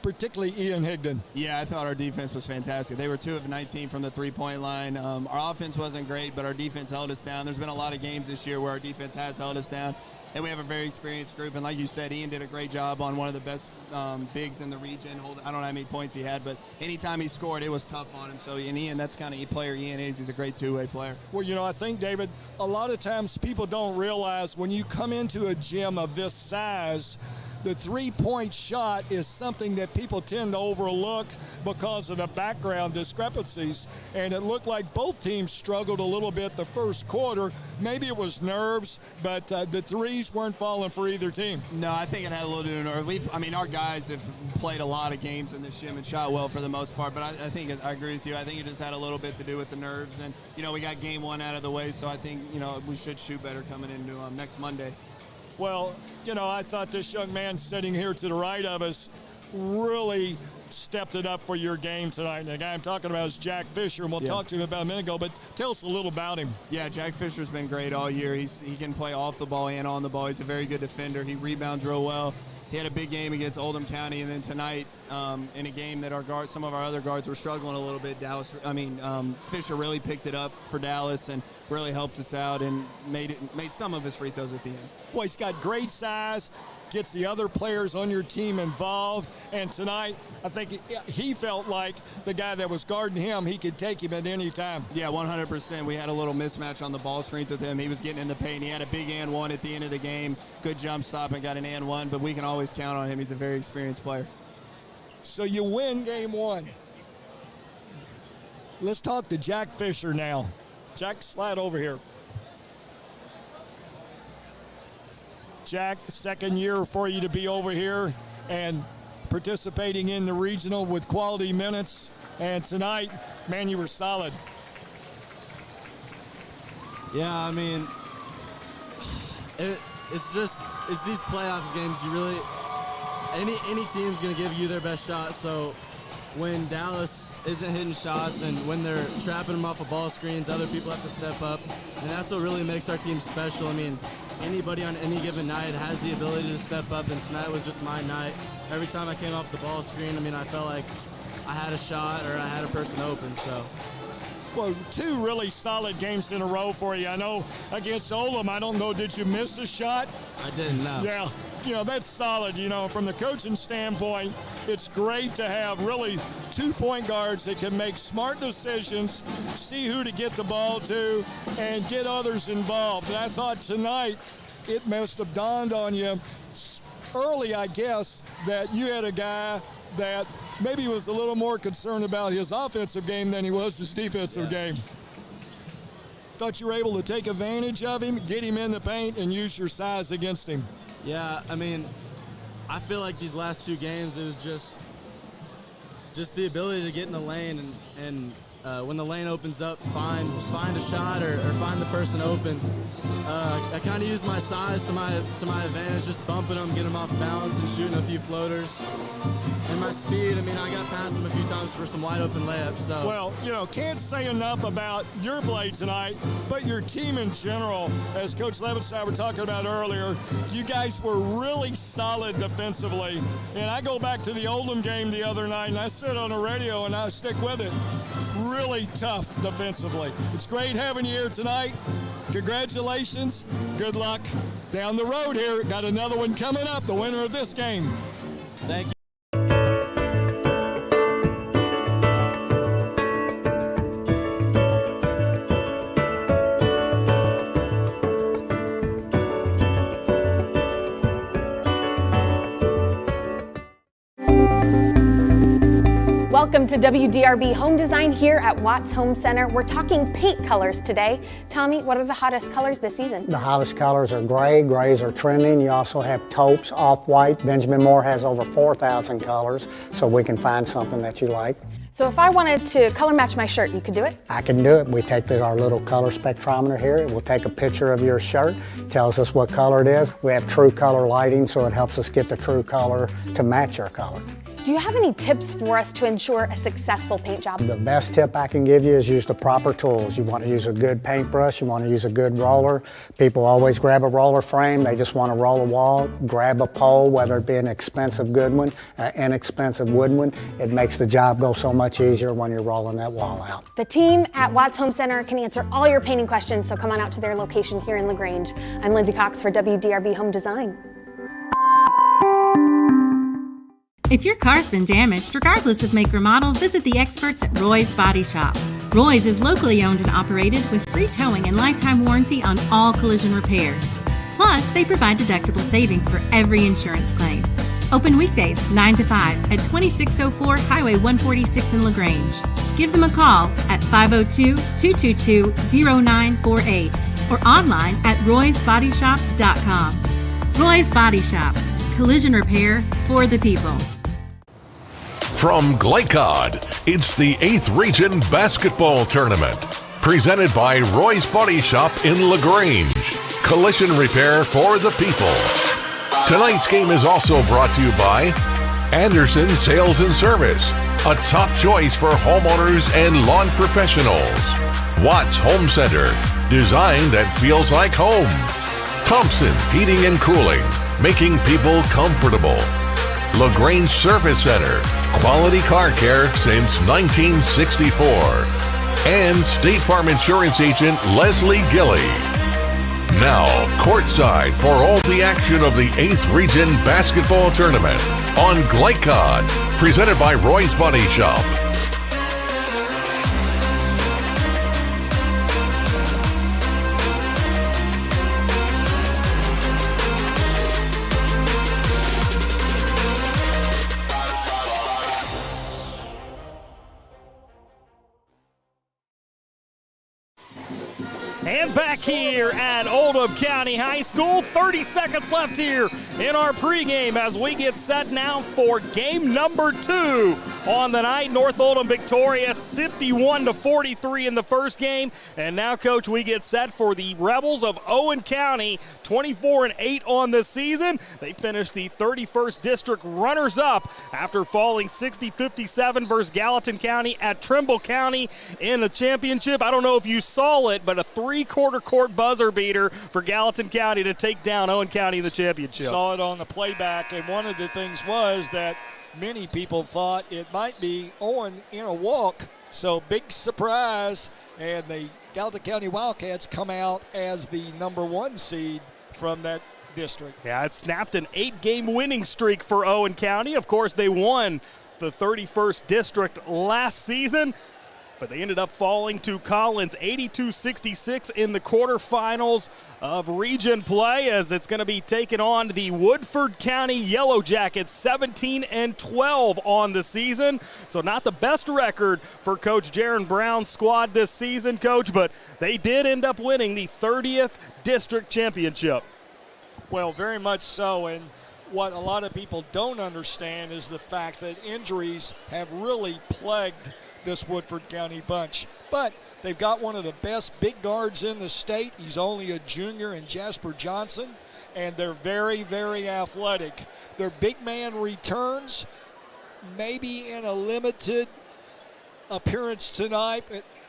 particularly Ian Higdon. Yeah, I thought our defense was fantastic. They were 2 of 19 from the three-point line. Our offense wasn't great, but our defense held us down. There's been a lot of games this year where our defense has held us down, and we have a very experienced group. And like you said, Ian did a great job on one of the best bigs in the region. I don't know how many points he had, but anytime he scored, it was tough on him. So, and Ian, that's kind of player Ian is. He's a great two-way player. Well, you know, I think, David, a lot of times people don't realize when you come into a gym of this size, the three-point shot is something that people tend to overlook because of the background discrepancies. And it looked like both teams struggled a little bit the first quarter. Maybe it was nerves, but the threes weren't falling for either team. No, I think it had a little bit of nerves. Our guys have played a lot of games in this gym and shot well for the most part, but I think I agree with you. I think it just had a little bit to do with the nerves. And, we got game 1 out of the way, so I think, we should shoot better coming into next Monday. Well, I thought this young man sitting here to the right of us really stepped it up for your game tonight. And the guy I'm talking about is Jack Fisher, and we'll talk to him about a minute ago, but tell us a little about him. Yeah, Jack Fisher's been great all year. He can play off the ball and on the ball. He's a very good defender. He rebounds real well. He had a big game against Oldham County, and then tonight in a game that some of our other guards were struggling a little bit. Fisher really picked it up for Dallas and really helped us out and made some of his free throws at the end. Well, he's got great size, gets the other players on your team involved, and tonight I think he felt like the guy that was guarding him, he could take him at any time. Yeah, 100%. We had a little mismatch on the ball screens with him. He was getting in the paint. He had a big and one at the end of the game. Good jump stop and got an and one, but we can always count on him. He's a very experienced player. So you win game 1. Let's talk to Jack Fisher now. Jack, slide over here. Jack, second year for you to be over here and participating in the regional with quality minutes. And tonight, man, you were solid. Yeah, it's these playoffs games. You really, any team's gonna give you their best shot. So when Dallas isn't hitting shots and when they're trapping them off of ball screens, other people have to step up, and that's what really makes our team special. anybody on any given night has the ability to step up, and tonight was just my night. Every time I came off the ball screen, I mean, I felt like I had a shot or I had a person open, so. Well, 2 really solid games in a row for you. I know against Oldham, I don't know, did you miss a shot? I didn't, no. Yeah, that's solid. From the coaching standpoint, it's great to have really 2 point guards that can make smart decisions, see who to get the ball to, and get others involved. And I thought tonight it must have dawned on you early, I guess, that you had a guy that maybe was a little more concerned about his offensive game than he was his defensive game. Thought you were able to take advantage of him, get him in the paint, and use your size against him. Yeah, I mean, I feel like these last 2 games, it was just the ability to get in the lane and when the lane opens up, find a shot or find the person open. I kind of used my size to my advantage, just bumping them, getting them off balance, and shooting a few floaters. And my speed, I mean, I got past them a few times for some wide open layups. So. Well, can't say enough about your play tonight, but your team in general, as Coach Levitt and I were talking about earlier, you guys were really solid defensively. And I go back to the Oldham game the other night, and I said on the radio, and I stick with it, really tough defensively. It's great having you here tonight. Congratulations. Good luck down the road here. Got another one coming up, the winner of this game. Thank you. Welcome to WDRB Home Design here at Watts Home Center. We're talking paint colors today. Tommy, what are the hottest colors this season? The hottest colors are gray. Grays are trending. You also have taupes, off-white. Benjamin Moore has over 4,000 colors, so we can find something that you like. So if I wanted to color match my shirt, you could do it? I can do it. We take our little color spectrometer here. It will take a picture of your shirt, tells us what color it is. We have true color lighting, so it helps us get the true color to match your color. Do you have any tips for us to ensure a successful paint job? The best tip I can give you is use the proper tools. You want to use a good paintbrush, you want to use a good roller. People always grab a roller frame, they just want to roll a wall. Grab a pole, whether it be an expensive good one, inexpensive wood one. It makes the job go so much easier when you're rolling that wall out. The team at Watts Home Center can answer all your painting questions, so come on out to their location here in LaGrange. I'm Lindsay Cox for WDRB Home Design. If your car's been damaged, regardless of make or model, visit the experts at Roy's Body Shop. Roy's is locally owned and operated with free towing and lifetime warranty on all collision repairs. Plus, they provide deductible savings for every insurance claim. Open weekdays 9 to 5 at 2604 Highway 146 in LaGrange. Give them a call at 502-222-0948 or online at roysbodyshop.com. Roy's Body Shop. Collision repair for the people. From Glycod, it's the 8th Region Basketball Tournament. Presented by Roy's Body Shop in LaGrange. Collision repair for the people. Tonight's game is also brought to you by Anderson Sales and Service, a top choice for homeowners and lawn professionals. Watts Home Center, design that feels like home. Thompson Heating and Cooling, making people comfortable. LaGrange Service Center, quality car care since 1964. And State Farm Insurance Agent Leslie Gilley. Now, courtside for all the action of the 8th Region Basketball Tournament on Glycod, presented by Roy's Body Shop. And back here at Oldham County High School, 30 seconds left here in our pregame as we get set now for game number 2 on the night. North Oldham victorious 51-43 in the first game. And now, Coach, we get set for the Rebels of Owen County, 24-8 on the season. They finished the 31st district runners-up after falling 60-57 versus Gallatin County at Trimble County in the championship. I don't know if you saw it, but a 3-quarter court buzzer beater for Gallatin County to take down Owen County in the championship. Saw it on the playback, and one of the things was that many people thought it might be Owen in a walk, so big surprise, and the Gallatin County Wildcats come out as the number 1 seed from that district. Yeah, it snapped an 8-game winning streak for Owen County. Of course, they won the 31st district last season, but they ended up falling to Collins 82-66 in the quarterfinals of region play, as it's going to be taking on the Woodford County Yellow Jackets, 17-12 on the season. So not the best record for Coach Jaron Brown's squad this season, Coach, but they did end up winning the 30th district championship. Well, very much so, and what a lot of people don't understand is the fact that injuries have really plagued this Woodford County bunch. But they've got one of the best big guards in the state. He's only a junior in Jasper Johnson, and they're very, very athletic. Their big man returns, maybe in a limited appearance tonight.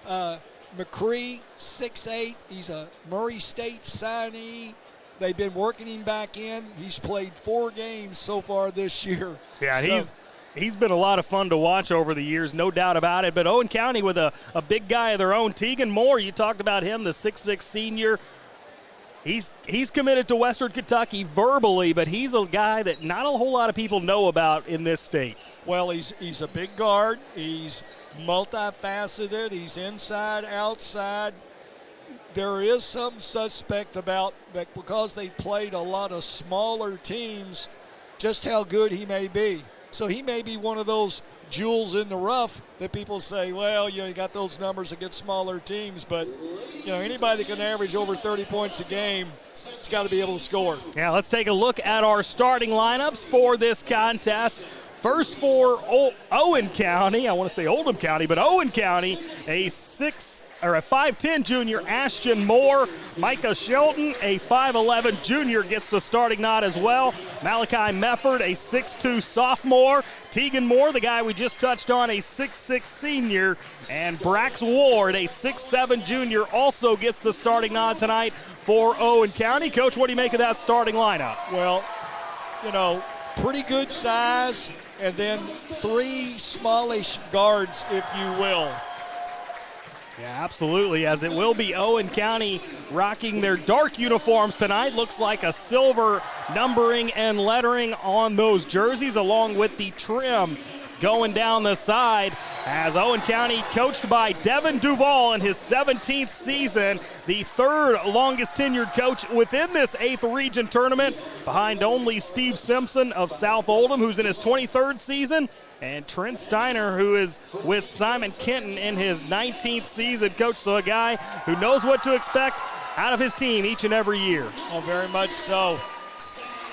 McCree, 6'8", he's a Murray State signee. They've been working him back in. He's played 4 games so far this year. Yeah, he's been a lot of fun to watch over the years, no doubt about it. But Owen County with a big guy of their own, Tegan Moore, you talked about him, the 6'6" senior. He's committed to Western Kentucky verbally, but he's a guy that not a whole lot of people know about in this state. Well, he's a big guard. He's multifaceted. He's inside, outside. There is some suspect about that because they played a lot of smaller teams, just how good he may be. So he may be one of those jewels in the rough that people say, well, you got those numbers against smaller teams, but anybody that can average over 30 points a game, it's got to be able to score. Yeah, let's take a look at our starting lineups for this contest. First for Owen County, I want to say Oldham County, but Owen County, a 5'10 junior, Ashton Moore. Micah Shelton, a 5'11 junior, gets the starting nod as well. Malachi Mefford, a 6'2 sophomore. Tegan Moore, the guy we just touched on, a 6'6 senior. And Brax Ward, a 6'7 junior, also gets the starting nod tonight for Owen County. Coach, what do you make of that starting lineup? Well, pretty good size, and then 3 smallish guards, if you will. Yeah, absolutely, as it will be Owen County rocking their dark uniforms tonight. Looks like a silver numbering and lettering on those jerseys, along with the trim going down the side, as Owen County, coached by Devin Duvall in his 17th season, the 3rd longest tenured coach within this 8th region tournament, behind only Steve Simpson of South Oldham, who's in his 23rd season, and Trent Steiner, who is with Simon Kenton in his 19th season. Coach, so a guy who knows what to expect out of his team each and every year. Oh, very much so.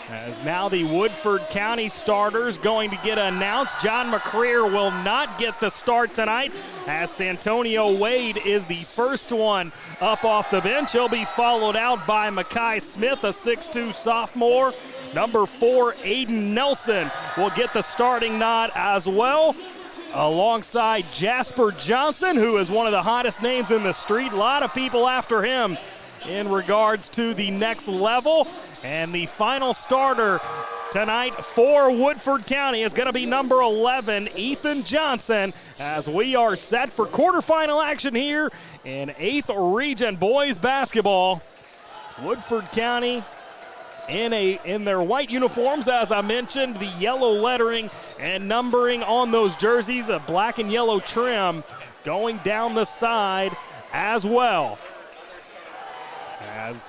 As now the Woodford County starters going to get announced. John McCreer will not get the start tonight, as Santonio Wade is the first one up off the bench. He'll be followed out by Makai Smith, a 6'2 sophomore. Number 4, Aiden Nelson will get the starting nod as well, alongside Jasper Johnson, who is one of the hottest names in the street. A lot of people after him in regards to the next level. And the final starter tonight for Woodford County is going to be number 11, Ethan Johnson, as we are set for quarterfinal action here in 8th Region Boys Basketball. Woodford County in their white uniforms, as I mentioned, the yellow lettering and numbering on those jerseys, a black and yellow trim going down the side as well. As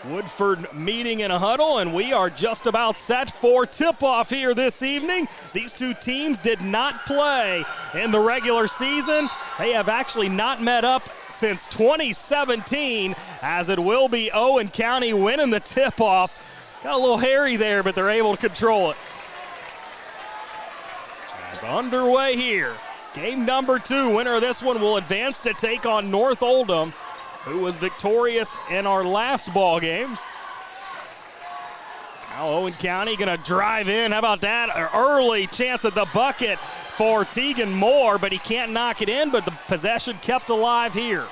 Woodford meeting in a huddle, and we are just about set for tip-off here this evening. These two teams did not play in the regular season. They have actually not met up since 2017, as it will be Owen County winning the tip-off. Got a little hairy there, but they're able to control it. It's underway here. Game number 2. Winner of this one will advance to take on North Oldham, who was victorious in our last ball game. Now Owen County going to drive in. How about that? An early chance at the bucket for Tegan Moore, but he can't knock it in, but the possession kept alive here.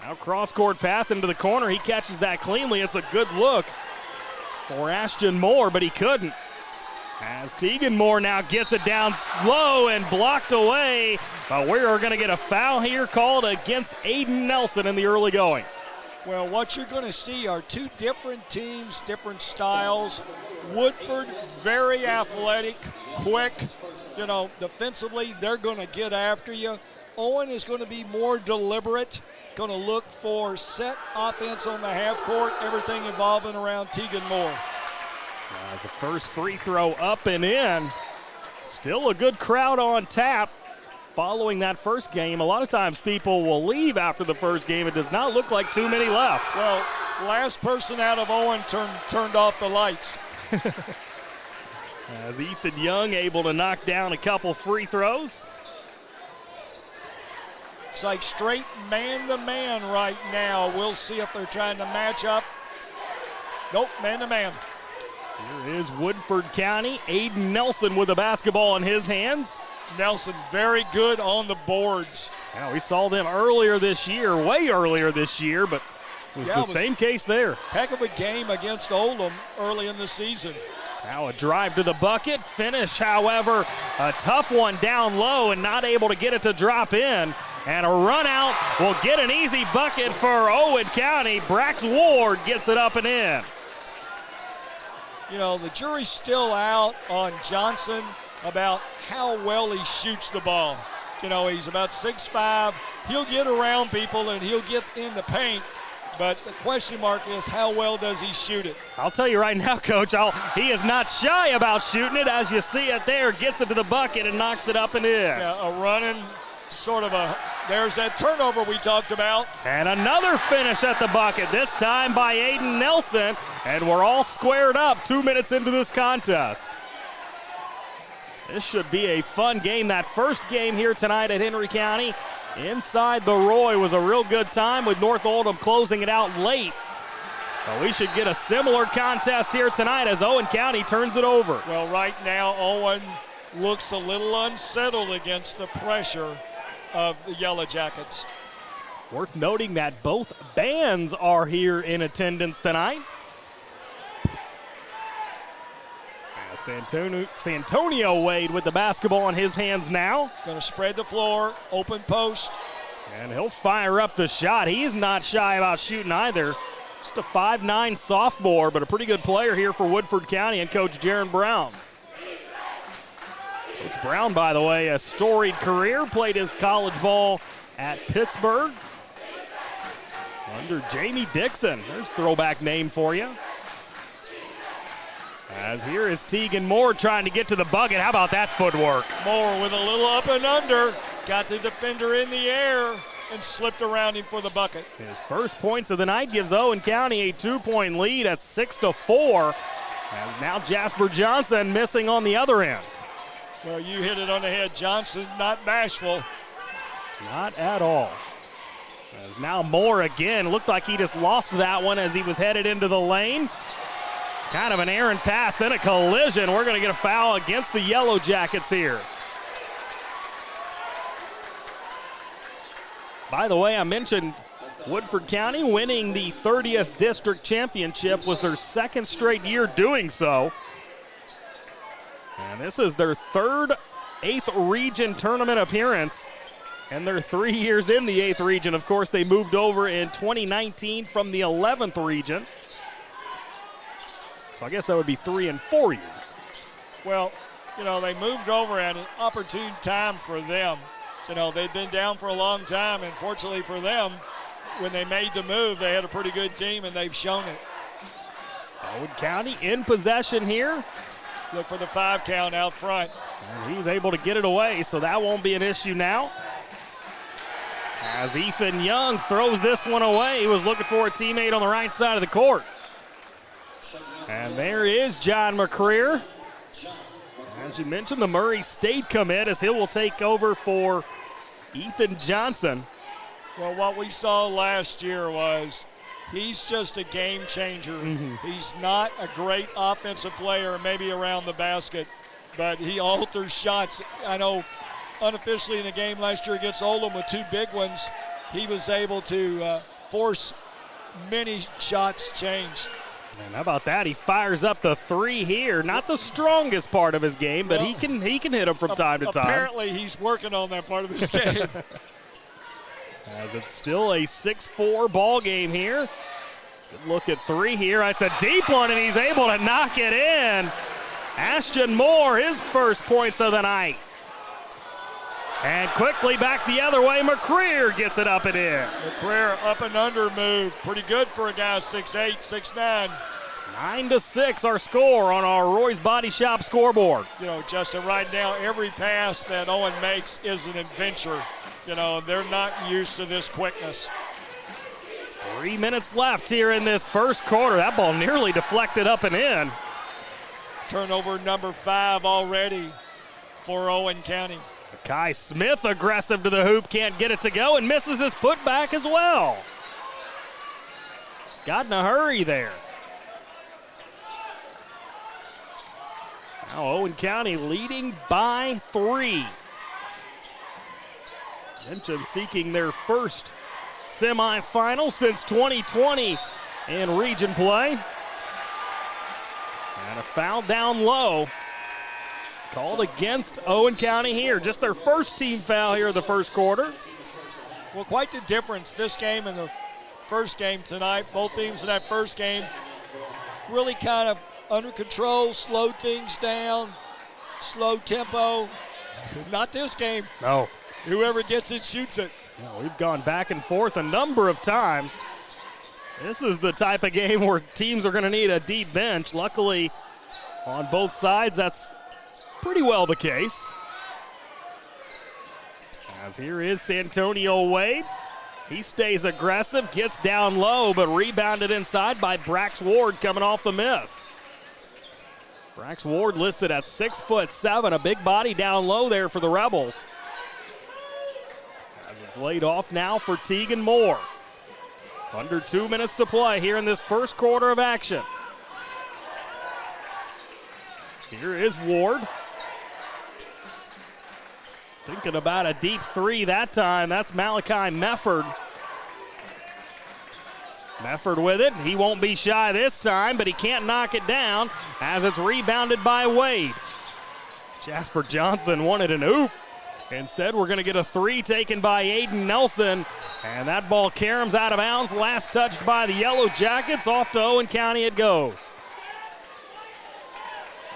Now cross-court pass into the corner. He catches that cleanly. It's a good look for Ashton Moore, but he couldn't. As Tegan Moore now gets it down low and blocked away, but we're going to get a foul here called against Aiden Nelson in the early going. Well, what you're going to see are two different teams, different styles. Woodford, very athletic, quick. You know, defensively, they're going to get after you. Owen is going to be more deliberate, going to look for set offense on the half court, everything involving around Tegan Moore. As the first free throw up and in. Still a good crowd on tap. Following that first game, a lot of times people will leave after the first game. It does not look like too many left. Well, last person out of Owen turned off the lights. As Ethan Young able to knock down a couple free throws. It's like straight man-to-man right now. We'll see if they're trying to match up. Nope, man-to-man. Here is Woodford County. Aiden Nelson with the basketball in his hands. Nelson very good on the boards. Now, we saw them earlier this year, way earlier this year, but it was the same case there. Heck of a game against Oldham early in the season. Now a drive to the bucket. Finish, however, a tough one down low and not able to get it to drop in. And a run out will get an easy bucket for Owen County. Brax Ward gets it up and in. You know, the jury's still out on Johnson about how well he shoots the ball. You know, he's about 6'5". He'll get around people and he'll get in the paint. But the question mark is, how well does he shoot it? I'll tell you right now, Coach, he is not shy about shooting it. As you see it there, gets it to the bucket and knocks it up and in. Yeah, a running sort of there's that turnover we talked about. And another finish at the bucket, this time by Aiden Nelson. And we're all squared up 2 minutes into this contest. This should be a fun game. That first game here tonight at Henry County inside the Roy was a real good time with North Oldham closing it out late. But we should get a similar contest here tonight as Owen County turns it over. Well, right now Owen looks a little unsettled against the pressure of the Yellow Jackets. Worth noting that both bands are here in attendance tonight. Santonio Wade with the basketball in his hands now. Going to spread the floor, open post. And he'll fire up the shot. He's not shy about shooting either. Just a 5'9" sophomore, but a pretty good player here for Woodford County and Coach Jaron Brown. Coach Brown, by the way, a storied career, played his college ball at Pittsburgh under Jamie Dixon. There's a throwback name for you. As here is Tegan Moore trying to get to the bucket. How about that footwork? Moore with a little up and under. Got the defender in the air and slipped around him for the bucket. His first points of the night gives Owen County a 2-point lead at 6-4. As now Jasper Johnson missing on the other end. Well, you hit it on the head. Johnson not bashful. Not at all. As now Moore again. Looked like he just lost that one as he was headed into the lane. Kind of an errant pass, then a collision. We're going to get a foul against the Yellow Jackets here. By the way, I mentioned Woodford County winning the 30th District Championship was their second straight year doing so. And this is their third 8th region tournament appearance. And they're 3 years in the 8th region. Of course, they moved over in 2019 from the 11th region. So I guess that would be 3 and 4 years. Well, you know, they moved over at an opportune time for them. You know, they've been down for a long time, and fortunately for them, when they made the move, they had a pretty good team, and they've shown it. Owen County in possession here. Look for the 5 count out front. And he's able to get it away, so that won't be an issue now. As Ethan Young throws this one away, he was looking for a teammate on the right side of the court. And there is John McCreer. As you mentioned, the Murray State commit as he will take over for Ethan Johnson. Well, what we saw last year was he's just a game changer. He's not a great offensive player, maybe around the basket, but he alters shots. I know unofficially in the game last year against Oldham with 2 big ones, he was able to force many shots changed. And how about that? He fires up the 3 here. Not the strongest part of his game, but he can hit them from time to time. Apparently he's working on that part of his game. As it's still a 6-4 ball game here. Good look at 3 here. It's a deep one, and he's able to knock it in. Ashton Moore, his first points of the night. And quickly back the other way, McCreer gets it up and in. McCreer up and under move. Pretty good for a guy 6'8", 6'9". 9-6 our score on our Roy's Body Shop scoreboard. You know, Justin, right now every pass that Owen makes is an adventure. You know, they're not used to this quickness. 3 minutes left here in this first quarter. That ball nearly deflected up and in. Turnover number 5 already for Owen County. Kai Smith aggressive to the hoop, can't get it to go, and misses his putback as well. He's got in a hurry there. Now Owen County leading by 3. Gentian seeking their first semifinal since 2020 in region play. And a foul down low called against Owen County here. Just their first team foul here in the first quarter. Well, quite the difference this game and the first game tonight. Both teams in that first game really kind of under control, slowed things down, slow tempo. Not this game. No. Whoever gets it shoots it. No, we've gone back and forth a number of times. This is the type of game where teams are going to need a deep bench. Luckily, on both sides, that's pretty well the case. As here is Santonio Wade. He stays aggressive, gets down low, but rebounded inside by Brax Ward coming off the miss. Brax Ward listed at 6'7", a big body down low there for the Rebels. As it's laid off now for Tegan Moore. Under 2 minutes to play here in this first quarter of action. Here is Ward. Thinking about a deep 3 that time. That's Malachi Mefford. Mefford with it. He won't be shy this time, but he can't knock it down as it's rebounded by Wade. Jasper Johnson wanted an oop. Instead, we're going to get a 3 taken by Aiden Nelson. And that ball caroms out of bounds. Last touched by the Yellow Jackets. Off to Owen County it goes.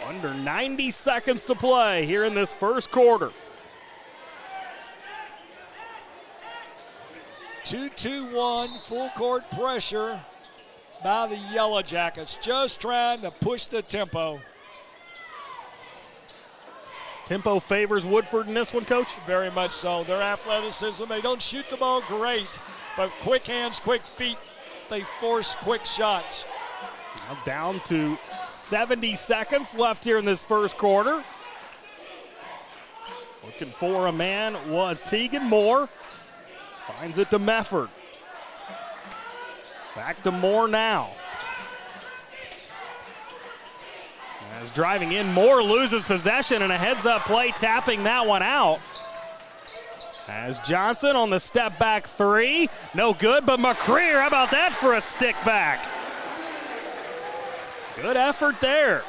Under 90 seconds to play here in this first quarter. 2-2-1, full court pressure by the Yellow Jackets, just trying to push the tempo. Tempo favors Woodford in this one, Coach? Very much so. Their athleticism, they don't shoot the ball great, but quick hands, quick feet, they force quick shots. Now down to 70 seconds left here in this first quarter. Looking for a man was Tegan Moore. Finds it to Mefford. Back to Moore now. As driving in, Moore loses possession and a heads-up play tapping that one out. As Johnson on the step-back 3. No good, but McCreer, how about that for a stick back? Good effort there.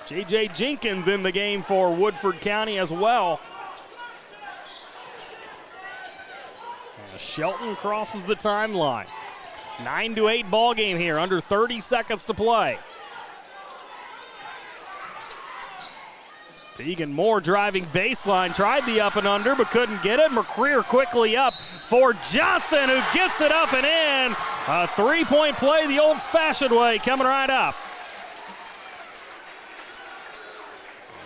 J.J. Jenkins in the game for Woodford County as well. Shelton crosses the timeline. 9-8 ball game here, under 30 seconds to play. Tegan Moore driving baseline, tried the up and under, but couldn't get it. McCreer quickly up for Johnson, who gets it up and in. A three-point play the old-fashioned way, coming right up.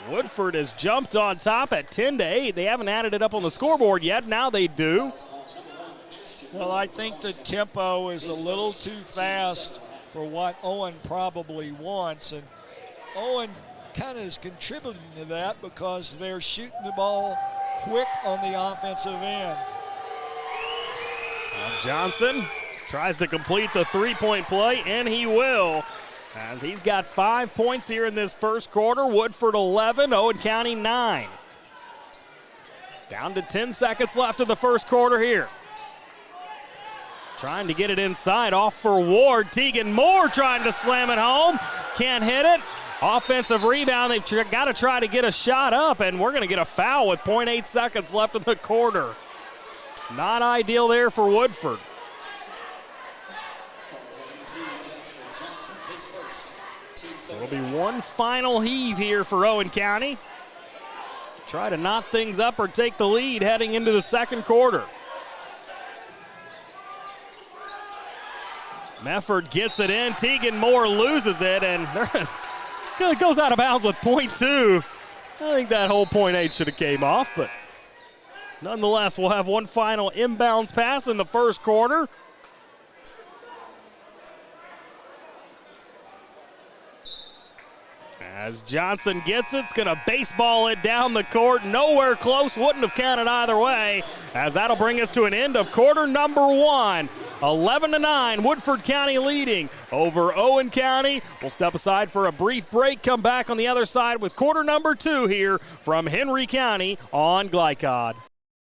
Woodford has jumped on top at 10-8. They haven't added it up on the scoreboard yet. Now they do. Well, I think the tempo is a little too fast for what Owen probably wants. And Owen kind of is contributing to that because they're shooting the ball quick on the offensive end. Johnson tries to complete the three-point play, and he will, as he's got 5 points here in this first quarter. Woodford 11, Owen County 9. Down to 10 seconds left of the first quarter here. Trying to get it inside, off for Ward. Tegan Moore trying to slam it home. Can't hit it. Offensive rebound. They've got to try to get a shot up, and we're going to get a foul with 0.8 seconds left in the quarter. Not ideal there for Woodford. So it'll be one final heave here for Owen County. Try to knock things up or take the lead heading into the second quarter. Mefford gets it in. Tegan Moore loses it, and goes out of bounds with 0.2. I think that whole 0.8 should have came off, but nonetheless, we'll have one final inbounds pass in the first quarter. As Johnson gets it, it's going to baseball it down the court. Nowhere close, wouldn't have counted either way, as that'll bring us to an end of quarter number one. 11-9, Woodford County leading over Owen County. We'll step aside for a brief break, come back on the other side with quarter number two here from Henry County on Glycod.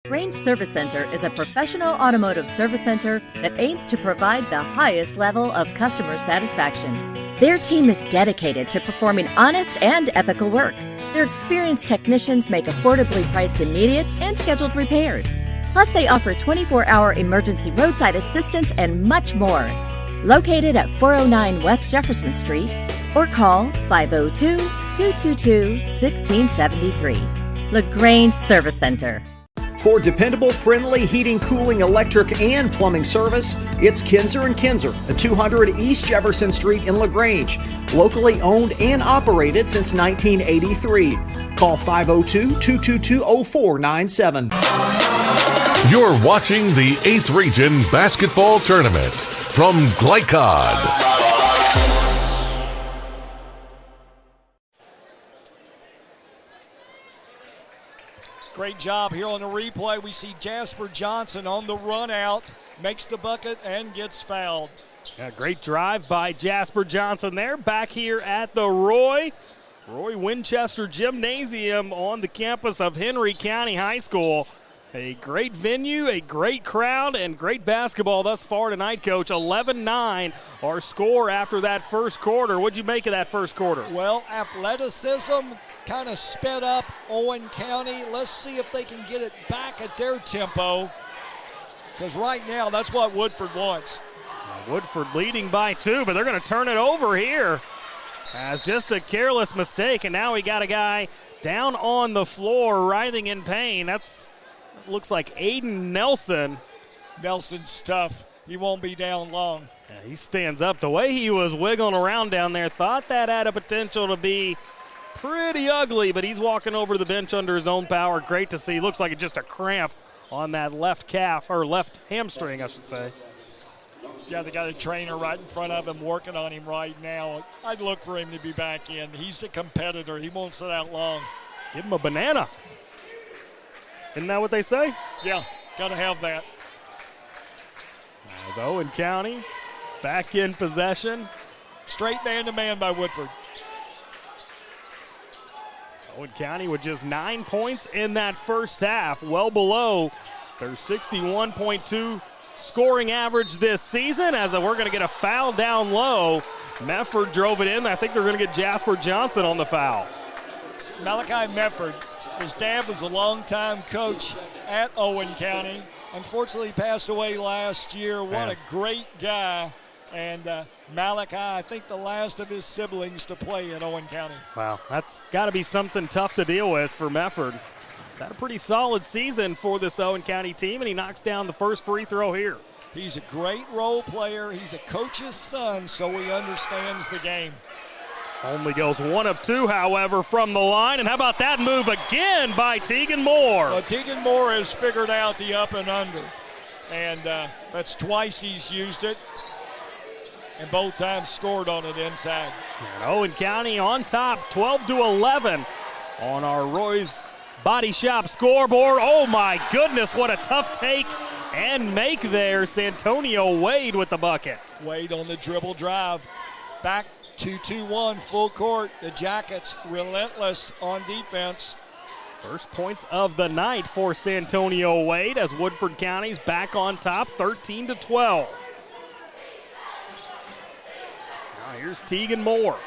Grange Service Center is a professional automotive service center that aims to provide the highest level of customer satisfaction. Their team is dedicated to performing honest and ethical work. Their experienced technicians make affordably priced immediate and scheduled repairs. Plus, they offer 24-hour emergency roadside assistance and much more. Located at 409 West Jefferson Street, or call 502-222-1673. LaGrange Service Center. For dependable, friendly heating, cooling, electric, and plumbing service, it's Kinzer & Kinzer at 200 East Jefferson Street in LaGrange. Locally owned and operated since 1983. Call 502-222-0497. You're watching the 8th Region Basketball Tournament from Glycod. Great job here on the replay. We see Jasper Johnson on the run out, makes the bucket and gets fouled. Yeah, great drive by Jasper Johnson there. Back here at the Roy Winchester Gymnasium on the campus of Henry County High School. A great venue, a great crowd, and great basketball thus far tonight, Coach. 11-9, our score after that first quarter. What'd you make of that first quarter? Well, athleticism kind of sped up Owen County. Let's see if they can get it back at their tempo, because right now that's what Woodford wants. Woodford leading by 2, but they're going to turn it over here as just a careless mistake, and now we got a guy down on the floor writhing in pain. Looks like Aiden Nelson. Nelson's tough. He won't be down long. Yeah, he stands up. The way he was wiggling around down there, thought that had a potential to be pretty ugly, but he's walking over to the bench under his own power. Great to see. Looks like it's just a cramp on that left calf, or left hamstring, I should say. Yeah, they got a trainer right in front of him working on him right now. I'd look for him to be back in. He's a competitor. He won't sit out long. Give him a banana. Isn't that what they say? Yeah, got to have that. As Owen County back in possession. Straight man-to-man by Woodford. Owen County with just 9 points in that first half, well below their 61.2 scoring average this season, as we're going to get a foul down low. Mefford drove it in. I think they're going to get Jasper Johnson on the foul. Malachi Mefford, his dad was a longtime coach at Owen County. Unfortunately, passed away last year. What a great guy. And Malachi, I think the last of his siblings to play at Owen County. Wow, that's got to be something tough to deal with for Mefford. He's had a pretty solid season for this Owen County team, and he knocks down the first free throw here. He's a great role player. He's a coach's son, so he understands the game. Only goes 1 of 2, however, from the line. And how about that move again by Tegan Moore? Well, Tegan Moore has figured out the up and under. And that's twice he's used it. and both times scored on it inside. And Owen County on top, 12-11 on our Roy's Body Shop scoreboard. Oh my goodness, what a tough take and make there. Santonio Wade with the bucket. Wade on the dribble drive. Back 2-2-1 full court. The Jackets relentless on defense. First points of the night for Santonio Wade as Woodford County's back on top, 13-12. Now here's Tegan Moore.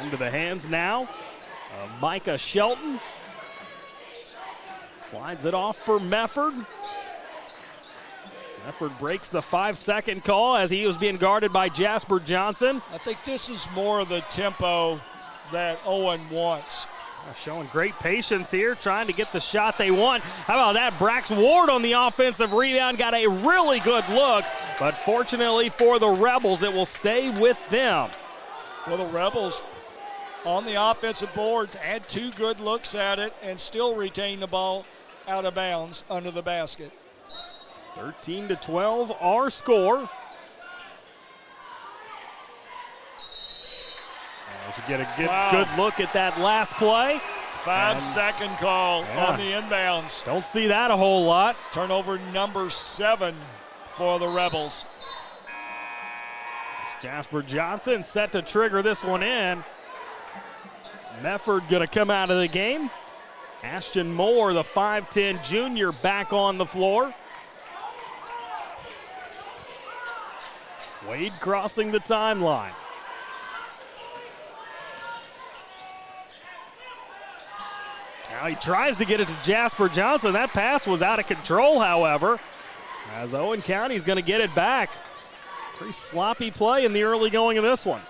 Into the hands now of Micah Shelton. Slides it off for Mefford. Mefford breaks the 5-second call as he was being guarded by Jasper Johnson. I think this is more of the tempo that Owen wants. Showing great patience here, trying to get the shot they want. How about that? Brax Ward on the offensive rebound, got a really good look, but fortunately for the Rebels, it will stay with them. Well, the Rebels on the offensive boards had 2 good looks at it and still retain the ball out of bounds under the basket. 13-12, our score. As you get a good look at that last play. 5-second call on the inbounds. Don't see that a whole lot. Turnover number 7 for the Rebels. It's Jasper Johnson set to trigger this one in. Mefford going to come out of the game. Ashton Moore, the 5'10 junior, back on the floor. Wade crossing the timeline. Now he tries to get it to Jasper Johnson. That pass was out of control, however, as Owen County's going to get it back. Pretty sloppy play in the early going of this one.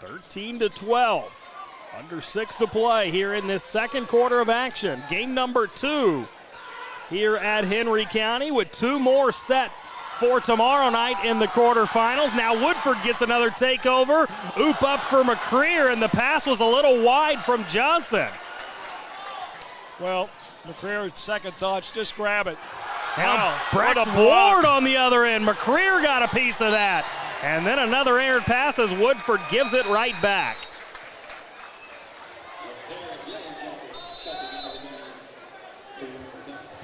13-12. Under 6 to play here in this second quarter of action. Game number 2 here at Henry County with 2 more set for tomorrow night in the quarterfinals. Now Woodford gets another takeover. Oop up for McCreer, and the pass was a little wide from Johnson. Well, McCreer, second thoughts, just grab it. Wow, Brax Ward on the other end. McCreer got a piece of that. And then another errant pass as Woodford gives it right back.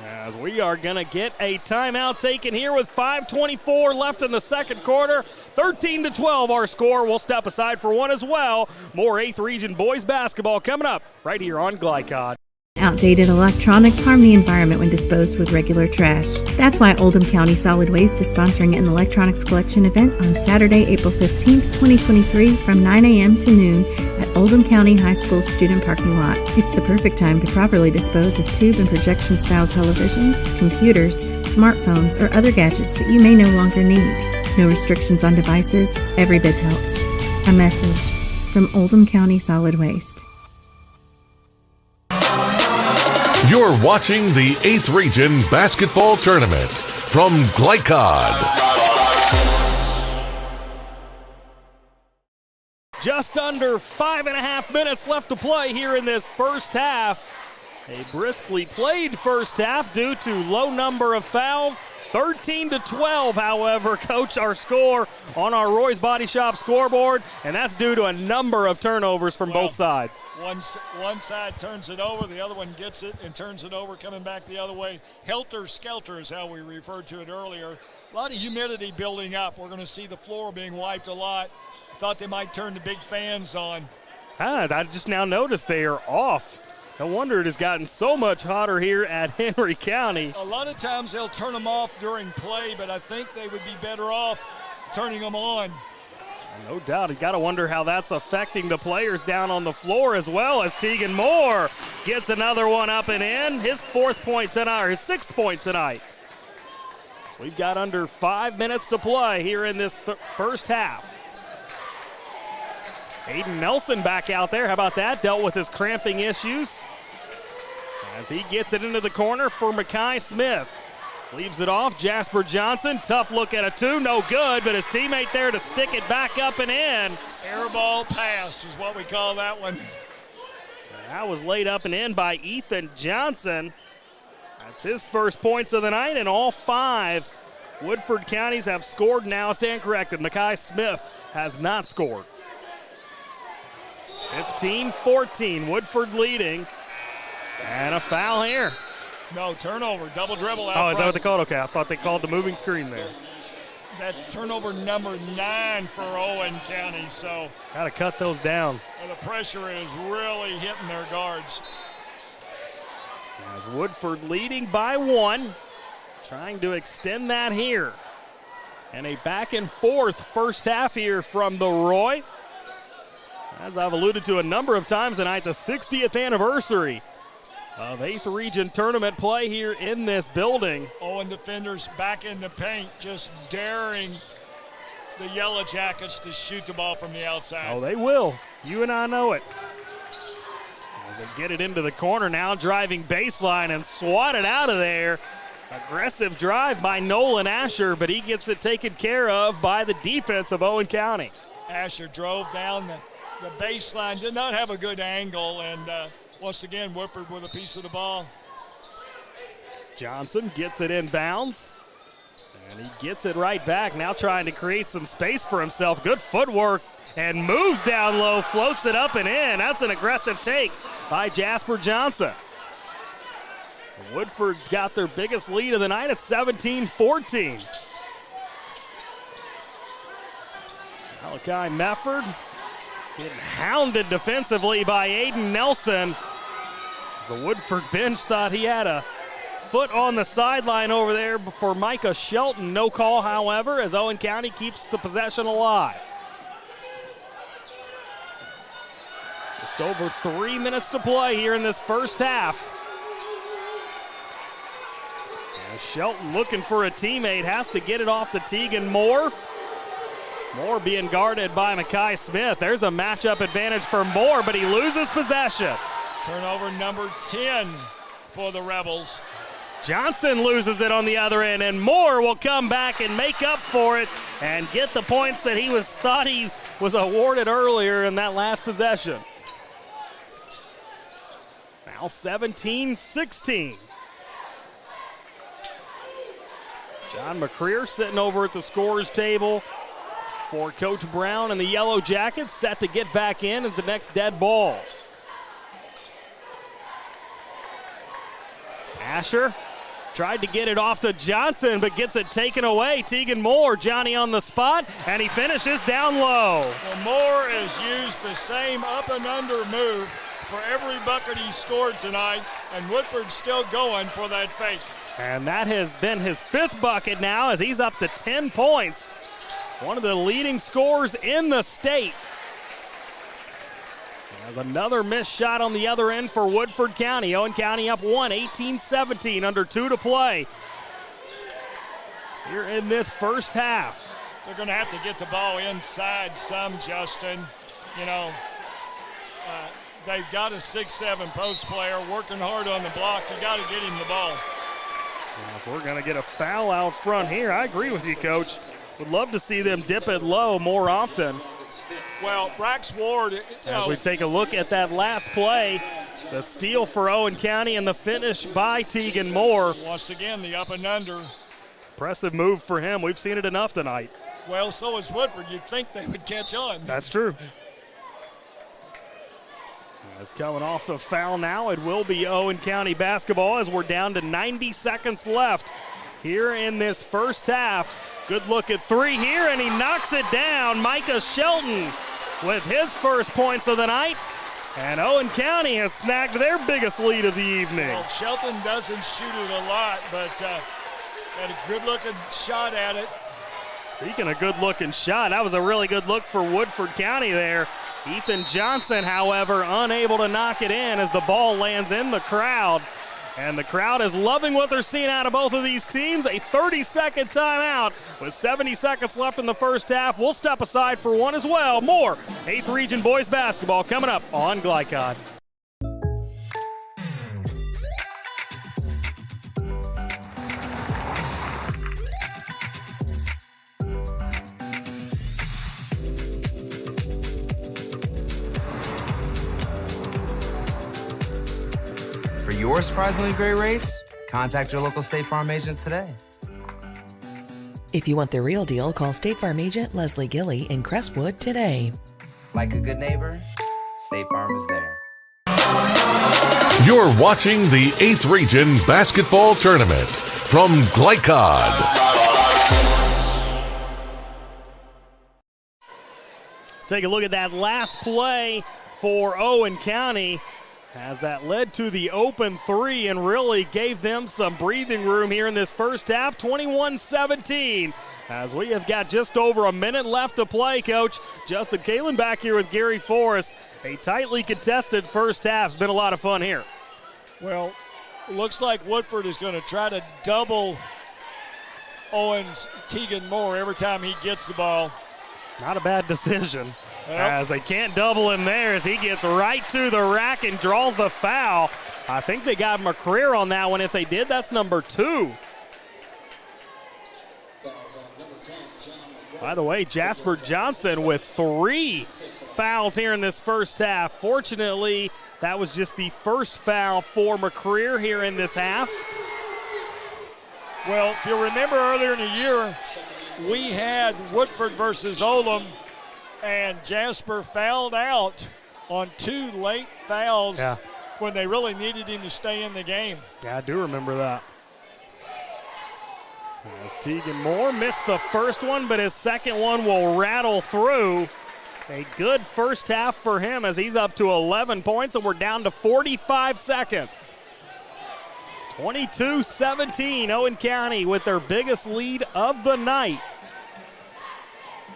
As we are going to get a timeout taken here with 5:24 left in the second quarter. 13-12 our score. We'll step aside for one as well. More 8th Region boys basketball coming up right here on Glycod. Outdated electronics harm the environment when disposed with regular trash. That's why Oldham County Solid Waste is sponsoring an electronics collection event on Saturday, April 15th, 2023 from 9 a.m. to noon at Oldham County High School student parking lot. It's the perfect time to properly dispose of tube and projection style televisions, computers, smartphones, or other gadgets that you may no longer need. No restrictions on devices, every bit helps. A message from Oldham County Solid Waste. You're watching the 8th Region Basketball Tournament from Glycod. Just under 5.5 minutes left to play here in this first half. A briskly played first half due to low number of fouls. 13-12, however, Coach, our score on our Roy's Body Shop scoreboard, and that's due to a number of turnovers from both sides. One side turns it over, the other one gets it and turns it over, coming back the other way. Helter-skelter is how we referred to it earlier. A lot of humidity building up. We're going to see the floor being wiped a lot. Thought they might turn the big fans on. I just now noticed they are off. No wonder it has gotten so much hotter here at Henry County. A lot of times they'll turn them off during play, but I think they would be better off turning them on. No doubt. You got to wonder how that's affecting the players down on the floor as well, as Tegan Moore gets another one up and in. His 4th point tonight, or his 6th point tonight. So we've got under 5 minutes to play here in this first half. Aiden Nelson back out there. How about that? Dealt with his cramping issues as he gets it into the corner for Mackay Smith. Leaves it off. Jasper Johnson. Tough look at a 2. No good, but his teammate there to stick it back up and in. Air ball pass is what we call that one. That was laid up and in by Ethan Johnson. That's his first points of the night, and all 5 Woodford counties have scored now. Stand corrected. Mekhi Smith has not scored. 15-14, Woodford leading. And a foul here. No, turnover, double dribble out Oh, is that what front. they called? Okay, I thought they called the moving screen there. That's turnover number 9 for Owen County, so Got to cut those down. the pressure is really hitting their guards. As Woodford leading by 1, trying to extend that here. And a back and forth first half here from the Roy. As I've alluded to a number of times tonight, the 60th anniversary of 8th Region Tournament play here in this building. Owen defenders back in the paint, just daring the Yellow Jackets to shoot the ball from the outside. Oh, they will. You and I know it. As they get it into the corner now, driving baseline and swat it out of there. Aggressive drive by Nolan Asher, but he gets it taken care of by the defense of Owen County. Asher drove down the baseline, did not have a good angle, and once again, Woodford with a piece of the ball. Johnson gets it in bounds, and he gets it right back, now trying to create some space for himself. Good footwork, and moves down low, floats it up and in. That's an aggressive take by Jasper Johnson. Woodford's got their biggest lead of the night at 17-14. Malachi Mefford getting hounded defensively by Aiden Nelson. The Woodford bench thought he had a foot on the sideline over there for Micah Shelton. No call, however, as Owen County keeps the possession alive. Just over 3 minutes to play here in this first half. As Shelton looking for a teammate, has to get it off to Tegan Moore. Moore being guarded by Mekhi Smith. There's a matchup advantage for Moore, but he loses possession. Turnover number 10 for the Rebels. Johnson loses it on the other end, and Moore will come back and make up for it and get the points that thought he was awarded earlier in that last possession. Now 17-16. John McCreer sitting over at the scorer's table for Coach Brown and the Yellow Jackets, set to get back in at the next dead ball. Asher tried to get it off to Johnson, but gets it taken away. Tegan Moore, Johnny on the spot, and he finishes down low. Well, Moore has used the same up and under move for every bucket he scored tonight, and Woodford's still going for that fake. And that has been his 5th bucket now, as he's up to 10 points. One of the leading scorers in the state. There's another missed shot on the other end for Woodford County. Owen County up 1, 18-17, under 2 to play here in this first half. They're going to have to get the ball inside some, Justin. You know, they've got a 6'7" post player working hard on the block. You got to get him the ball. Well, if we're going to get a foul out front here, I agree with you, Coach. Would love to see them dip it low more often. Well, Brax Ward. As we take a look at that last play, the steal for Owen County and the finish by Tegan Moore. Once again, the up and under. Impressive move for him. We've seen it enough tonight. Well, so is Woodford. You'd think they would catch on. That's true. As coming off the foul now, it will be Owen County basketball as we're down to 90 seconds left here in this first half. Good look at 3 here, and he knocks it down. Micah Shelton with his first points of the night. And Owen County has snagged their biggest lead of the evening. Well, Shelton doesn't shoot it a lot, but had a good-looking shot at it. Speaking of good-looking shot, that was a really good look for Woodford County there. Ethan Johnson, however, unable to knock it in as the ball lands in the crowd. And the crowd is loving what they're seeing out of both of these teams. A 30-second timeout with 70 seconds left in the first half. We'll step aside for one as well. More 8th Region boys basketball coming up on Glycod. For your surprisingly great rates, Contact your local State Farm agent today. If you want the real deal, call State Farm agent Leslie Gilly in Crestwood today. Like a good neighbor, State Farm is there. You're watching the 8th Region Basketball Tournament from Glycod. Take a look at that last play for Owen County, as that led to the open three and really gave them some breathing room here in this first half. 21-17, as we have got just over a minute left to play. Coach Justin Kalen back here with Gary Forrest. A tightly contested first half. It's been a lot of fun here. Well, looks like Woodford is going to try to double Owen's Tegan Moore every time he gets the ball. Not a bad decision, as they can't double him there, as he gets right to the rack and draws the foul. I think they got McCreer on that one. If they did, that's number 2. By the way, Jasper Johnson with 3 fouls here in this first half. Fortunately, that was just the first foul for McCreer here in this half. Well, if you remember earlier in the year, we had Woodford versus Oldham, and Jasper fouled out on 2 late fouls when they really needed him to stay in the game. Yeah, I do remember that. As Tegan Moore missed the first one, but his second one will rattle through. A good first half for him, as he's up to 11 points, and we're down to 45 seconds. 22-17, Owen County with their biggest lead of the night.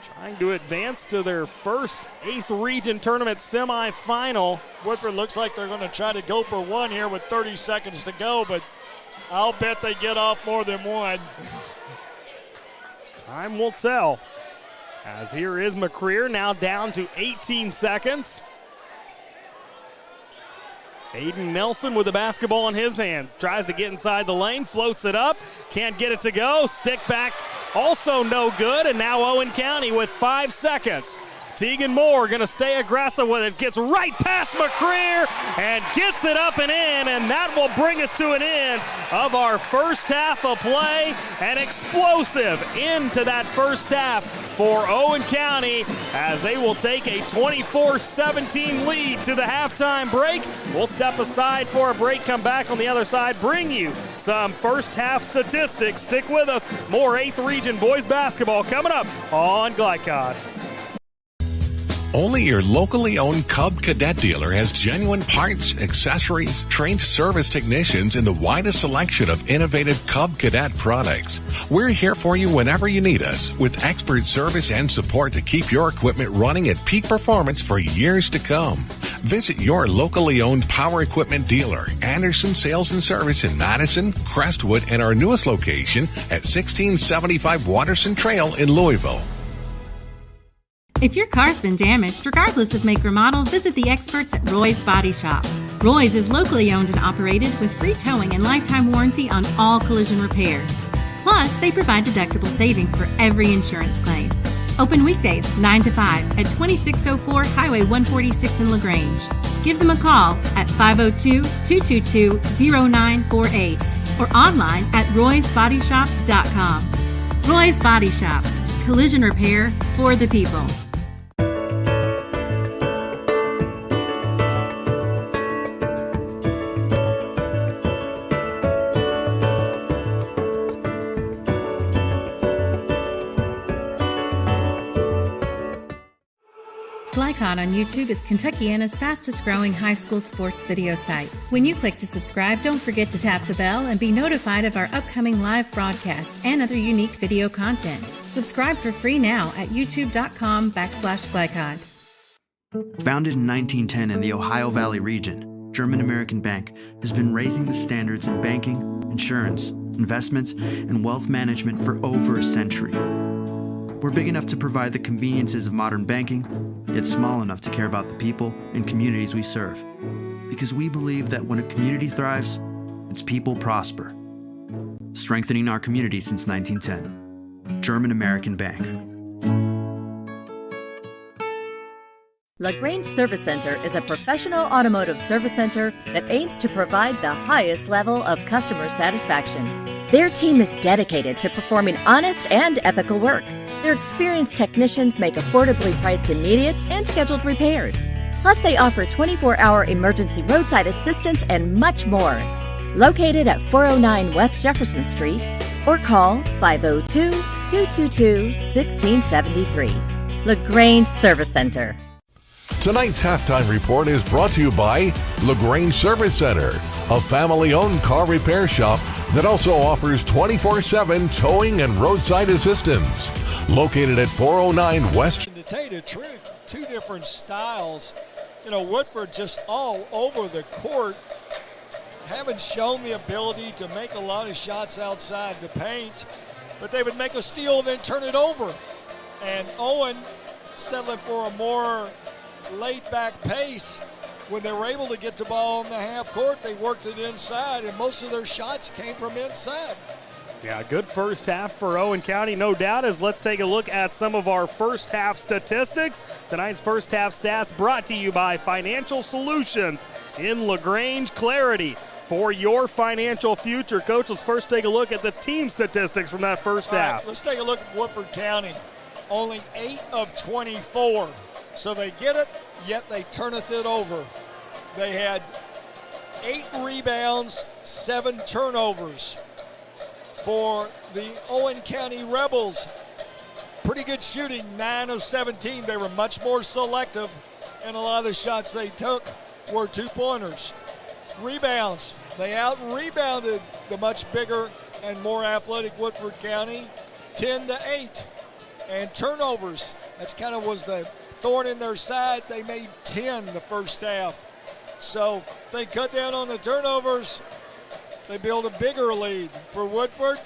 Trying to advance to their first 8th Region Tournament semifinal. Woodford looks like they're going to try to go for one here with 30 seconds to go, but I'll bet they get off more than one. Time will tell. As here is McCreer, now down to 18 seconds. Aiden Nelson with the basketball in his hand. Tries to get inside the lane, floats it up, can't get it to go. Stick back, also no good, and now Owen County with 5 seconds. Tegan Moore going to stay aggressive with it, gets right past McCreer and gets it up and in, and that will bring us to an end of our first half of play. An explosive into that first half for Owen County, as they will take a 24-17 lead to the halftime break. We'll step aside for a break, come back on the other side, bring you some first half statistics. Stick with us. More 8th Region boys basketball coming up on Glycod. Only your locally owned Cub Cadet dealer has genuine parts, accessories, trained service technicians, and the widest selection of innovative Cub Cadet products. We're here for you whenever you need us, with expert service and support to keep your equipment running at peak performance for years to come. Visit your locally owned power equipment dealer, Anderson Sales and Service in Madison, Crestwood, and our newest location at 1675 Watterson Trail in Louisville. If your car's been damaged, regardless of make or model, visit the experts at Roy's Body Shop. Roy's is locally owned and operated with free towing and lifetime warranty on all collision repairs. Plus, they provide deductible savings for every insurance claim. Open weekdays 9 to 5 at 2604 Highway 146 in LaGrange. Give them a call at 502-222-0948 or online at roysbodyshop.com. Roy's Body Shop. Collision repair for the people. Glycod on YouTube is Kentuckiana's fastest growing high school sports video site. When you click to subscribe, don't forget to tap the bell and be notified of our upcoming live broadcasts and other unique video content. Subscribe for free now at youtube.com/Glycod. Founded in 1910 in the Ohio Valley region, German American Bank has been raising the standards in banking, insurance, investments, and wealth management for over a century. We're big enough to provide the conveniences of modern banking, yet small enough to care about the people and communities we serve. Because we believe that when a community thrives, its people prosper. Strengthening our community since 1910. German American Bank. LaGrange Service Center is a professional automotive service center that aims to provide the highest level of customer satisfaction. Their team is dedicated to performing honest and ethical work. Their experienced technicians make affordably priced immediate and scheduled repairs. Plus, they offer 24-hour emergency roadside assistance and much more. Located at 409 West Jefferson Street, or call 502-222-1673. LaGrange Service Center. Tonight's halftime report is brought to you by LaGrange Service Center, a family-owned car repair shop that also offers 24/7 towing and roadside assistance. Located at 409 West. To tell you the truth, two different styles. Woodford just all over the court. Haven't shown the ability to make a lot of shots outside the paint, but they would make a steal and then turn it over. And Owen settling for a more laid-back pace. When they were able to get the ball on the half court, they worked it inside, and most of their shots came from inside. Yeah, good first half for Owen County, no doubt, as let's take a look at some of our first half statistics. Tonight's first half stats brought to you by Financial Solutions in LaGrange. Clarity for your financial future. Coach, let's first take a look at the team statistics from that first half. Let's take a look at Woodford County. Only 8 of 24. So they get it, yet they turneth it over. They had 8 rebounds, 7 turnovers. For the Owen County Rebels, pretty good shooting, 9 of 17. They were much more selective, and a lot of the shots they took were 2-pointers. Rebounds, they out-rebounded the much bigger and more athletic Woodford County, 10-8. And turnovers, that's kind of was the thorn in their side. They made 10 the first half. So they cut down on the turnovers. They build a bigger lead. For Woodford,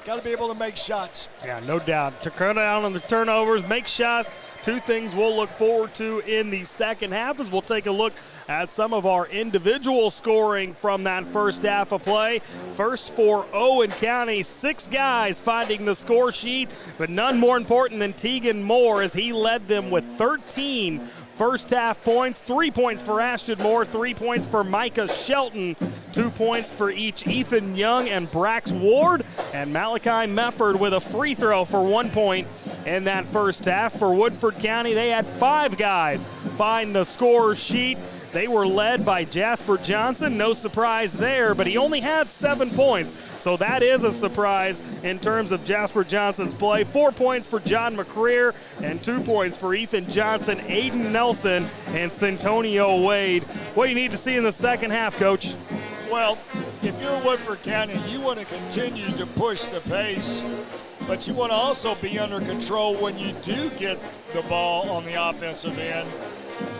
got to be able to make shots. Yeah, no doubt. To cut down on the turnovers, make shots. Two things we'll look forward to in the second half as we'll take a look at some of our individual scoring from that first half of play. First for Owen County, 6 guys finding the score sheet, but none more important than Tegan Moore as he led them with 13 first half points. 3 points for Ashton Moore, 3 points for Micah Shelton, 2 points for each Ethan Young and Brax Ward, and Malachi Mefford with a free throw for 1 point in that first half. For Woodford County, they had 5 guys find the score sheet. They were led by Jasper Johnson, no surprise there, but he only had 7 points, so that is a surprise in terms of Jasper Johnson's play. 4 points for John McCreer and 2 points for Ethan Johnson, Aiden Nelson, and Santonio Wade. What do you need to see in the second half, Coach? Well, if you're Woodford County, you want to continue to push the pace, but you want to also be under control when you do get the ball on the offensive end.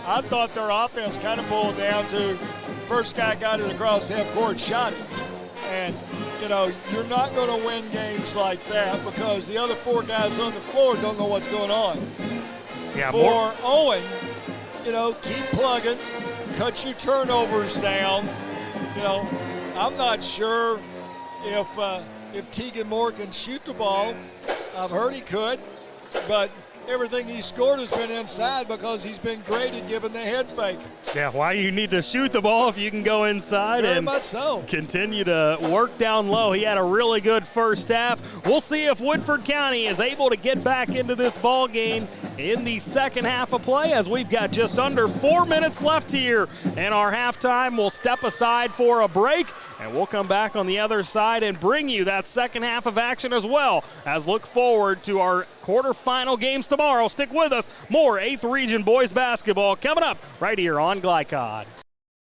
I thought their offense kind of boiled down to first guy got it across half court, shot it. And, you're not going to win games like that because the other 4 guys on the floor don't know what's going on. Yeah, for Owen, keep plugging, cut your turnovers down. I'm not sure if Tegan Moore can shoot the ball. I've heard he could, but everything he scored has been inside because he's been great at giving the head fake. Yeah, why you need to shoot the ball if you can go inside Very and much so. Continue to work down low. He had a really good first half. We'll see if Woodford County is able to get back into this ball game in the second half of play as we've got just under 4 minutes left here in our halftime. We'll step aside for a break, and we'll come back on the other side and bring you that second half of action as well as look forward to our quarterfinal games tomorrow. Stick with us. More 8th Region boys basketball coming up right here on Glycod.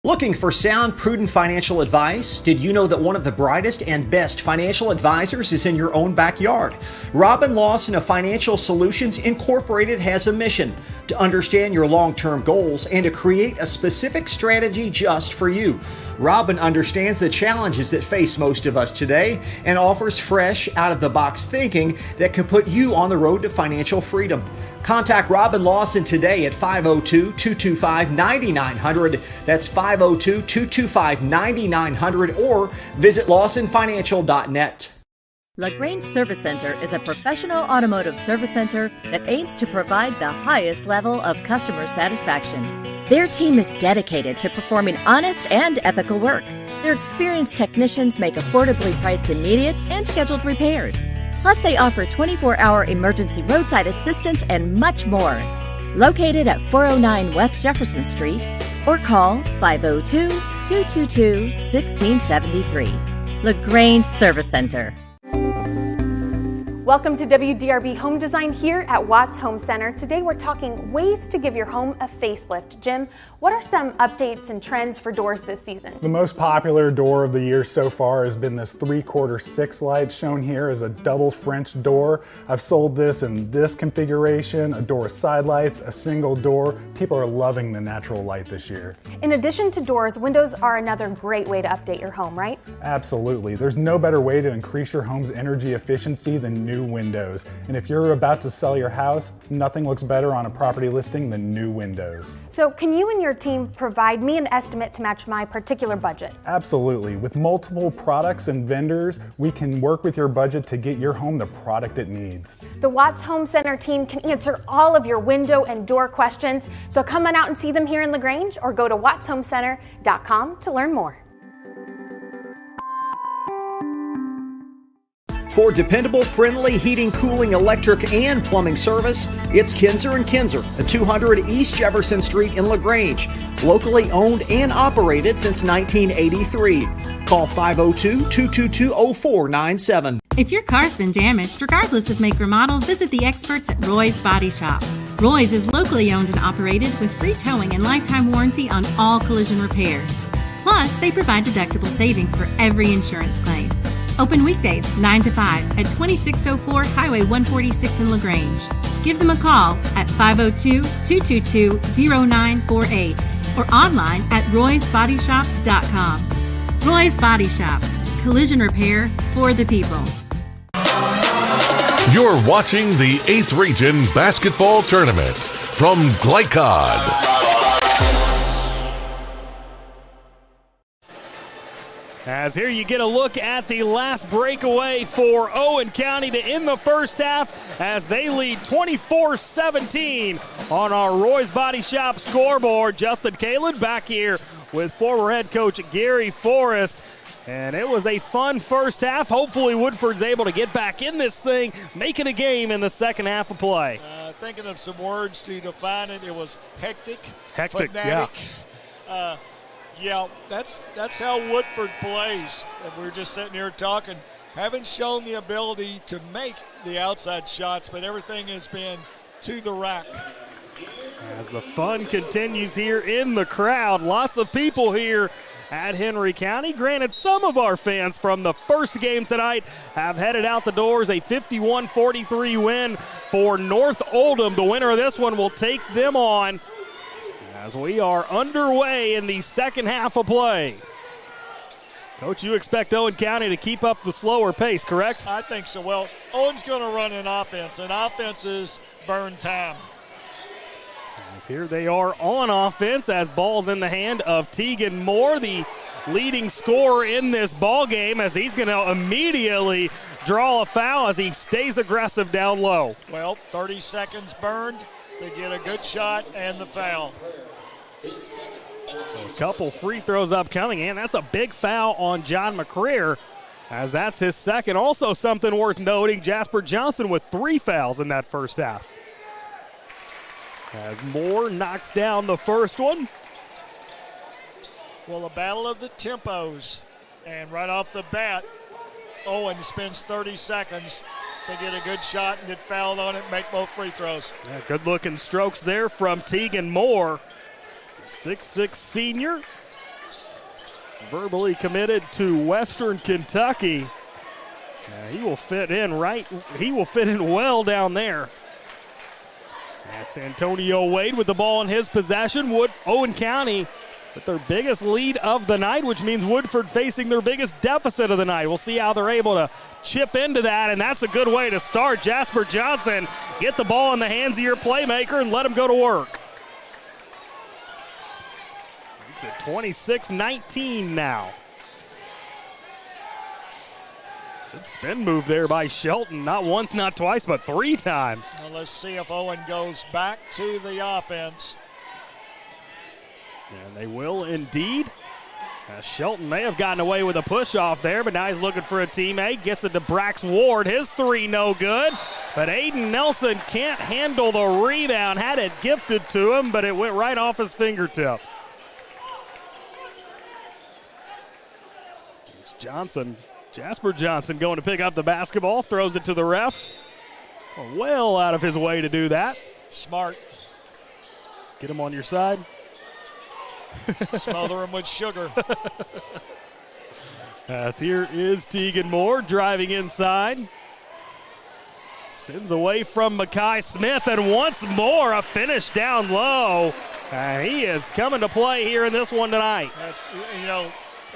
Looking for sound, prudent financial advice? Did you know that one of the brightest and best financial advisors is in your own backyard? Robin Lawson of Financial Solutions Incorporated has a mission to understand your long-term goals and to create a specific strategy just for you. Robin understands the challenges that face most of us today and offers fresh, out-of-the-box thinking that can put you on the road to financial freedom. Contact Robin Lawson today at 502-225-9900. That's 502-225-9900 or visit lawsonfinancial.net. LaGrange Service Center is a professional automotive service center that aims to provide the highest level of customer satisfaction. Their team is dedicated to performing honest and ethical work. Their experienced technicians make affordably priced immediate and scheduled repairs. Plus, they offer 24-hour emergency roadside assistance and much more. Located at 409 West Jefferson Street, or call 502-222-1673. LaGrange Service Center. Welcome to WDRB Home Design here at Watts Home Center. Today we're talking ways to give your home a facelift. Jim, what are some updates and trends for doors this season? The most popular door of the year so far has been this 3/4 6 light shown here as a double French door. I've sold this in this configuration, a door with side lights, a single door. People are loving the natural light this year. In addition to doors, windows are another great way to update your home, right? Absolutely. There's no better way to increase your home's energy efficiency than new windows. And if you're about to sell your house, nothing looks better on a property listing than new windows. So can you and your team provide me an estimate to match my particular budget? Absolutely. With multiple products and vendors, we can work with your budget to get your home the product it needs. The Watts Home Center team can answer all of your window and door questions. So come on out and see them here in LaGrange or go to wattshomecenter.com to learn more. For dependable, friendly heating, cooling, electric, and plumbing service, it's Kinzer & Kinzer at 200 East Jefferson Street in LaGrange. Locally owned and operated since 1983. Call 502-222-0497. If your car's been damaged, regardless of make or model, visit the experts at Roy's Body Shop. Roy's is locally owned and operated with free towing and lifetime warranty on all collision repairs. Plus, they provide deductible savings for every insurance claim. Open weekdays 9 to 5 at 2604 Highway 146 in LaGrange. Give them a call at 502-222-0948 or online at roysbodyshop.com. Roy's Body Shop. Collision repair for the people. You're watching the 8th Region Basketball Tournament from Glycod. As here you get a look at the last breakaway for Owen County to end the first half as they lead 24-17 on our Roy's Body Shop scoreboard. Justin Kalin back here with former head coach Gary Forrest. And it was a fun first half. Hopefully Woodford's able to get back in this thing, making a game in the second half of play. Thinking of some words to define it, it was hectic, fanatic. Yeah. Yeah, that's how Woodford plays. And we're just sitting here talking. Haven't shown the ability to make the outside shots, but everything has been to the rack. As the fun continues here in the crowd, lots of people here at Henry County. Granted, some of our fans from the first game tonight have headed out the doors. A 51-43 win for North Oldham. The winner of this one will take them on as we are underway in the second half of play. Coach, you expect Owen County to keep up the slower pace, correct? I think so. Well, Owen's going to run an offense, and offenses burn time. As here they are on offense as ball's in the hand of Tegan Moore, the leading scorer in this ball game, as he's going to immediately draw a foul as he stays aggressive down low. Well, 30 seconds burned. They get a good shot and the foul. So a couple free throws upcoming, and that's a big foul on John McCreer, as that's his second. Also something worth noting, Jasper Johnson with 3 fouls in that first half. As Moore knocks down the first one. Well, a battle of the tempos, and right off the bat, Owen spends 30 seconds. They get a good shot and get fouled on it, make both free throws. Yeah, good-looking strokes there from Tegan Moore. 6'6" senior, verbally committed to Western Kentucky. He will fit in well down there. That's Antonio Wade with the ball in his possession. Owen County with their biggest lead of the night, which means Woodford facing their biggest deficit of the night. We'll see how they're able to chip into that, and that's a good way to start. Jasper Johnson, get the ball in the hands of your playmaker and let him go to work. It's at 26-19 now. Good spin move there by Shelton. Not once, not twice, but 3 times. Well, let's see if Owen goes back to the offense. And they will indeed. Shelton may have gotten away with a push off there, but now he's looking for a teammate. Gets it to Brax Ward. His 3 no good. But Aiden Nelson can't handle the rebound. Had it gifted to him, but it went right off his fingertips. It's Johnson. Jasper Johnson going to pick up the basketball. Throws it to the ref. Well out of his way to do that. Smart. Get him on your side. Smother him with sugar. As here is Tegan Moore driving inside. Spins away from Makai Smith, and once more a finish down low. He is coming to play here in this one tonight.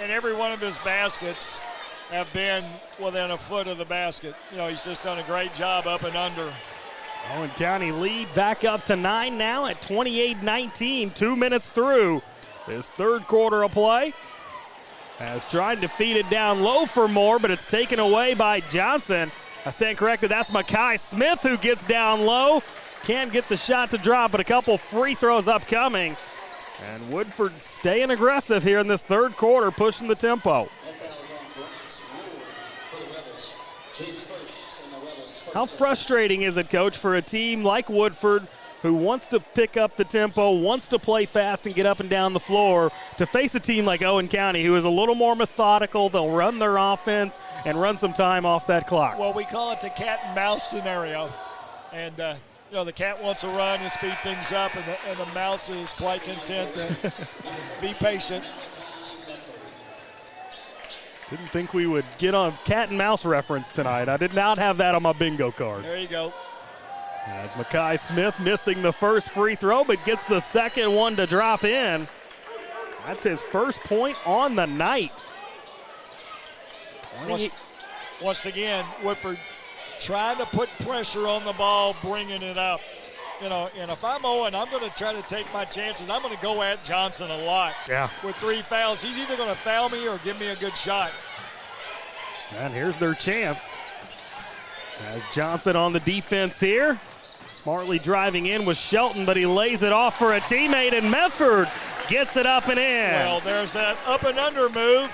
And every one of his baskets have been within a foot of the basket. He's just done a great job up and under. Owen County lead back up to 9 now at 28-19, 2 minutes through this third quarter of play. As trying to feed it down low for Moore, but it's taken away by Johnson. I stand corrected, that's Makai Smith who gets down low. Can't get the shot to drop, but a couple free throws upcoming. And Woodford staying aggressive here in this third quarter, pushing the tempo. How frustrating is it, Coach, for a team like Woodford who wants to pick up the tempo, wants to play fast and get up and down the floor, to face a team like Owen County who is a little more methodical? They'll run their offense and run some time off that clock. Well, we call it the cat and mouse scenario. And, the cat wants to run and speed things up, and the mouse is quite content to be patient. Didn't think we would get on cat and mouse reference tonight. I did not have that on my bingo card. There you go. As Makai Smith missing the first free throw, but gets the second one to drop in. That's his first point on the night. Once again, Woodford trying to put pressure on the ball, bringing it up. And if I'm Owen, I'm going to try to take my chances. I'm going to go at Johnson a lot. Yeah. With 3 fouls. He's either going to foul me or give me a good shot. And here's their chance. As Johnson on the defense here. Smartly driving in with Shelton, but he lays it off for a teammate, and Medford gets it up and in. Well, there's that up and under move.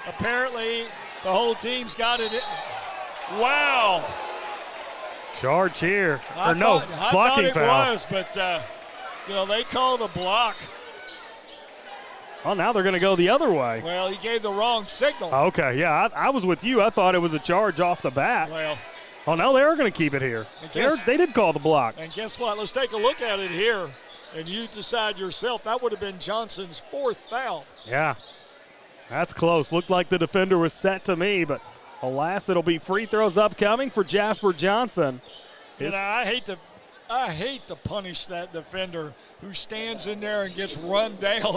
Apparently, the whole team's got it. Wow. Charge here. I blocking thought it foul. was, but, they called a block. Well, now they're going to go the other way. Well, he gave the wrong signal. Okay, yeah, I was with you. I thought it was a charge off the bat. Well. Oh, no, they are going to keep it here. They did call the block. And guess what? Let's take a look at it here, and you decide yourself. That would have been Johnson's 4th foul. Yeah, that's close. Looked like the defender was set to me, but alas, it'll be free throws upcoming for Jasper Johnson. I hate to punish that defender who stands in there and gets run down.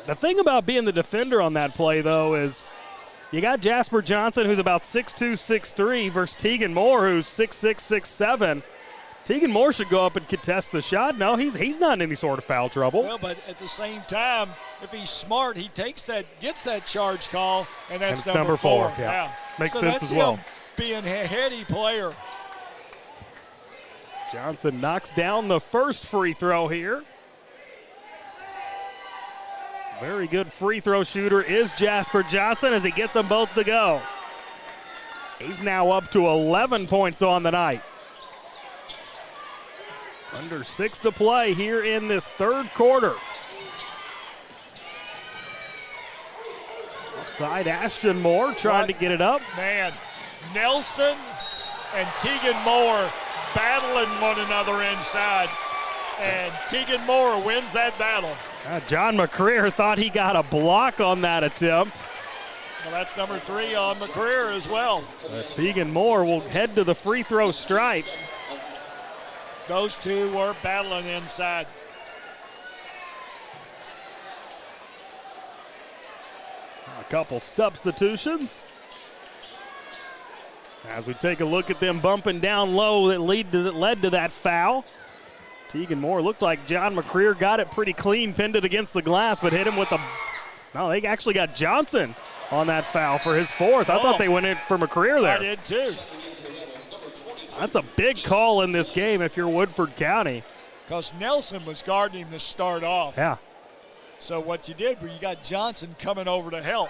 The thing about being the defender on that play, though, is you got Jasper Johnson, who's about 6'2", 6'3", versus Tegan Moore, who's 6'6", 6'7". Tegan Moore should go up and contest the shot. No, he's not in any sort of foul trouble. Well, but at the same time, if he's smart, he gets that charge call, and that's number 4. Yeah. Makes so sense that's as well. Him being a heady player. Johnson knocks down the first free throw here. Very good free throw shooter is Jasper Johnson as he gets them both to go. He's now up to 11 points on the night. Under 6 to play here in this third quarter. Outside Ashton Moore trying to get it up. Man, Nelson and Tegan Moore battling one another inside. And Tegan Moore wins that battle. John McCreer thought he got a block on that attempt. Well, that's number 3 on McCreer as well. Tegan Moore will head to the free throw stripe. Those two were battling inside. A couple substitutions. As we take a look at them bumping down low that led to that foul. Tegan Moore looked like John McCreer got it pretty clean, pinned it against the glass, but hit him with a... No, they actually got Johnson on that foul for his fourth. I thought they went in for McCreer there. I did too. That's a big call in this game if you're Woodford County. Because Nelson was guarding him to start off. Yeah. So what you did, you got Johnson coming over to help.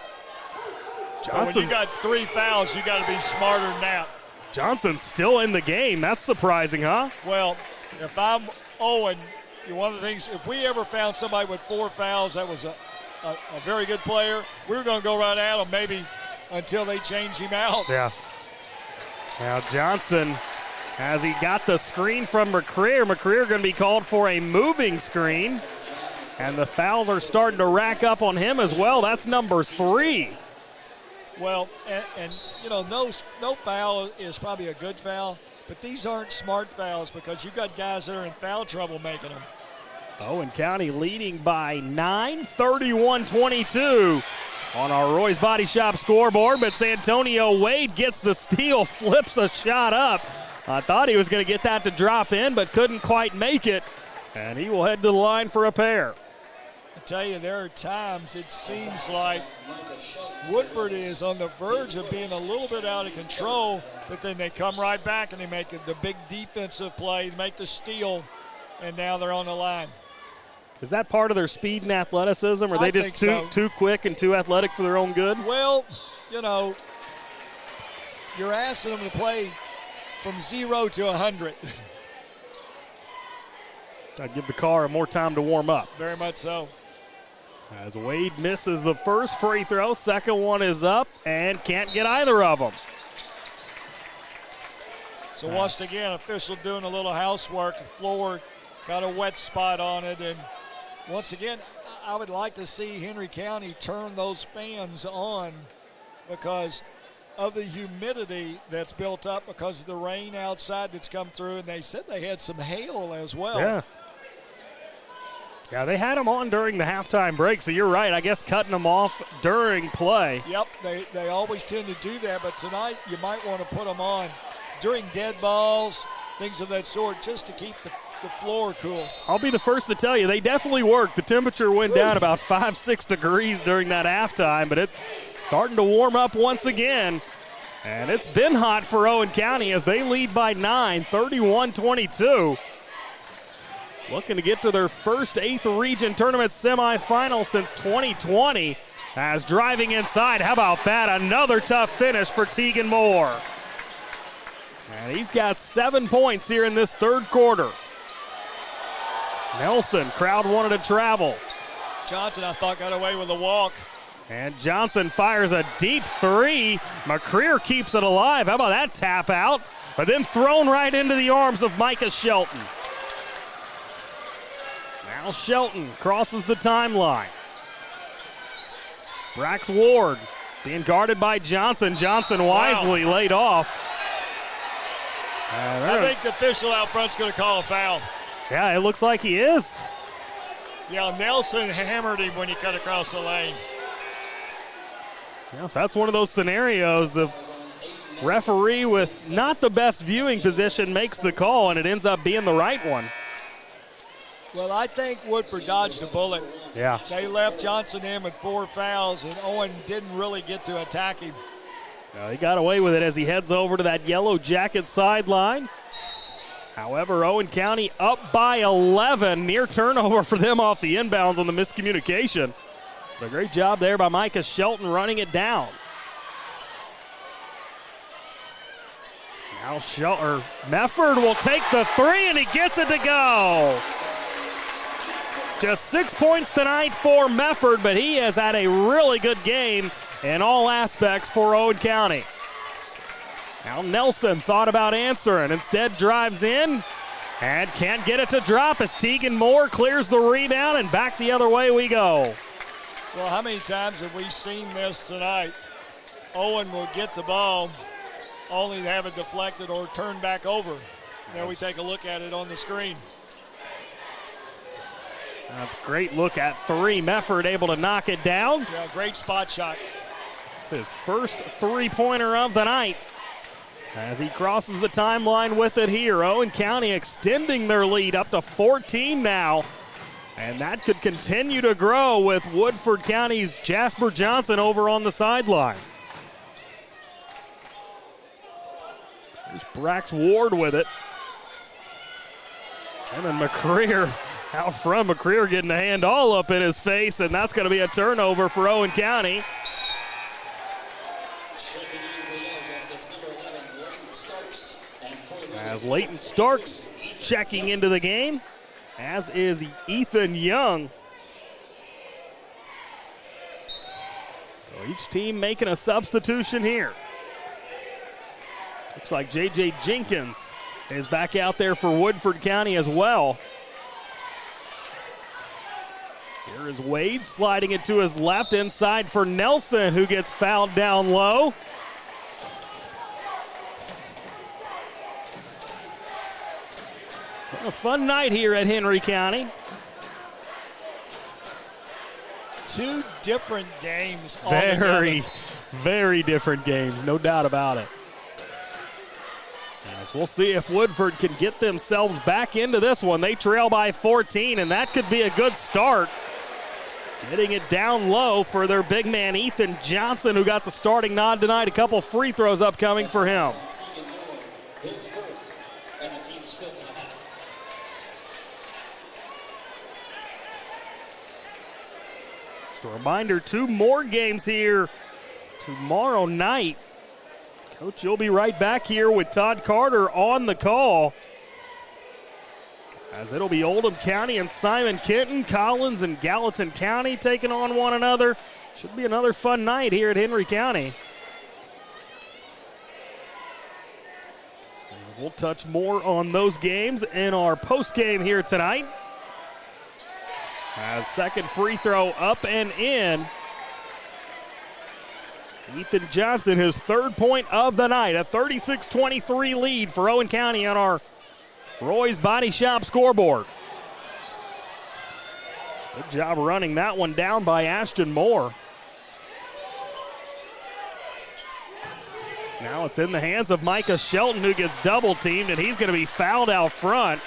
When you got 3 fouls, you got to be smarter than that. Johnson's still in the game. That's surprising, huh? Well, if I'm Owen, one of the things, if we ever found somebody with 4 fouls that was a very good player, we were going to go right at him maybe until they change him out. Yeah. Now Johnson, as he got the screen from McCreer going to be called for a moving screen. And the fouls are starting to rack up on him as well. That's number 3. Well, and you know, no foul is probably a good foul, but these aren't smart fouls because you've got guys that are in foul trouble making them. Owen County leading by 9, 31-22 on our Roy's Body Shop scoreboard, but Santonio Wade gets the steal, flips a shot up. I thought he was going to get that to drop in, but couldn't quite make it, and he will head to the line for a pair. I tell you, there are times it seems like Woodford is on the verge of being a little bit out of control, but then they come right back and they make the big defensive play, make the steal, and now they're on the line. Is that part of their speed and athleticism, or are they just too quick and too athletic for their own good? Well, you know, you're asking them to play from 0 to 100. I'd give the car more time to warm up. Very much so. As Wade misses the first free throw, second one is up and can't get either of them. So once again, official doing a little housework. The floor got a wet spot on it, and once again, I would like to see Henry County turn those fans on because of the humidity that's built up because of the rain outside that's come through, and they said they had some hail as well. Yeah. Yeah, they had them on during the halftime break, so you're right. I guess cutting them off during play. Yep, they always tend to do that, but tonight you might want to put them on during dead balls, things of that sort, just to keep the floor cool. I'll be the first to tell you, they definitely worked. The temperature went down about 5-6 degrees during that halftime, but it's starting to warm up once again. And it's been hot for Owen County as they lead by 9, 31-22. Looking to get to their first 8th region tournament semifinal since 2020. As driving inside, how about that? Another tough finish for Tegan Moore. And he's got 7 points here in this third quarter. Nelson, crowd wanted to travel. Johnson, I thought, got away with a walk. And Johnson fires a deep 3. McCreer keeps it alive. How about that tap out? But then thrown right into the arms of Micah Shelton. Now Shelton crosses the timeline. Brax Ward being guarded by Johnson. Johnson wisely laid off. I think the official out front's going to call a foul. Yeah, it looks like he is. Yeah, Nelson hammered him when he cut across the lane. Yes, that's one of those scenarios. The referee with not the best viewing position makes the call, and it ends up being the right one. Well, I think Woodford dodged a bullet. Yeah. They left Johnson in with 4 fouls, and Owen didn't really get to attack him. He got away with it as he heads over to that yellow jacket sideline. However, Owen County up by 11. Near turnover for them off the inbounds on the miscommunication. But a great job there by Micah Shelton running it down. Now Mefford will take the 3, and he gets it to go. Just 6 points tonight for Mefford, but he has had a really good game in all aspects for Owen County. Now Nelson thought about answering, instead drives in and can't get it to drop as Tegan Moore clears the rebound, and back the other way we go. Well, how many times have we seen this tonight? Owen will get the ball, only to have it deflected or turned back over. Now we take a look at it on the screen. That's a great look at 3. Mefford able to knock it down. Yeah, great spot shot. It's his first 3-pointer of the night. As he crosses the timeline with it here, Owen County extending their lead up to 14 now. And that could continue to grow with Woodford County's Jasper Johnson over on the sideline. There's Brax Ward with it. And then McCreer out front. McCreer getting a hand all up in his face, and that's going to be a turnover for Owen County. As Leighton Starks checking into the game, as is Ethan Young. So each team making a substitution here. Looks like J.J. Jenkins is back out there for Woodford County as well. Here is Wade sliding it to his left inside for Nelson, who gets fouled down low. A fun night here at Henry County. Two different games. Very different games, no doubt about it. As we'll see if Woodford can get themselves back into this one. They trail by 14, and that could be a good start. Getting it down low for their big man, Ethan Johnson, who got the starting nod tonight. A couple free throws upcoming for him. Just a reminder, 2 more games here tomorrow night. Coach, you'll be right back here with Todd Carter on the call. As it'll be Oldham County and Simon Kenton, Collins and Gallatin County taking on one another. Should be another fun night here at Henry County. We'll touch more on those games in our post game here tonight. As second free throw up and in. It's Ethan Johnson, his 3rd point of the night. A 36-23 lead for Owen County on our Roy's Body Shop scoreboard. Good job running that one down by Ashton Moore. So now it's in the hands of Micah Shelton, who gets double teamed, and he's going to be fouled out front.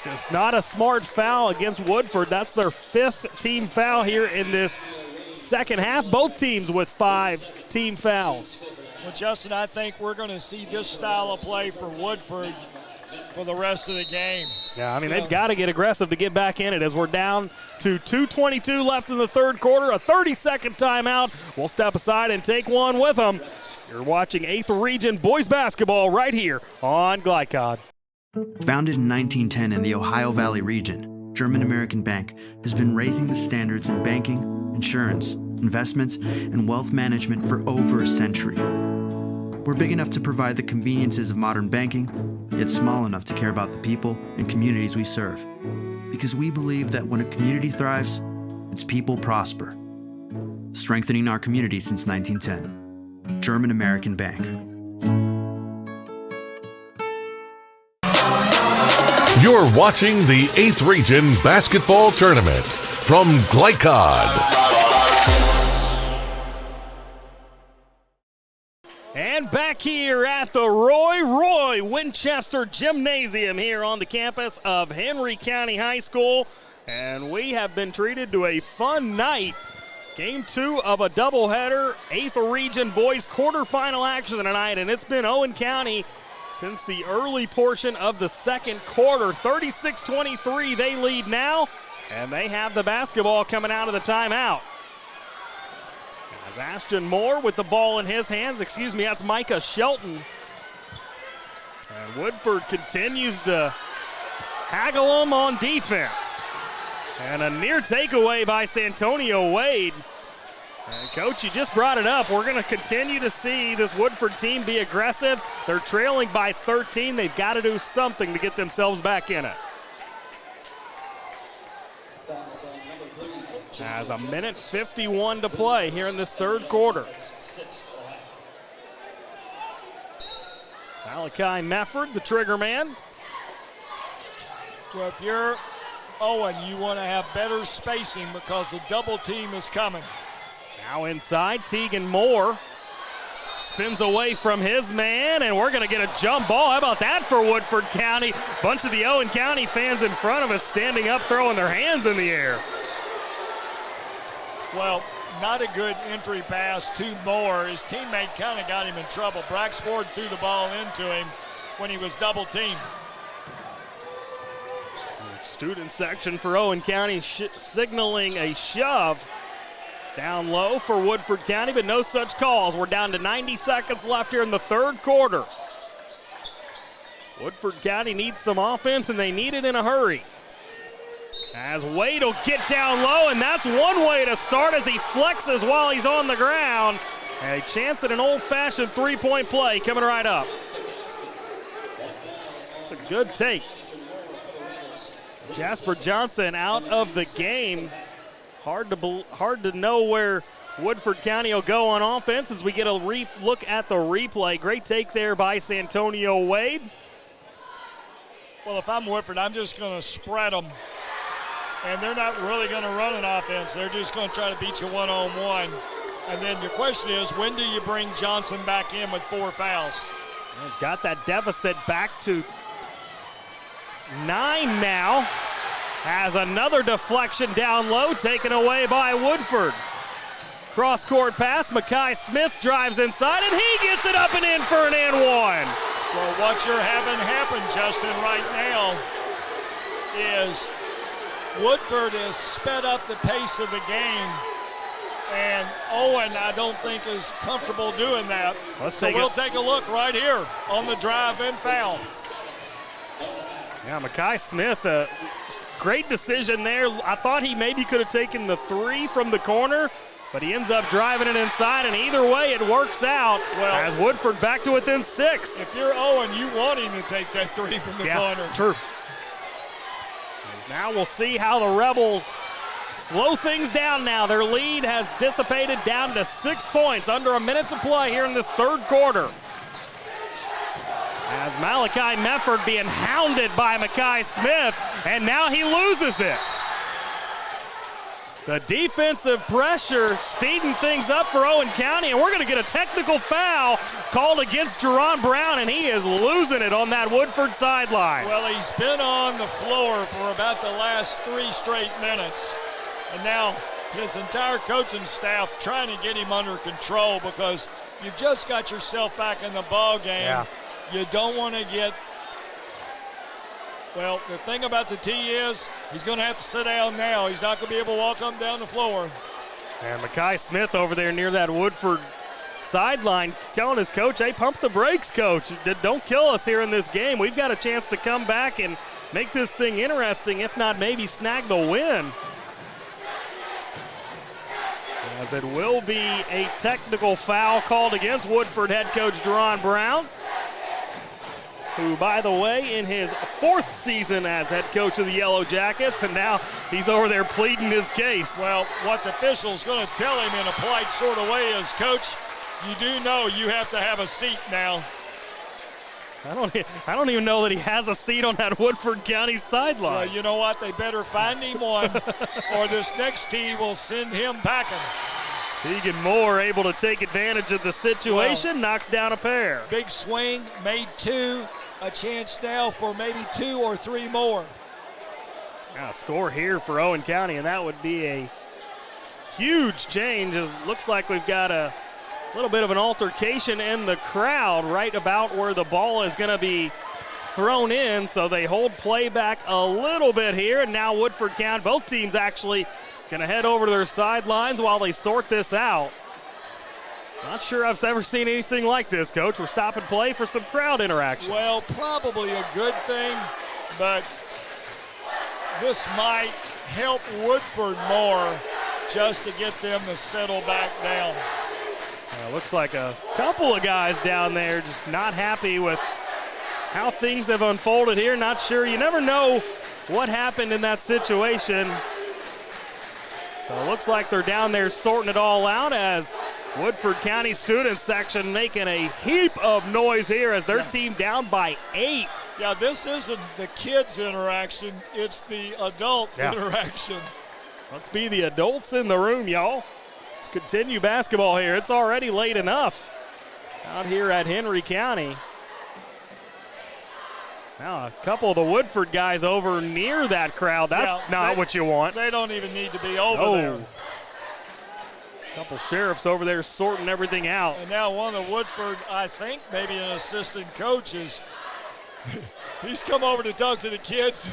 Just not a smart foul against Woodford. That's their 5th team foul here in this second half. Both teams with 5 team fouls. Well, Justin, I think we're going to see this style of play for Woodford for the rest of the game. Yeah, I mean, they've got to get aggressive to get back in it as we're down to 2:22 left in the 3rd quarter. A 30-second timeout. We'll step aside and take one with them. You're watching 8th Region Boys Basketball right here on Glycod. Founded in 1910 in the Ohio Valley region, German American Bank has been raising the standards in banking, insurance, investments, and wealth management for over a century. We're big enough to provide the conveniences of modern banking, yet small enough to care about the people and communities we serve. Because we believe that when a community thrives, its people prosper. Strengthening our community since 1910. German American Bank. You're watching the 8th Region Basketball Tournament from Glycod. And back here at the Roy Winchester Gymnasium here on the campus of Henry County High School. And we have been treated to a fun night. Game 2 of a doubleheader, 8th Region Boys quarterfinal action tonight. And it's been Owen County since the early portion of the 2nd quarter. 36-23 they lead now, and they have the basketball coming out of the timeout. As Ashton Moore with the ball in his hands, that's Micah Shelton. And Woodford continues to haggle them on defense. And a near takeaway by Santonio Wade. And Coach, you just brought it up. We're going to continue to see this Woodford team be aggressive. They're trailing by 13. They've got to do something to get themselves back in it. As a minute 51 to play here in this 3rd quarter. Malachi Mefford, the trigger man. Well, if you're Owen, you want to have better spacing because the double team is coming. Now inside, Tegan Moore spins away from his man, and we're going to get a jump ball. How about that for Woodford County? Bunch of the Owen County fans in front of us standing up, throwing their hands in the air. Well, not a good entry pass to Moore. His teammate kind of got him in trouble. Braxford threw the ball into him when he was double teamed. Student section for Owen County signaling a shove down low for Woodford County, but no such calls. We're down to 90 seconds left here in the third quarter. Woodford County needs some offense, and they need it in a hurry. As Wade will get down low, and that's one way to start as he flexes while he's on the ground. A chance at an old-fashioned three-point play coming right up. It's a good take. Jasper Johnson out of the game. Hard to know where Woodford County will go on offense as we get a look at the replay. Great take there by Santonio Wade. Well, if I'm Woodford, I'm just going to spread them. And they're not really going to run an offense. They're just going to try to beat you one-on-one. And then your question is, when do you bring Johnson back in with 4 fouls? Got that deficit back to 9 now. Has another deflection down low, taken away by Woodford. Cross-court pass, Makai Smith drives inside, and he gets it up and in for an and one. Well, what you're having happen, Justin, right now is Woodford has sped up the pace of the game, and Owen, I don't think, is comfortable doing that. We'll take a look right here on the drive-in foul. Yeah, Makai Smith, great decision there. I thought he maybe could have taken the 3 from the corner, but he ends up driving it inside, and either way it works out. Well, as Woodford back to within 6. If you're Owen, you want him to take that 3 from the corner. True. Now we'll see how the Rebels slow things down now. Their lead has dissipated down to 6 points, under a minute to play here in this third quarter. As Malachi Mefford being hounded by Makai Smith, and now he loses it. The defensive pressure speeding things up for Owen County, and we're going to get a technical foul called against Jerron Brown, and he is losing it on that Woodford sideline. Well, he's been on the floor for about the last 3 straight minutes, and now his entire coaching staff trying to get him under control because you've just got yourself back in the ball game. Yeah. You don't want to get – well, the thing about the T is he's going to have to sit down now. He's not going to be able to walk up and down the floor. And Makai Smith over there near that Woodford sideline telling his coach, hey, pump the brakes, coach. Don't kill us here in this game. We've got a chance to come back and make this thing interesting, if not maybe snag the win. As it will be a technical foul called against Woodford head coach Jerron Brown, who, by the way, in his 4th season as head coach of the Yellow Jackets, and now he's over there pleading his case. Well, what the official's going to tell him in a polite sort of way is, Coach, you do know you have to have a seat now. I don't even know that he has a seat on that Woodford County sideline. Well, you know what? They better find him one, or this next team will send him packing. Tegan Moore able to take advantage of the situation, knocks down a pair. Big swing, made 2. A chance now for maybe 2 or 3 more. Now, score here for Owen County, and that would be a huge change. It looks like we've got a little bit of an altercation in the crowd right about where the ball is going to be thrown in, so they hold play back a little bit here, and now Woodford County, both teams actually going to head over to their sidelines while they sort this out. Not sure I've ever seen anything like this, Coach. We're stopping play for some crowd interaction. Well, probably a good thing, but this might help Woodford more just to get them to settle back down. Looks like a couple of guys down there just not happy with how things have unfolded here. Not sure. You never know what happened in that situation. So it looks like they're down there sorting it all out as Woodford County student section making a heap of noise here as their team down by 8. Yeah, this isn't the kids' interaction. It's the adult interaction. Let's be the adults in the room, y'all. Let's continue basketball here. It's already late enough. out here at Henry County. Now a couple of the Woodford guys over near that crowd. That's not what you want. They don't even need to be over there. A couple sheriffs over there sorting everything out. And now one of the Woodford, I think maybe an assistant coach he's come over to talk to the kids.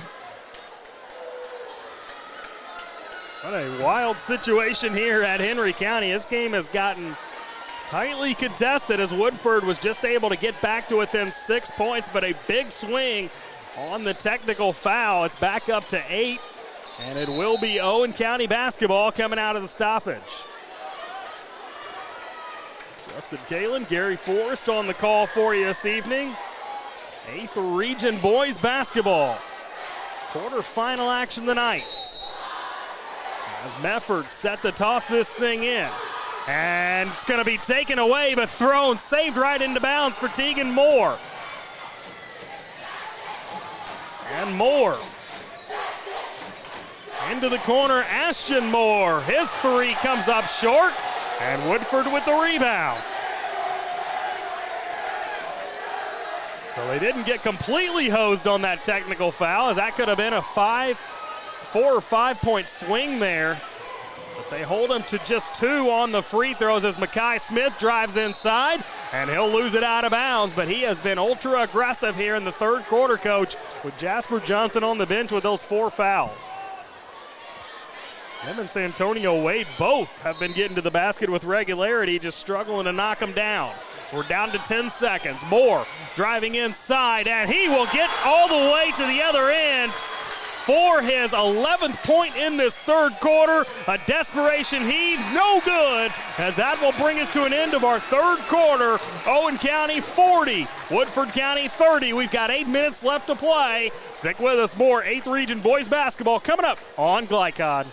What a wild situation here at Henry County. This game has gotten tightly contested as Woodford was just able to get back to within 6 points, but a big swing on the technical foul. It's back up to 8, and it will be Owen County basketball coming out of the stoppage. Justin Kalen, Gary Forrest on the call for you this evening. 8th Region Boys Basketball. Quarterfinal action tonight. As Mefford set to toss this thing in. And it's going to be taken away, but thrown, saved right into bounds for Tegan Moore. And Moore. Into the corner, Ashton Moore. His three comes up short, and Woodford with the rebound. So they didn't get completely hosed on that technical foul, as that could have been a 4 or 5 point swing there. But they hold him to just 2 on the free throws as Makai Smith drives inside, and he'll lose it out of bounds. But he has been ultra aggressive here in the third quarter, Coach, with Jasper Johnson on the bench with those 4 fouls. Him and Santonio Wade both have been getting to the basket with regularity, just struggling to knock them down. So we're down to 10 seconds. Moore driving inside, and he will get all the way to the other end for his 11th point in this third quarter. A desperation heave, no good, as that will bring us to an end of our third quarter. Owen County 40, Woodford County 30. We've got 8 minutes left to play. Stick with us, more 8th Region Boys Basketball coming up on Glycod.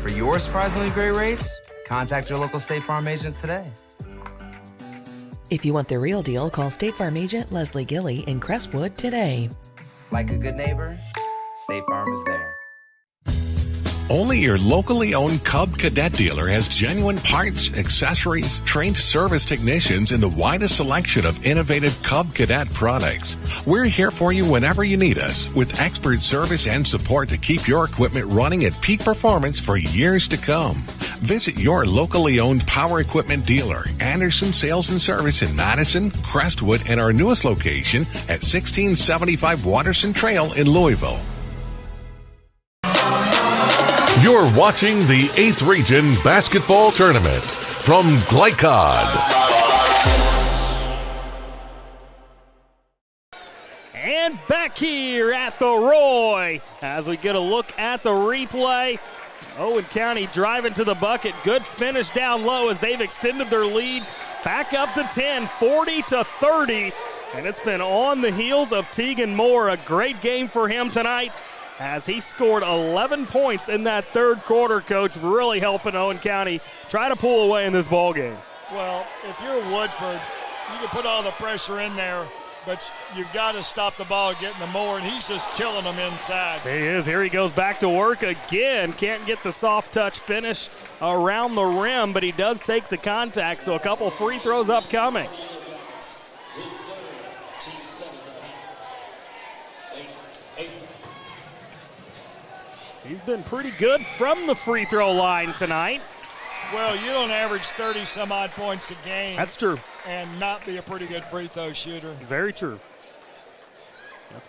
For your surprisingly great rates, contact your local State Farm agent today. If you want the real deal, call State Farm agent Leslie Gilly in Crestwood today. Like a good neighbor, State Farm is there. Only your locally owned Cub Cadet dealer has genuine parts, accessories, trained service technicians, and the widest selection of innovative Cub Cadet products. We're here for you whenever you need us, with expert service and support to keep your equipment running at peak performance for years to come. Visit your locally owned power equipment dealer, Anderson Sales and Service in Madison, Crestwood, and our newest location at 1675 Waterson Trail in Louisville. You're watching the 8th Region Basketball Tournament from Glycod. And back here at the Roy, as we get a look at the replay. Owen County driving to the bucket. Good finish down low as they've extended their lead back up to 10, 40-30. And it's been on the heels of Tegan Moore. A great game for him tonight, as he scored 11 points in that third quarter, Coach, really helping Owen County try to pull away in this ball game. Well, if you're Woodford, you can put all the pressure in there, but you've got to stop the ball getting the Moore, and he's just killing them inside. He is. Here he goes back to work again. Can't get the soft touch finish around the rim, but he does take the contact, so a couple free throws upcoming. He's been pretty good from the free throw line tonight. Well, you don't average 30-some-odd points a game. That's true. And not be a pretty good free throw shooter. Very true.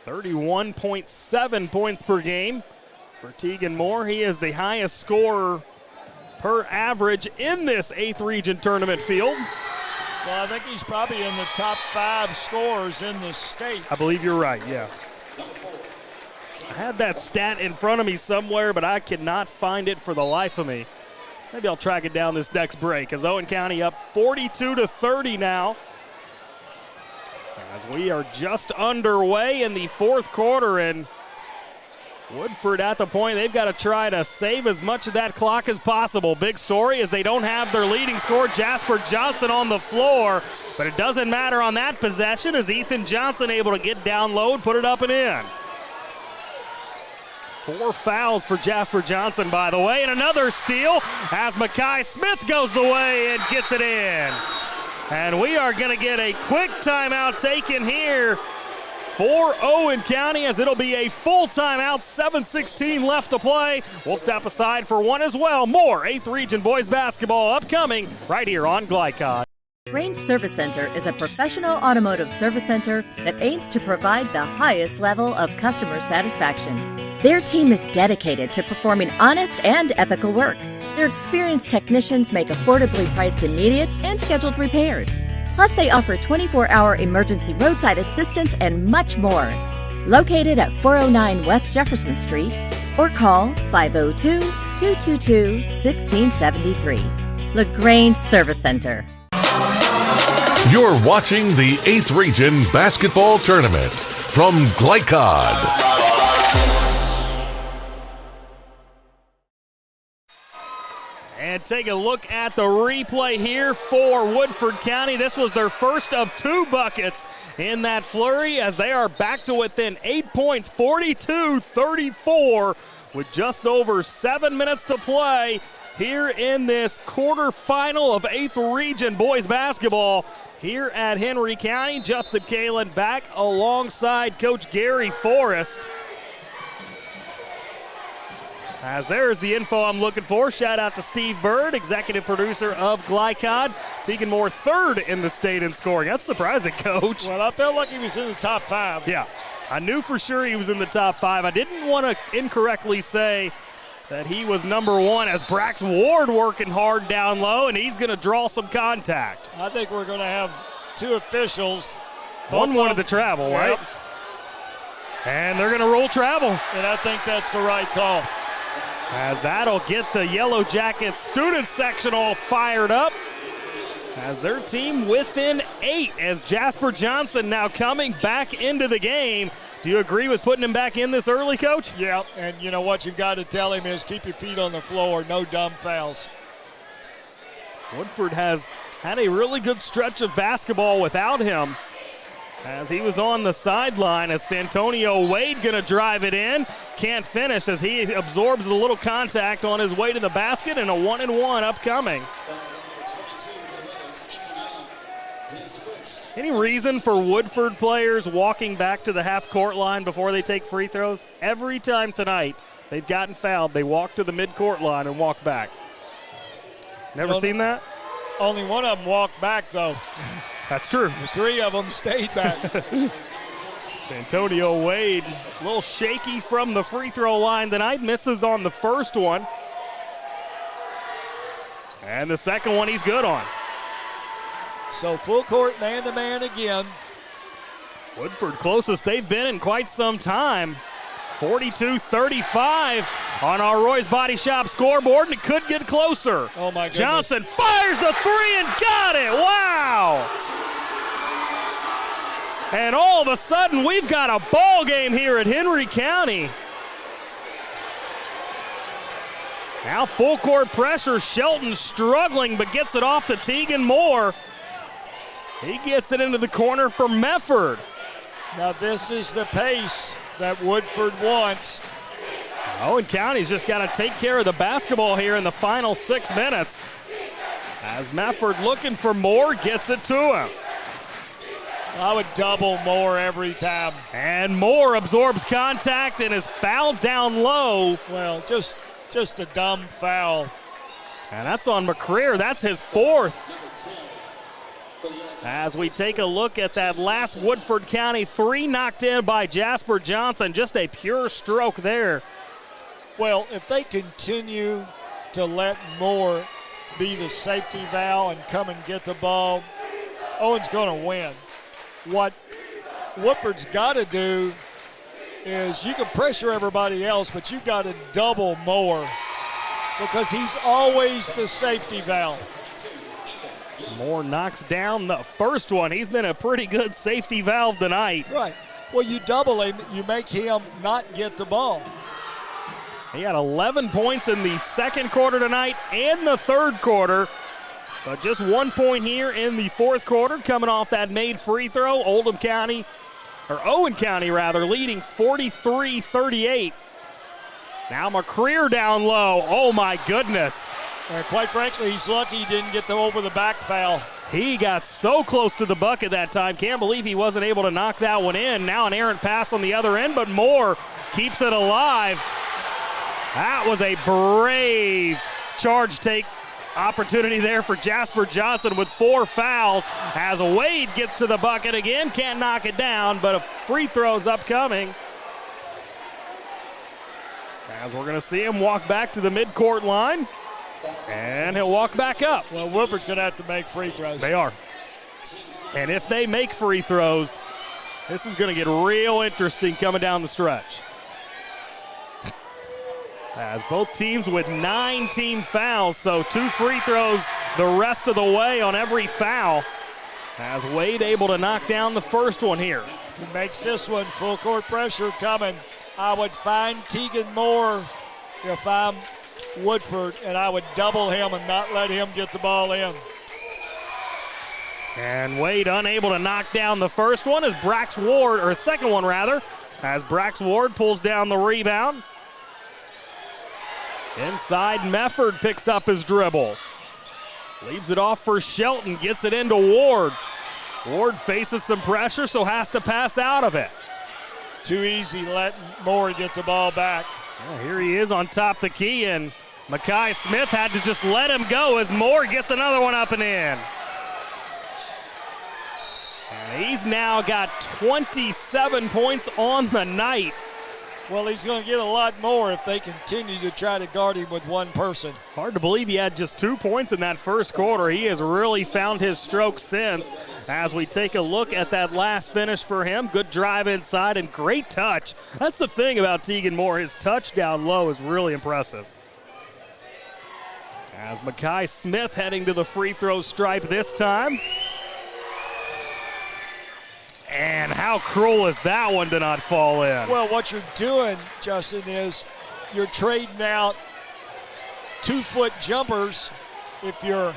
31.7 points per game for Tegan Moore. He is the highest scorer per average in this 8th Region tournament field. Well, I think he's probably in the top 5 scorers in the state. I believe you're right, yeah. I had that stat in front of me somewhere, but I cannot find it for the life of me. Maybe I'll track it down this next break, as Owen County up 42-30 now, as we are just underway in the fourth quarter. And Woodford at the point. They've got to try to save as much of that clock as possible. Big story is they don't have their leading scorer, Jasper Johnson, on the floor. But it doesn't matter on that possession as Ethan Johnson able to get down low and put it up and in. 4 fouls for Jasper Johnson, by the way, and another steal as Makai Smith goes the way and gets it in. And we are going to get a quick timeout taken here for Owen County as it'll be a full timeout, 7:16 left to play. We'll step aside for one as well. More 8th Region boys basketball upcoming right here on Glycod. Range Service Center is a professional automotive service center that aims to provide the highest level of customer satisfaction. Their team is dedicated to performing honest and ethical work. Their experienced technicians make affordably priced immediate and scheduled repairs. Plus, they offer 24-hour emergency roadside assistance and much more. Located at 409 West Jefferson Street or call 502-222-1673. LaGrange Service Center. You're watching the 8th Region Basketball Tournament from Glycod. And take a look at the replay here for Woodford County. This was their first of 2 buckets in that flurry as they are back to within 8 points, 42-34, with just over 7 minutes to play here in this quarterfinal of 8th Region boys basketball here at Henry County. Justin Kalen back alongside Coach Gary Forrest. As there's the info I'm looking for. Shout out to Steve Bird, executive producer of Glycod. Tegan Moore, 3rd in the state in scoring. That's surprising, Coach. Well, I felt like he was in the top 5. Yeah, I knew for sure he was in the top 5. I didn't want to incorrectly say that he was number 1 as Brax Ward working hard down low, and he's going to draw some contact. I think we're going to have 2 officials. One wanted to travel, right? And they're going to roll travel. And I think that's the right call. As that'll get the Yellow Jackets student section all fired up. As their team within 8 as Jasper Johnson now coming back into the game. Do you agree with putting him back in this early, Coach? Yeah, and you know what you've got to tell him is keep your feet on the floor, no dumb fouls. Woodford has had a really good stretch of basketball without him. As he was on the sideline as Santonio Wade going to drive it in. Can't finish as he absorbs the little contact on his way to the basket, and a 1-and-1 upcoming. Any reason for Woodford players walking back to the half-court line before they take free throws? Every time tonight they've gotten fouled, they walk to the mid-court line and walk back. Never seen that? Only one of them walked back, though. That's true. The 3 of them stayed back. Santonio Wade, a little shaky from the free throw line tonight, misses on the first one. And the second one he's good on. So full court, man-to-man again. Woodford closest they've been in quite some time. 42-35 on our Roy's Body Shop scoreboard, and it could get closer. Oh, my goodness. Johnson fires the 3 and got it. Wow. And all of a sudden, we've got a ball game here at Henry County. Now full court pressure. Shelton struggling, but gets it off to Tegan Moore. He gets it into the corner for Mefford. Now this is the pace that Woodford wants. Owen County's just got to take care of the basketball here in the final 6 minutes. As Mefford looking for Moore, gets it to him. I would double Moore every time. And Moore absorbs contact and is fouled down low. Well, just a dumb foul. And that's on McCreer. That's his 4th. As we take a look at that last Woodford County 3 knocked in by Jasper Johnson. Just a pure stroke there. Well, if they continue to let Moore be the safety valve and come and get the ball, Owen's going to win. What Woodford's got to do is you can pressure everybody else, but you've got to double Moore because he's always the safety valve. Moore knocks down the first one. He's been a pretty good safety valve tonight. Right. Well, you double him, you make him not get the ball. He had 11 points in the second quarter tonight and the third quarter. But just 1 point here in the fourth quarter coming off that made free throw. Owen County leading 43-38. Now McCreer down low. Oh my goodness. And quite frankly, he's lucky he didn't get the over the back foul. He got so close to the bucket that time. Can't believe he wasn't able to knock that one in. Now an errant pass on the other end, but Moore keeps it alive. That was a brave charge take opportunity there for Jasper Johnson with 4 fouls as Wade gets to the bucket again. Can't knock it down, but a free throw's upcoming. As we're going to see him walk back to the midcourt line, and he'll walk back up. Well, Woodford's going to have to make free throws. They are. And if they make free throws, this is going to get real interesting coming down the stretch. As both teams with 9 team fouls, so 2 free throws the rest of the way on every foul. As Wade able to knock down the first one here. If he makes this one, full court pressure coming. I would find Tegan Moore if I'm Woodford, and I would double him and not let him get the ball in. And Wade unable to knock down the first one as Brax Ward, or second one rather, as Brax Ward pulls down the rebound. Inside, Mefford picks up his dribble. Leaves it off for Shelton, gets it into Ward. Ward faces some pressure, so has to pass out of it. Too easy letting Moore get the ball back. Well, here he is on top of the key, and Mackay Smith had to just let him go as Moore gets another one up and in. And he's now got 27 points on the night. Well, he's going to get a lot more if they continue to try to guard him with one person. Hard to believe he had just 2 points in that first quarter. He has really found his stroke since. As we take a look at that last finish for him, good drive inside and great touch. That's the thing about Tegan Moore. His touch down low is really impressive. As Mackay Smith heading to the free throw stripe this time. And how cruel is that one to not fall in? Well, what you're doing, Justin, is you're trading out 2-foot jumpers. If you're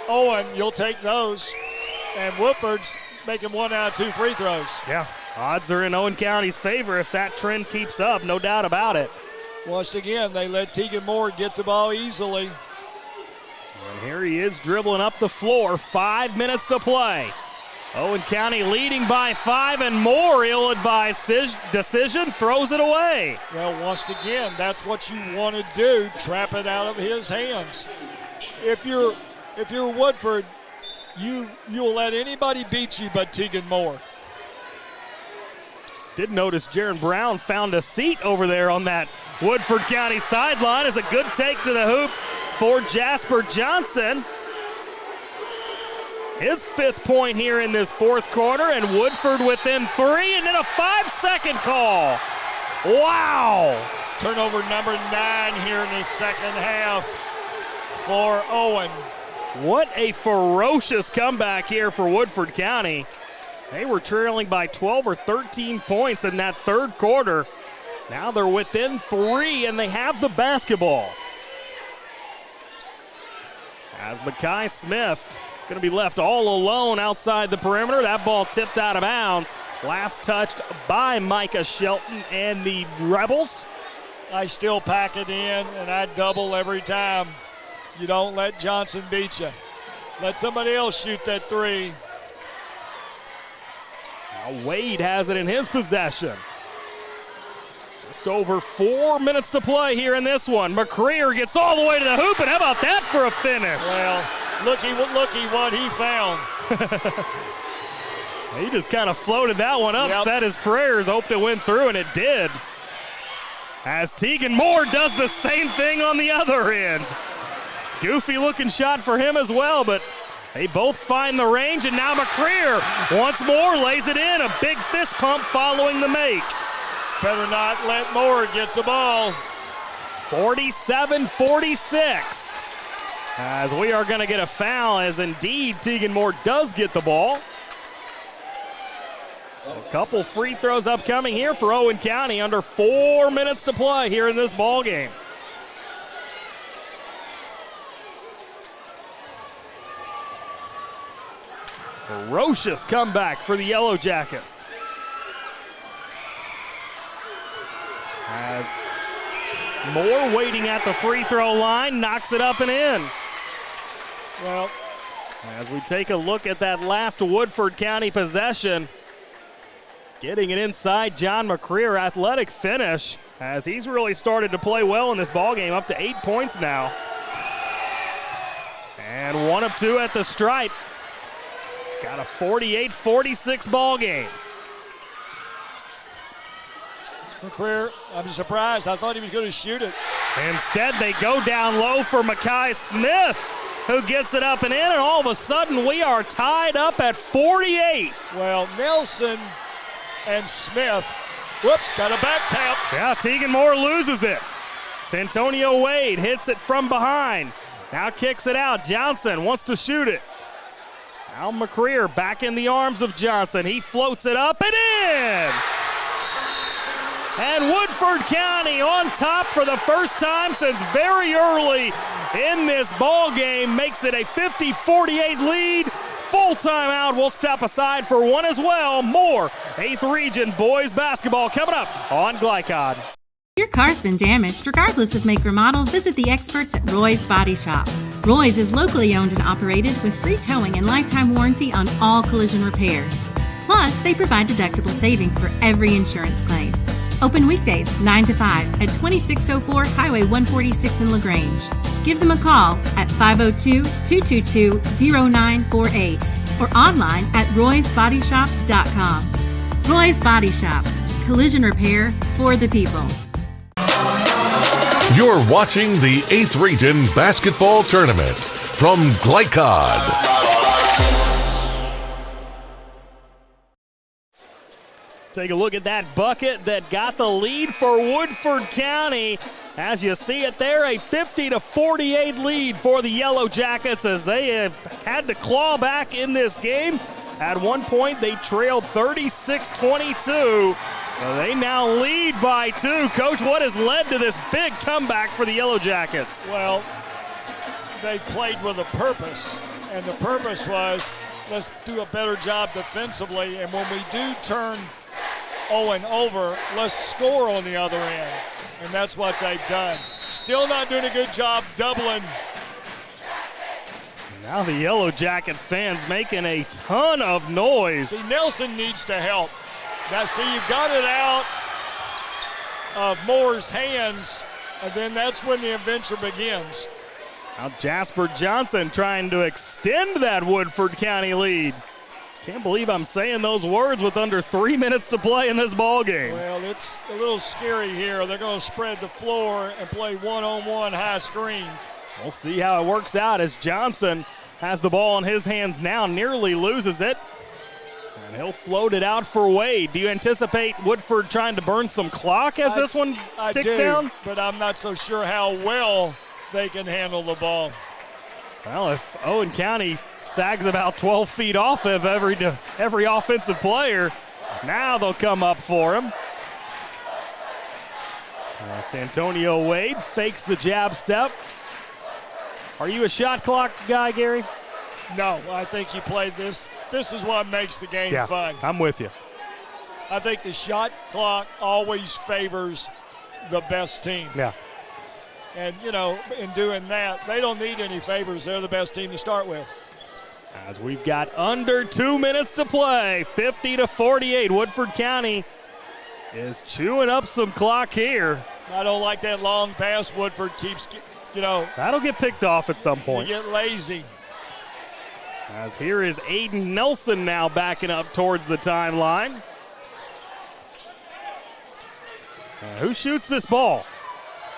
Owen, you'll take those. And Woodford's making 1 out of 2 free throws. Yeah, odds are in Owen County's favor if that trend keeps up, no doubt about it. Once again, they let Tegan Moore get the ball easily. And here he is dribbling up the floor, 5 minutes to play. Owen County leading by 5, and Moore, ill-advised decision, throws it away. Well, once again, that's what you want to do, trap it out of his hands. If you're Woodford, you'll let anybody beat you but Tegan Moore. Did notice Jaron Brown found a seat over there on that Woodford County sideline. It's a good take to the hoop for Jasper Johnson. His 5th point here in this fourth quarter, and Woodford within 3, and then a 5-second call. Wow. Turnover number 9 here in the second half for Owen. What a ferocious comeback here for Woodford County. They were trailing by 12 or 13 points in that third quarter. Now they're within 3, and they have the basketball. As Mackay Smith going to be left all alone outside the perimeter. That ball tipped out of bounds. Last touched by Micah Shelton and the Rebels. I still pack it in, and I double every time. You don't let Johnson beat you. Let somebody else shoot that 3. Now Wade has it in his possession. Just over 4 minutes to play here in this one. McCreer gets all the way to the hoop, and how about that for a finish? Well, looky what he found. He just kind of floated that one up, said his prayers, hoped it went through, and it did. As Tegan Moore does the same thing on the other end. Goofy looking shot for him as well, but they both find the range, and now McCreer once more lays it in. A big fist pump following the make. Better not let Moore get the ball. 47-46. As we are going to get a foul, as indeed Tegan Moore does get the ball. So a couple free throws upcoming here for Owen County under 4 minutes to play here in this ball game. Ferocious comeback for the Yellow Jackets. As Moore waiting at the free throw line, knocks it up and in. Well, as we take a look at that last Woodford County possession, getting it inside John McCreer, athletic finish, as he's really started to play well in this ballgame, up to 8 points now. And 1 of 2 at the stripe. It's got a 48-46 ball game. McCreer, I'm surprised. I thought he was going to shoot it. Instead, they go down low for Mackay Smith, who gets it up and in, and all of a sudden we are tied up at 48. Well, Nelson and Smith, whoops, got a back tap. Yeah, Tegan Moore loses it. Santonio Wade hits it from behind. Now kicks it out. Johnson wants to shoot it. Now McCreer back in the arms of Johnson. He floats it up and in. And Woodford County on top for the first time since very early in this ball game makes it a 50-48 lead. Full timeout. We'll step aside for one as well. More 8th Region boys basketball coming up on Glycod. Your car's been damaged, regardless of make or model, visit the experts at Roy's Body Shop. Roy's is locally owned and operated with free towing and lifetime warranty on all collision repairs. Plus, they provide deductible savings for every insurance claim. Open weekdays 9 to 5 at 2604 Highway 146 in LaGrange. Give them a call at 502-222-0948 or online at roysbodyshop.com. Roy's Body Shop. Collision repair for the people. You're watching the 8th Region Basketball Tournament from Glycod. Take a look at that bucket that got the lead for Woodford County. As you see it there, a 50-48 lead for the Yellow Jackets as they have had to claw back in this game. At one point, they trailed 36-22. They now lead by 2. Coach, what has led to this big comeback for the Yellow Jackets? Well, they played with a purpose, and the purpose was let's do a better job defensively, and when we do turn Owen over, let's score on the other end. And that's what they've done. Still not doing a good job doubling. Now the Yellow Jacket fans making a ton of noise. See, Nelson needs to help. Now, see, you've got it out of Moore's hands, and then that's when the adventure begins. Now Jasper Johnson trying to extend that Woodford County lead. Can't believe I'm saying those words with under 3 minutes to play in this ball game. Well, it's a little scary here. They're going to spread the floor and play one-on-one high screen. We'll see how it works out as Johnson has the ball in his hands now, nearly loses it. And he'll float it out for Wade. Do you anticipate Woodford trying to burn some clock as this one ticks down? But I'm not so sure how well they can handle the ball. Well, if Owen County sags about 12 feet off of every offensive player, now they'll come up for him. Santonio Wade fakes the jab step. Are you a shot clock guy, Gary? No, I think you play this. This is what makes the game fun. I'm with you. I think the shot clock always favors the best team. Yeah. And, you know, in doing that, they don't need any favors. They're the best team to start with. As we've got under 2 minutes to play, 50-48. Woodford County is chewing up some clock here. I don't like that long pass Woodford keeps, you know. That'll get picked off at some point. You get lazy. As here is Aiden Nelson now backing up towards the timeline. Who shoots this ball?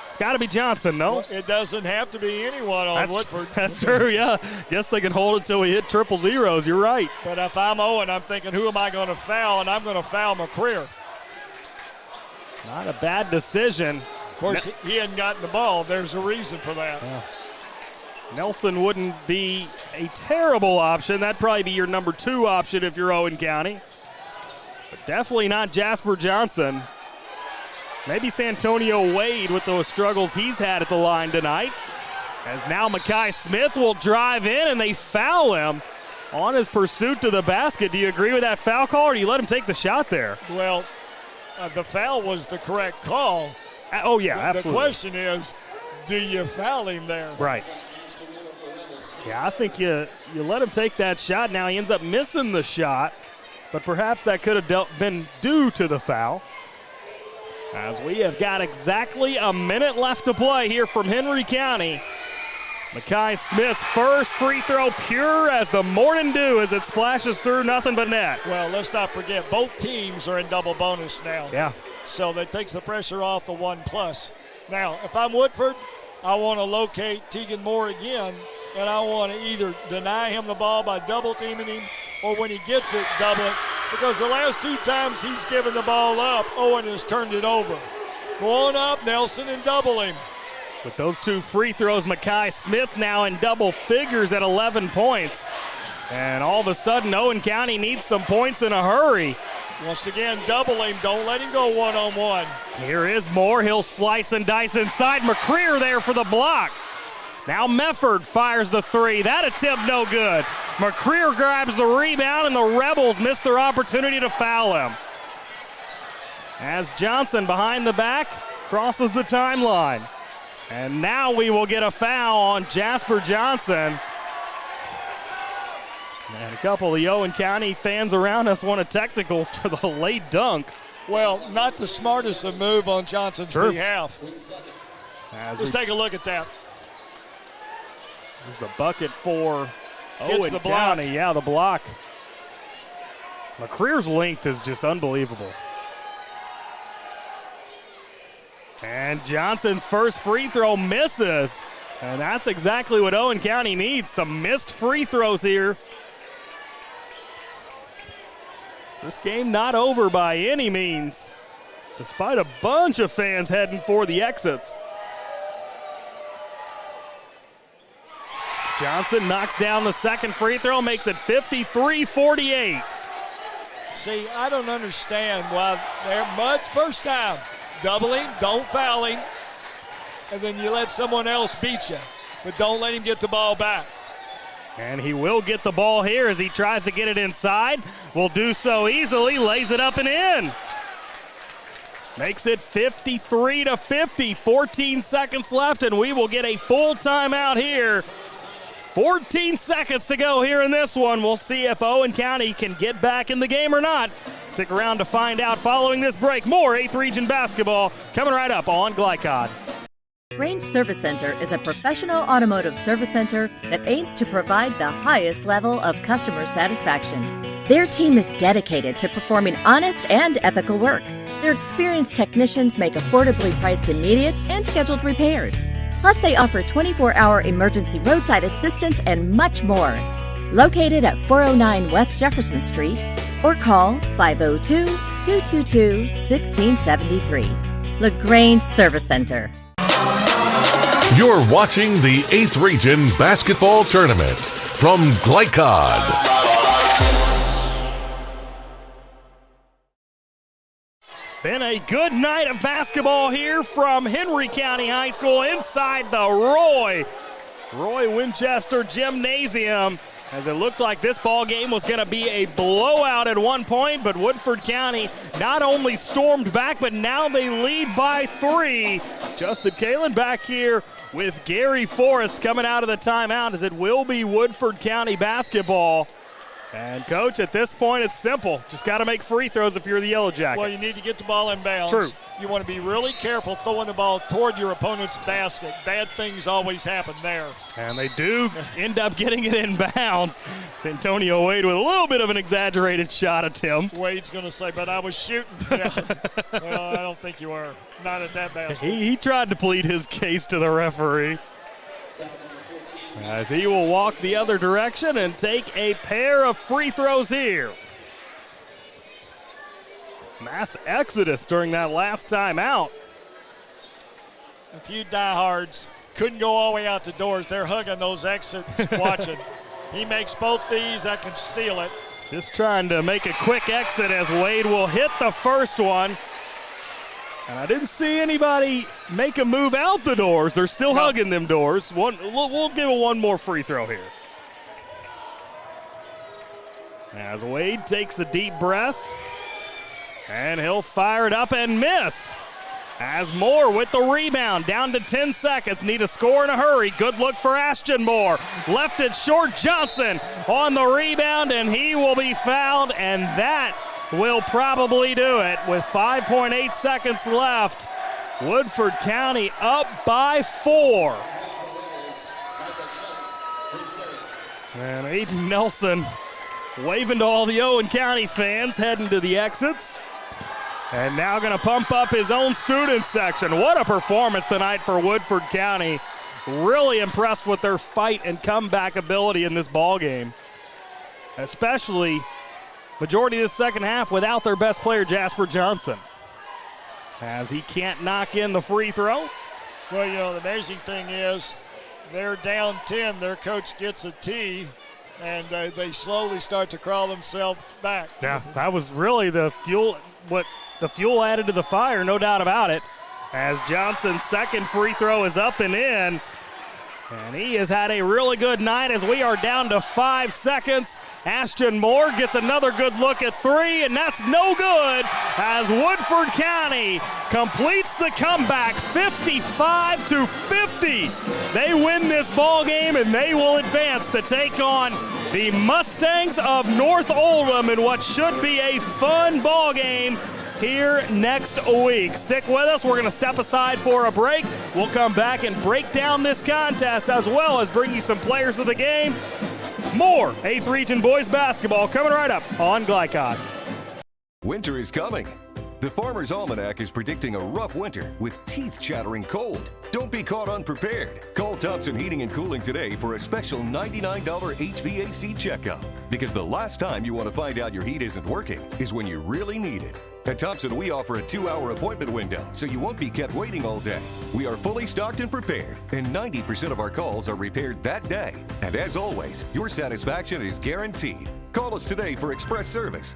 It's got to be Johnson, no? Well, it doesn't have to be anyone on Woodford. That's true, yeah. Guess they can hold it till we hit triple zeros. You're right. But if I'm Owen, I'm thinking, who am I going to foul? And I'm going to foul McCreer. Not a bad decision. Of course, he hadn't gotten the ball. There's a reason for that. Nelson wouldn't be a terrible option. That'd probably be your number 2 option if you're Owen County. But definitely not Jasper Johnson. Maybe Santonio Wade with those struggles he's had at the line tonight. As now Mackay Smith will drive in and they foul him. on his pursuit to the basket. Do you agree with that foul call, or do you let him take the shot there? Well, the foul was the correct call. Oh, yeah, absolutely. The question is, do you foul him there? Right. Yeah, I think you let him take that shot. Now he ends up missing the shot, but perhaps that could have been due to the foul. As we have got exactly a minute left to play here from Henry County. Makai Smith's first free throw, pure as the morning dew as it splashes through nothing but net. Well, let's not forget, both teams are in double bonus now. Yeah. So that takes the pressure off the 1+. Now, if I'm Woodford, I want to locate Tegan Moore again, and I want to either deny him the ball by double teaming him, or when he gets it, double it. Because the last 2 times he's given the ball up, Owen has turned it over. Go on up, Nelson, and double him. With those 2 free throws, Makai Smith now in double figures at 11 points. And all of a sudden, Owen County needs some points in a hurry. Once again, double him. Don't let him go one-on-one. Here is Moore. He'll slice and dice inside. McCreer there for the block. Now Mefford fires the 3. That attempt no good. McCreer grabs the rebound, and the Rebels miss their opportunity to foul him. As Johnson behind the back crosses the timeline. And now we will get a foul on Jasper Johnson. And a couple of the Owen County fans around us want a technical for the late dunk. Well, not the smartest of move on Johnson's behalf. Let's take a look at that. There's the bucket for Gets Owen County. Yeah, the block. McCreer's length is just unbelievable. And Johnson's first free throw misses. And that's exactly what Owen County needs. Some missed free throws here. This game not over by any means, despite a bunch of fans heading for the exits. Johnson knocks down the second free throw, makes it 53-48. See, I don't understand why they're much first time. Double him, don't foul him, and then you let someone else beat you. But don't let him get the ball back. And he will get the ball here as he tries to get it inside. Will do so easily, lays it up and in. Makes it 53-50, 14 seconds left, and we will get a full timeout here. 14 seconds to go here in this one. We'll see if Owen County can get back in the game or not. Stick around to find out following this break. More 8th Region basketball coming right up on Glycod. Range Service Center is a professional automotive service center that aims to provide the highest level of customer satisfaction. Their team is dedicated to performing honest and ethical work. Their experienced technicians make affordably priced immediate and scheduled repairs. Plus, they offer 24-hour emergency roadside assistance and much more. Located at 409 West Jefferson Street, or call 502-222-1673. LaGrange Service Center. You're watching the 8th Region Basketball Tournament from Glycod. Been a good night of basketball here from Henry County High School inside the Roy Winchester Gymnasium, as it looked like this ball game was going to be a blowout at one point, but Woodford County not only stormed back, but now they lead by 3. Justin Kalen back here with Gary Forrest coming out of the timeout, as it will be Woodford County basketball. And, Coach, at this point, it's simple. Just got to make free throws if you're the Yellow Jackets. Well, you need to get the ball in bounds. True. You want to be really careful throwing the ball toward your opponent's basket. Bad things always happen there. And they do end up getting it in bounds. Santonio Wade with a little bit of an exaggerated shot attempt. Wade's going to say, but I was shooting. Yeah. Well, I don't think you were. Not at that basket. He tried to plead his case to the referee, as he will walk the other direction and take a pair of free throws here. Mass exodus during that last time out. A few diehards couldn't go all the way out the doors. They're hugging those exits, watching. He makes both these, that can seal it. Just trying to make a quick exit as Wade will hit the first one. And I didn't see anybody make a move out the doors. They're still hugging them doors. We'll give it one more free throw here. As Wade takes a deep breath, and he'll fire it up and miss. As Moore with the rebound, down to 10 seconds, need a score in a hurry. Good look for Ashton Moore. Left it short, Johnson on the rebound, and he will be fouled, and that will probably do it. With 5.8 seconds left, Woodford County up by 4. And Aiden Nelson waving to all the Owen County fans heading to the exits. And now going to pump up his own student section. What a performance tonight for Woodford County. Really impressed with their fight and comeback ability in this ball game. Especially majority of the second half without their best player, Jasper Johnson. As he can't knock in the free throw. Well, the amazing thing is they're down 10. Their coach gets a tee, and they slowly start to crawl themselves back. Yeah, that was really the fuel added to the fire, no doubt about it. As Johnson's second free throw is up and in. And he has had a really good night as we are down to 5 seconds. Ashton Moore gets another good look at 3, and that's no good as Woodford County completes the comeback 55-50. They win this ball game, and they will advance to take on the Mustangs of North Oldham in what should be a fun ball game here next week. Stick with us. We're going to step aside for a break. We'll come back and break down this contest as well as bring you some players of the game. More 8th Region Boys Basketball coming right up on Glycod. Winter is coming. The Farmer's Almanac is predicting a rough winter with teeth-chattering cold. Don't be caught unprepared. Call Thompson Heating and Cooling today for a special $99 HVAC checkup. Because the last time you want to find out your heat isn't working is when you really need it. At Thompson, we offer a 2-hour appointment window, so you won't be kept waiting all day. We are fully stocked and prepared, and 90% of our calls are repaired that day. And as always, your satisfaction is guaranteed. Call us today for express service.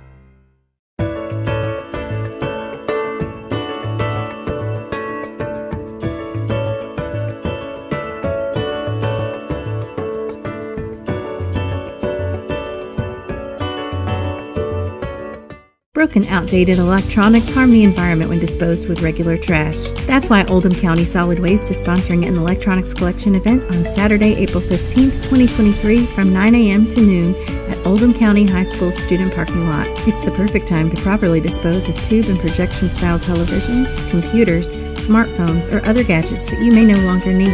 Broken, outdated electronics harm the environment when disposed with regular trash. That's why Oldham County Solid Waste is sponsoring an electronics collection event on Saturday, April 15th, 2023 from 9 a.m. to noon at Oldham County High School's student parking lot. It's the perfect time to properly dispose of tube and projection-style televisions, computers, smartphones, or other gadgets that you may no longer need.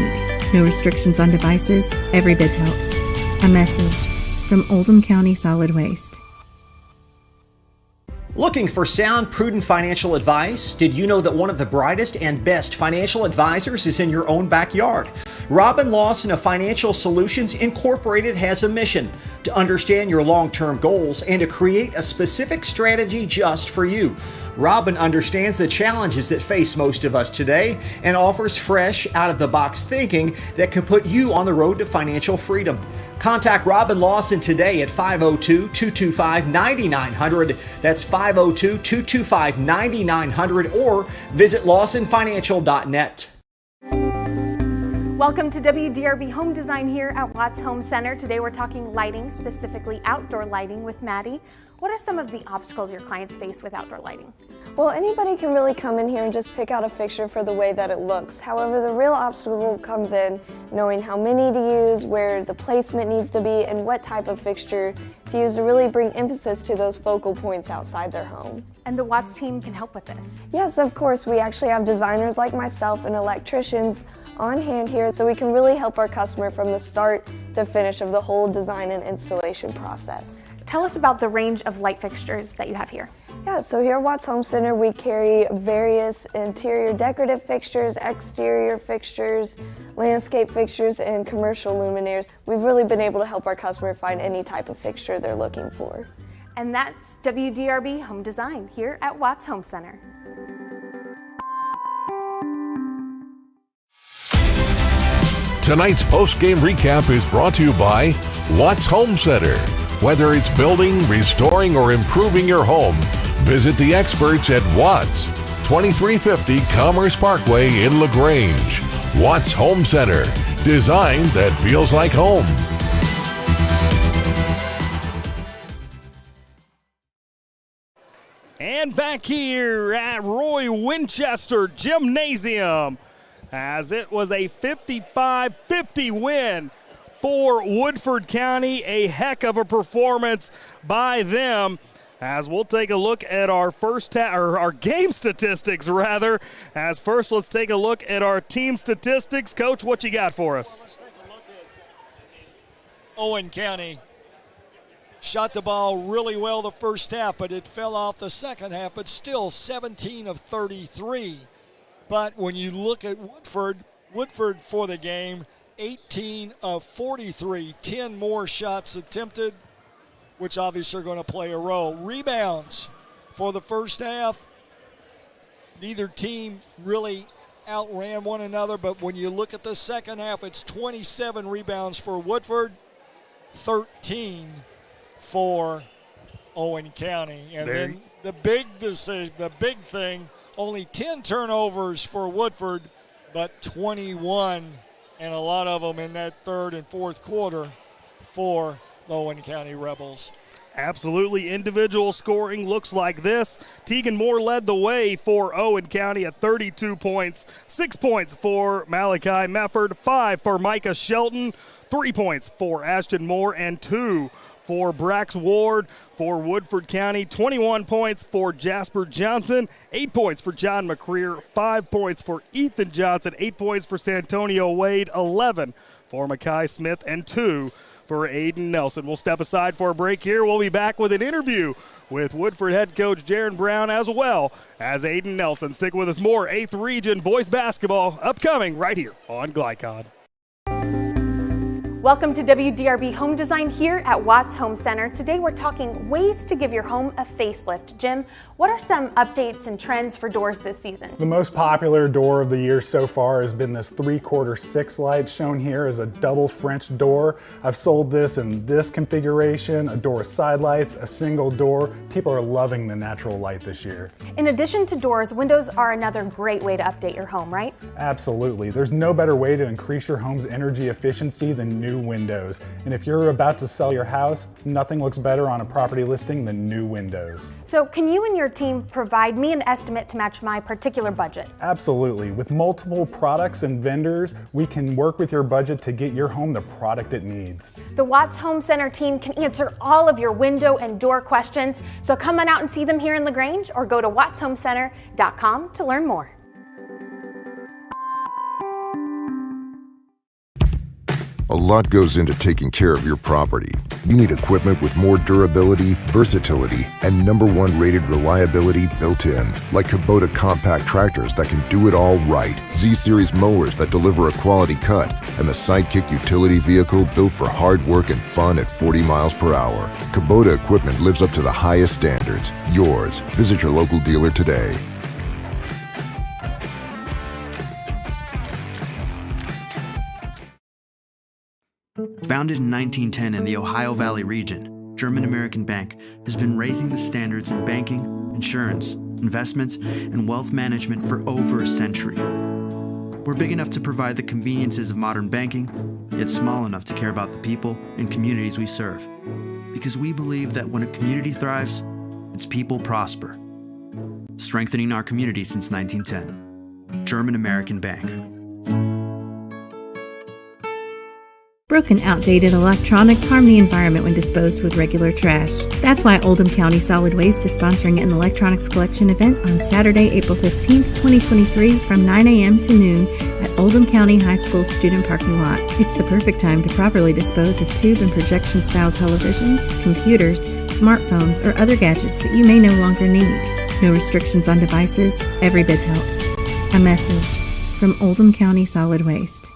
No restrictions on devices. Every bit helps. A message from Oldham County Solid Waste. Looking for sound, prudent financial advice? Did you know that one of the brightest and best financial advisors is in your own backyard? Robin Lawson of Financial Solutions Incorporated has a mission to understand your long-term goals and to create a specific strategy just for you. Robin understands the challenges that face most of us today and offers fresh, out-of-the-box thinking that can put you on the road to financial freedom. Contact Robin Lawson today at 502-225-9900. That's 502-225-9900 or visit lawsonfinancial.net. Welcome to WDRB Home Design here at Watts Home Center. Today we're talking lighting, specifically outdoor lighting with Maddie. What are some of the obstacles your clients face with outdoor lighting? Well, anybody can really come in here and just pick out a fixture for the way that it looks. However, the real obstacle comes in knowing how many to use, where the placement needs to be, and what type of fixture to use to really bring emphasis to those focal points outside their home. And the Watts team can help with this? Yes, of course. We actually have designers like myself and electricians on hand here, so we can really help our customer from the start to finish of the whole design and installation process. Tell us about the range of light fixtures that you have here. Yeah, so here at Watts Home Center, we carry various interior decorative fixtures, exterior fixtures, landscape fixtures, and commercial luminaires. We've really been able to help our customer find any type of fixture they're looking for. And that's WDRB Home Design here at Watts Home Center. Tonight's post-game recap is brought to you by Watts Home Center. Whether it's building, restoring, or improving your home, visit the experts at Watts, 2350 Commerce Parkway in LaGrange. Watts Home Center, design that feels like home. And back here at Roy Winchester Gymnasium, as it was a 55-50 win for Woodford County. A heck of a performance by them. As we'll take a look at our our game statistics, rather. As first, let's take a look at our team statistics. Coach, what you got for us? Let's take a look at Owen County. Shot the ball really well the first half, but it fell off the second half, but still 17 of 33. But when you look at Woodford for the game, 18 of 43, 10 more shots attempted, which obviously are going to play a role. Rebounds for the first half, neither team really outran one another, but when you look at the second half, it's 27 rebounds for Woodford, 13 for Owen County. And then the big decision, the big thing, only 10 turnovers for Woodford, but 21, and a lot of them in that third and fourth quarter for the Owen County Rebels. Absolutely. Individual scoring looks like this. Tegan Moore led the way for Owen County at 32 points. 6 points for Malachi Mefford, 5 for Micah Shelton, 3 points for Ashton Moore, and 2 for Brax Ward. For Woodford County, 21 points for Jasper Johnson, 8 points for John McCreer, 5 points for Ethan Johnson, 8 points for Santonio Wade, 11 for Mackay Smith, and 2 for Aiden Nelson. We'll step aside for a break here. We'll be back with an interview with Woodford head coach Jaron Brown as well as Aiden Nelson. Stick with us. More 8th Region boys basketball upcoming right here on Glycod. Welcome to WDRB Home Design here at Watts Home Center. Today we're talking ways to give your home a facelift. Jim, what are some updates and trends for doors this season? The most popular door of the year so far has been this 3/4 6 light shown here as a double French door. I've sold this in this configuration, a door with side lights, a single door. People are loving the natural light this year. In addition to doors, windows are another great way to update your home, right? Absolutely. There's no better way to increase your home's energy efficiency than new windows. And if you're about to sell your house, nothing looks better on a property listing than new windows. So can you and your team provide me an estimate to match my particular budget? Absolutely. With multiple products and vendors, we can work with your budget to get your home the product it needs. The Watts Home Center team can answer all of your window and door questions. So come on out and see them here in LaGrange or go to wattshomecenter.com to learn more. A lot goes into taking care of your property. You need equipment with more durability, versatility, and #1 rated reliability built in. Like Kubota compact tractors that can do it all right, Z-Series mowers that deliver a quality cut, and the Sidekick utility vehicle built for hard work and fun at 40 miles per hour. Kubota equipment lives up to the highest standards. Yours. Visit your local dealer today. Founded in 1910 in the Ohio Valley region, German American Bank has been raising the standards in banking, insurance, investments, and wealth management for over a century. We're big enough to provide the conveniences of modern banking, yet small enough to care about the people and communities we serve. Because we believe that when a community thrives, its people prosper. Strengthening our community since 1910. German American Bank. Broken, outdated electronics harm the environment when disposed with regular trash. That's why Oldham County Solid Waste is sponsoring an electronics collection event on Saturday, April 15th, 2023 from 9 a.m. to noon at Oldham County High School student parking lot. It's the perfect time to properly dispose of tube and projection style televisions, computers, smartphones, or other gadgets that you may no longer need. No restrictions on devices, every bit helps. A message from Oldham County Solid Waste.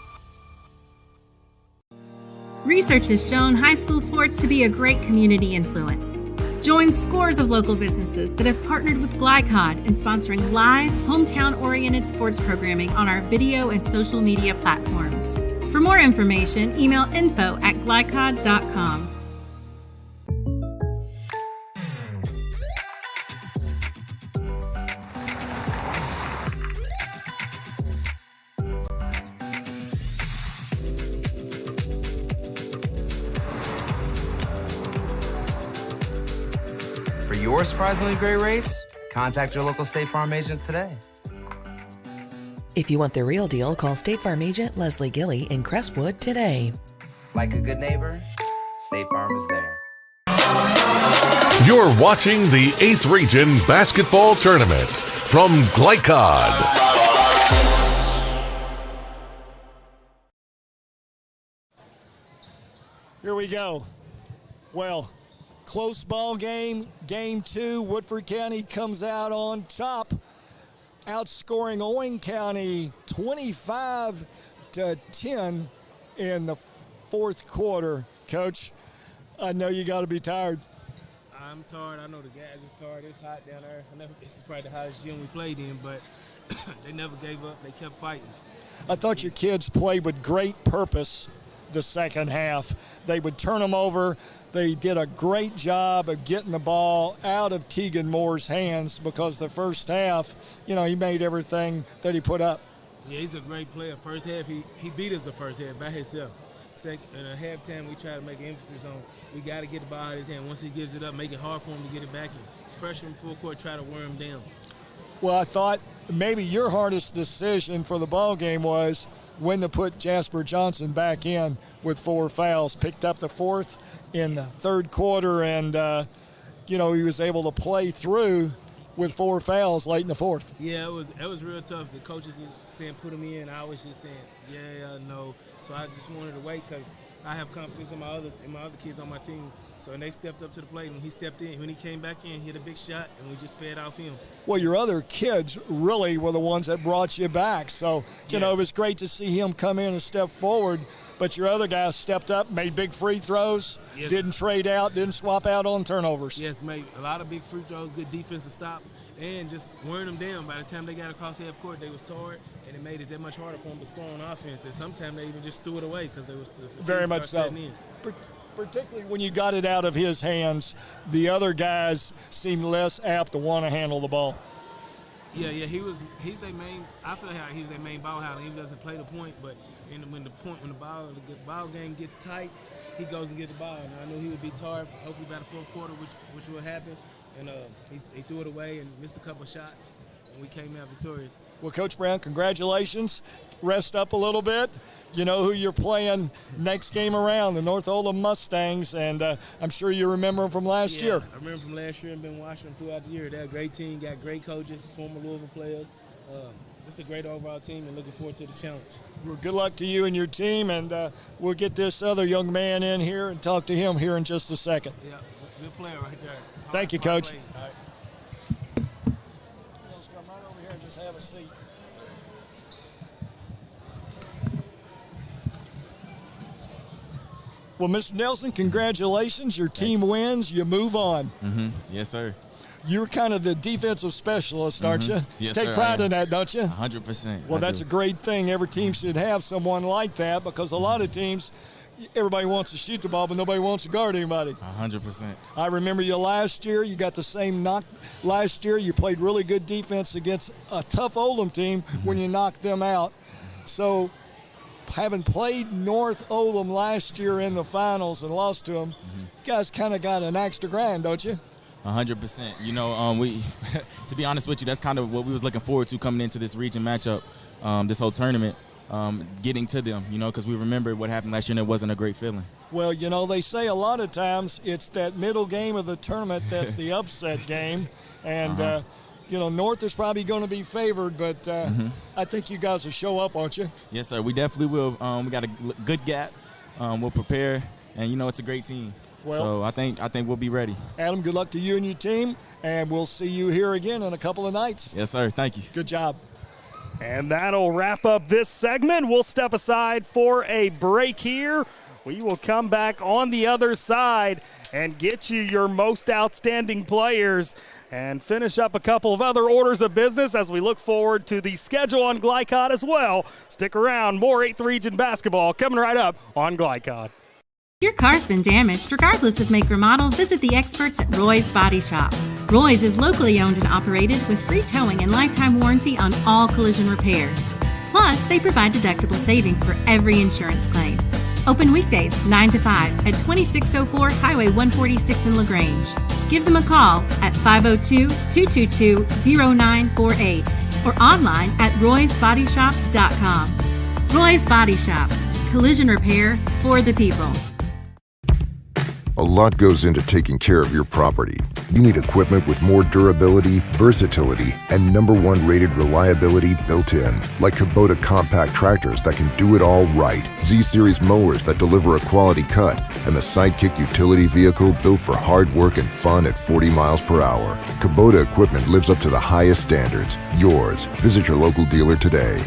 Research has shown high school sports to be a great community influence. Join scores of local businesses that have partnered with Glycod in sponsoring live, hometown-oriented sports programming on our video and social media platforms. For more information, email info@glycod.com. Your surprisingly great rates? Contact your local State Farm agent today. If you want the real deal, call State Farm agent Leslie Gilly in Crestwood today. Like a good neighbor, State Farm is there. You're watching the 8th Region Basketball Tournament from Glycod. Here we go. Well, close ball game. Game 2, Woodford County comes out on top, outscoring Owen County 25-10 in the fourth quarter. Coach, I know you got to be tired. I'm tired. I know the guys is tired. It's hot down there. This is probably the hottest gym we played in, but they never gave up. They kept fighting. I thought your kids played with great purpose the second half. They would turn them over. They did a great job of getting the ball out of Tegan Moore's hands because the first half, he made everything that he put up. Yeah, he's a great player. First half, he beat us the first half by himself. Second, at halftime, we try to make emphasis on we got to get the ball out of his hand. Once he gives it up, make it hard for him to get it back in. Pressure him full court, try to wear him down. Well, I thought maybe your hardest decision for the ball game was when to put Jasper Johnson back in with 4 fouls. Picked up the 4th in the third quarter, and, he was able to play through with 4 fouls late in the 4th. Yeah, it was real tough. The coaches was saying put him in. I was just saying, yeah, no. So I just wanted to wait because I have confidence in my other kids on my team. So and they stepped up to the plate, and he stepped in. When he came back in, he hit a big shot, and we just fed off him. Well, your other kids really were the ones that brought you back. So, it was great to see him come in and step forward. But your other guys stepped up, made big free throws, didn't trade out, didn't swap out on turnovers. Yes, made a lot of big free throws, good defensive stops, and just wearing them down. By the time they got across half court, they was tired, and it made it that much harder for them to score on offense. And sometimes they even just threw it away because they was very much so. Particularly when you got it out of his hands, the other guys seemed less apt to want to handle the ball. Yeah, he's their main. I feel like he's their main ball handler. He doesn't play the point, but when the ball game gets tight, he goes and gets the ball. And I knew he would be tired. Hopefully by the fourth quarter, which will happen. And he threw it away and missed a couple shots, and we came out victorious. Well, Coach Brown, congratulations. Rest up a little bit. You know who you're playing next game around, the North Oldham Mustangs, and I'm sure you remember them from last year. I remember from last year and been watching them throughout the year. They're a great team, got great coaches, former Louisville players. Just a great overall team, and looking forward to the challenge. Well, good luck to you and your team, and we'll get this other young man in here and talk to him here in just a second. Yeah, good player right there. Thank you, Coach. All right. Let's come right over here and just have a seat. Well, Mr. Nelson, congratulations. Your team wins. You move on. Mm-hmm. Yes, sir. You're kind of the defensive specialist, aren't you? Yes, Take sir, pride in that, don't you? 100%. Well, that's a great thing. Every team should have someone like that because a lot of teams, everybody wants to shoot the ball, but nobody wants to guard anybody. 100%. I remember you last year. You got the same knock last year. You played really good defense against a tough Oldham team when you knocked them out. So, having played North Oldham last year in the finals and lost to them, you guys kind of got an extra grind, don't you? 100%. You know, we, to be honest with you, that's kind of what we was looking forward to coming into this region matchup, this whole tournament, getting to them, you know, because we remember what happened last year and it wasn't a great feeling. Well, you know, they say a lot of times it's that middle game of the tournament that's the upset game. And, you know, North is probably going to be favored, but I think you guys will show up, won't you? Yes, sir. We definitely will. We got a good gap. We'll prepare, and, you know, it's a great team. Well, so I think we'll be ready. Adam, good luck to you and your team, and we'll see you here again in a couple of nights. Yes, sir. Thank you. Good job. And that'll wrap up this segment. We'll step aside for a break here. We will come back on the other side and get you your most outstanding players and finish up a couple of other orders of business as we look forward to the schedule on Glycod as well. Stick around. More 8th Region basketball coming right up on Glycod. Your car's been damaged, regardless of make or model, visit the experts at Roy's Body Shop. Roy's is locally owned and operated with free towing and lifetime warranty on all collision repairs. Plus, they provide deductible savings for every insurance claim. Open weekdays 9 to 5 at 2604 Highway 146 in LaGrange. Give them a call at 502-222-0948 or online at roysbodyshop.com. Roy's Body Shop. Collision repair for the people. A lot goes into taking care of your property. You need equipment with more durability, versatility, and #1 rated reliability built in, like Kubota compact tractors that can do it all right, Z-Series mowers that deliver a quality cut, and the Sidekick utility vehicle built for hard work and fun at 40 miles per hour. Kubota equipment lives up to the highest standards. Yours. Visit your local dealer today.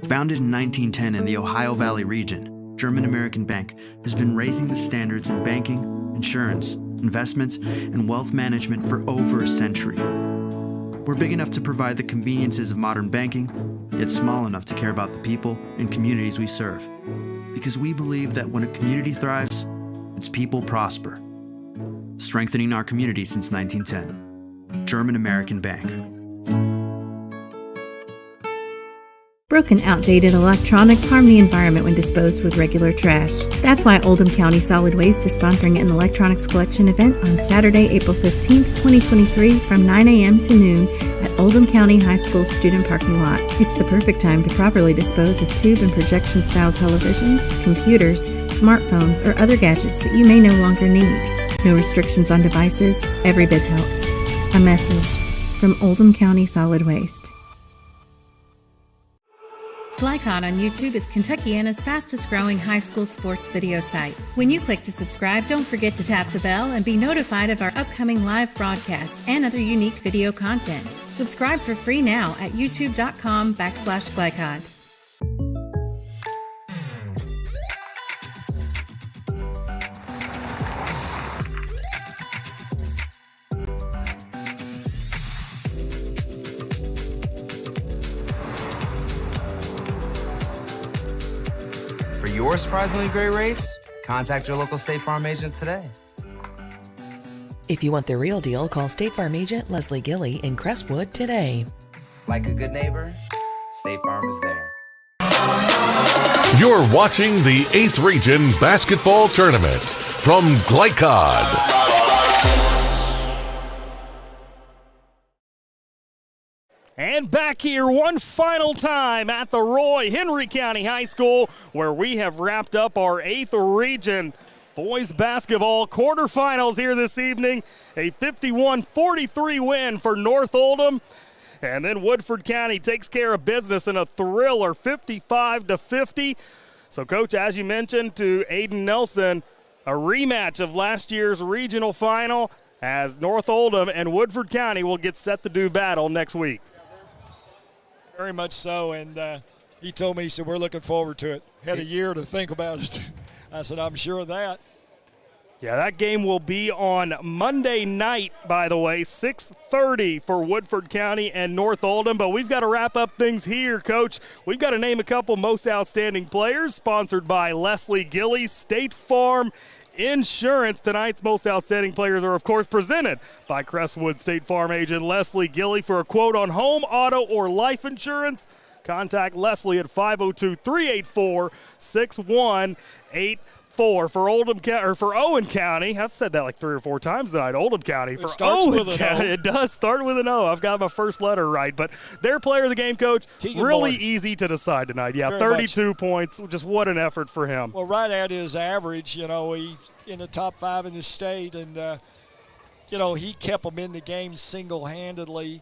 Founded in 1910 in the Ohio Valley region, German American Bank has been raising the standards in banking, insurance, investments, and wealth management for over a century. We're big enough to provide the conveniences of modern banking, yet small enough to care about the people and communities we serve. Because we believe that when a community thrives, its people prosper. Strengthening our community since 1910. German American Bank. Broken, outdated electronics harm the environment when disposed with regular trash. That's why Oldham County Solid Waste is sponsoring an electronics collection event on Saturday, April 15th, 2023 from 9 a.m. to noon at Oldham County High School student parking lot. It's the perfect time to properly dispose of tube and projection-style televisions, computers, smartphones, or other gadgets that you may no longer need. No restrictions on devices. Every bit helps. A message from Oldham County Solid Waste. Glycod on YouTube is Kentuckiana's fastest growing high school sports video site. When you click to subscribe, don't forget to tap the bell and be notified of our upcoming live broadcasts and other unique video content. Subscribe for free now at youtube.com/Glycod. For your surprisingly great rates, contact your local State Farm agent today. If you want the real deal, call State Farm agent Leslie Gilly in Crestwood today. Like a good neighbor, State Farm is there. You're watching the 8th Region Basketball Tournament from Glycod. And back here one final time at the Roy Henry County High School, where we have wrapped up our 8th Region boys basketball quarterfinals here this evening. A 51-43 win for North Oldham. And then Woodford County takes care of business in a thriller, 55-50. So, Coach, as you mentioned to Aiden Nelson, a rematch of last year's regional final as North Oldham and Woodford County will get set to do battle next week. Very much so, and he told me, he said, we're looking forward to it. Had a year to think about it. I said, I'm sure of that. Yeah, that game will be on Monday night, by the way, 6:30 for Woodford County and North Oldham. But we've got to wrap up things here, Coach. We've got to name a couple most outstanding players, sponsored by Leslie Gilly, State Farm Insurance. Tonight's most outstanding players are, of course, presented by Crestwood State Farm agent Leslie Gilly. For a quote on home, auto, or life insurance, contact Leslie at 502-384-6184. For Oldham County, or for Owen County. I've said that like 3 or 4 times tonight. Oldham County. For Owen County, it does start with an O. I've got my first letter right. But their player of the game, Coach, really easy to decide tonight. Yeah, Very 32 points. Just what an effort for him. Well, right at his average, you know, he's in the top 5 in the state, and, you know, he kept them in the game single-handedly.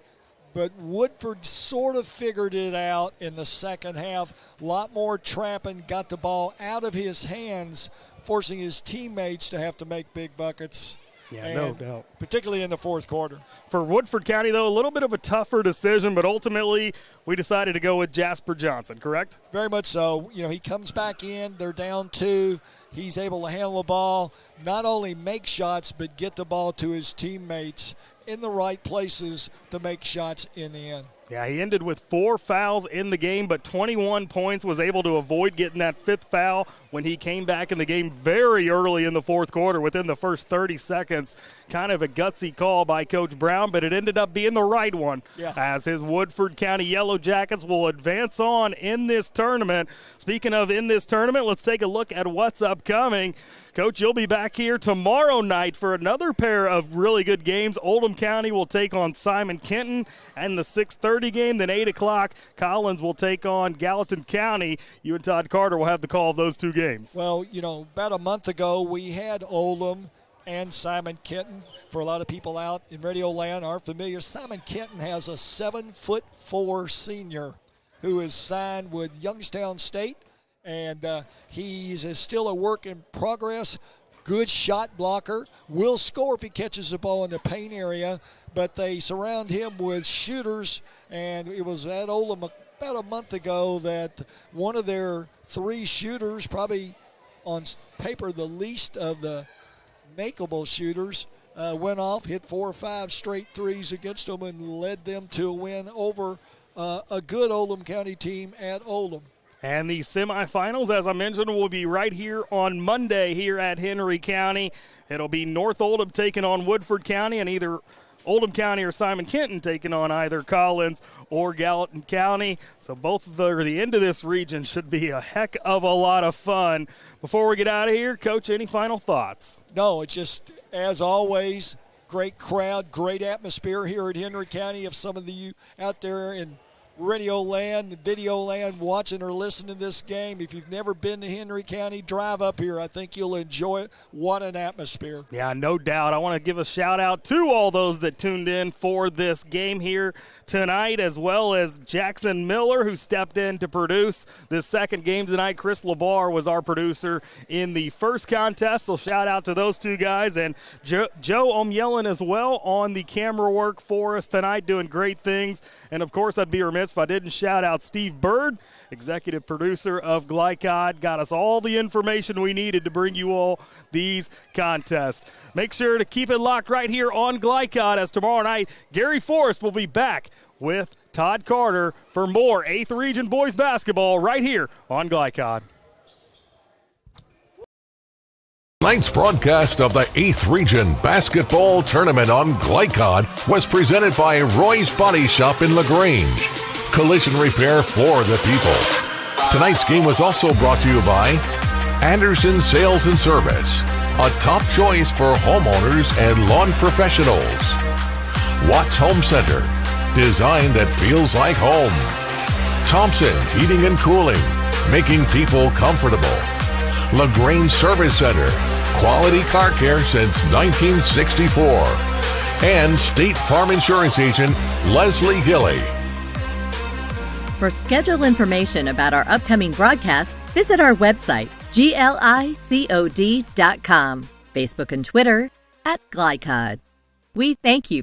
But Woodford sort of figured it out in the second half. A lot more trapping, got the ball out of his hands, forcing his teammates to have to make big buckets. Yeah, no doubt. Particularly in the fourth quarter. For Woodford County, though, a little bit of a tougher decision, but ultimately we decided to go with Jasper Johnson, correct? Very much so. You know, he comes back in. They're down 2. He's able to handle the ball, not only make shots, but get the ball to his teammates in the right places to make shots in the end. Yeah, he ended with 4 fouls in the game, but 21 points, was able to avoid getting that 5th foul when he came back in the game very early in the 4th quarter, within the first 30 seconds. Kind of a gutsy call by Coach Brown, but it ended up being the right one, as his Woodford County Yellow Jackets will advance on in this tournament. Speaking of in this tournament, let's take a look at what's upcoming. Coach, you'll be back here tomorrow night for another pair of really good games. Oldham County will take on Simon Kenton and the 6:30 game. Then 8 o'clock, Collins will take on Gallatin County. You and Todd Carter will have the call of those 2 games. Well, about a month ago, we had Oldham and Simon Kenton. For a lot of people out in Radio Land aren't familiar, Simon Kenton has a 7'4" senior who is signed with Youngstown State. And he's still a work in progress. Good shot blocker. Will score if he catches the ball in the paint area. But they surround him with shooters. And it was at Oldham about a month ago that one of their 3 shooters, probably on paper the least of the makeable shooters, went off, hit 4 or 5 straight threes against them, and led them to a win over a good Oldham County team at Oldham. And the semifinals, as I mentioned, will be right here on Monday here at Henry County. It'll be North Oldham taking on Woodford County, and either Oldham County or Simon Kenton taking on either Collins or Gallatin County. So both of the end of this region should be a heck of a lot of fun. Before we get out of here, Coach, any final thoughts? No, it's just, as always, great crowd, great atmosphere here at Henry County. If some of you out there in Radio Land, Video Land, watching or listening to this game, if you've never been to Henry County, drive up here. I think you'll enjoy it. What an atmosphere. Yeah, no doubt. I want to give a shout out to all those that tuned in for this game here tonight, as well as Jackson Miller, who stepped in to produce this second game tonight. Chris LeBar was our producer in the first contest, so shout out to those 2 guys. And Joe Omyellen as well on the camera work for us tonight, doing great things. And, of course, I'd be remiss if I didn't shout out Steve Bird, executive producer of Glycod, got us all the information we needed to bring you all these contests. Make sure to keep it locked right here on Glycod, as tomorrow night Gary Forrest will be back with Todd Carter for more 8th Region boys basketball right here on Glycod. Tonight's broadcast of the 8th Region Basketball Tournament on Glycod was presented by Roy's Body Shop in LaGrange. Collision repair for the people. Tonight's game was also brought to you by Anderson Sales and Service, a top choice for homeowners and lawn professionals. Watts Home Center, design that feels like home. Thompson Heating and Cooling, making people comfortable. LaGrange Service Center, quality car care since 1964. And State Farm Insurance Agent Leslie Gilley. For schedule information about our upcoming broadcasts, visit our website, glicod.com, Facebook and Twitter @Glycod. We thank you for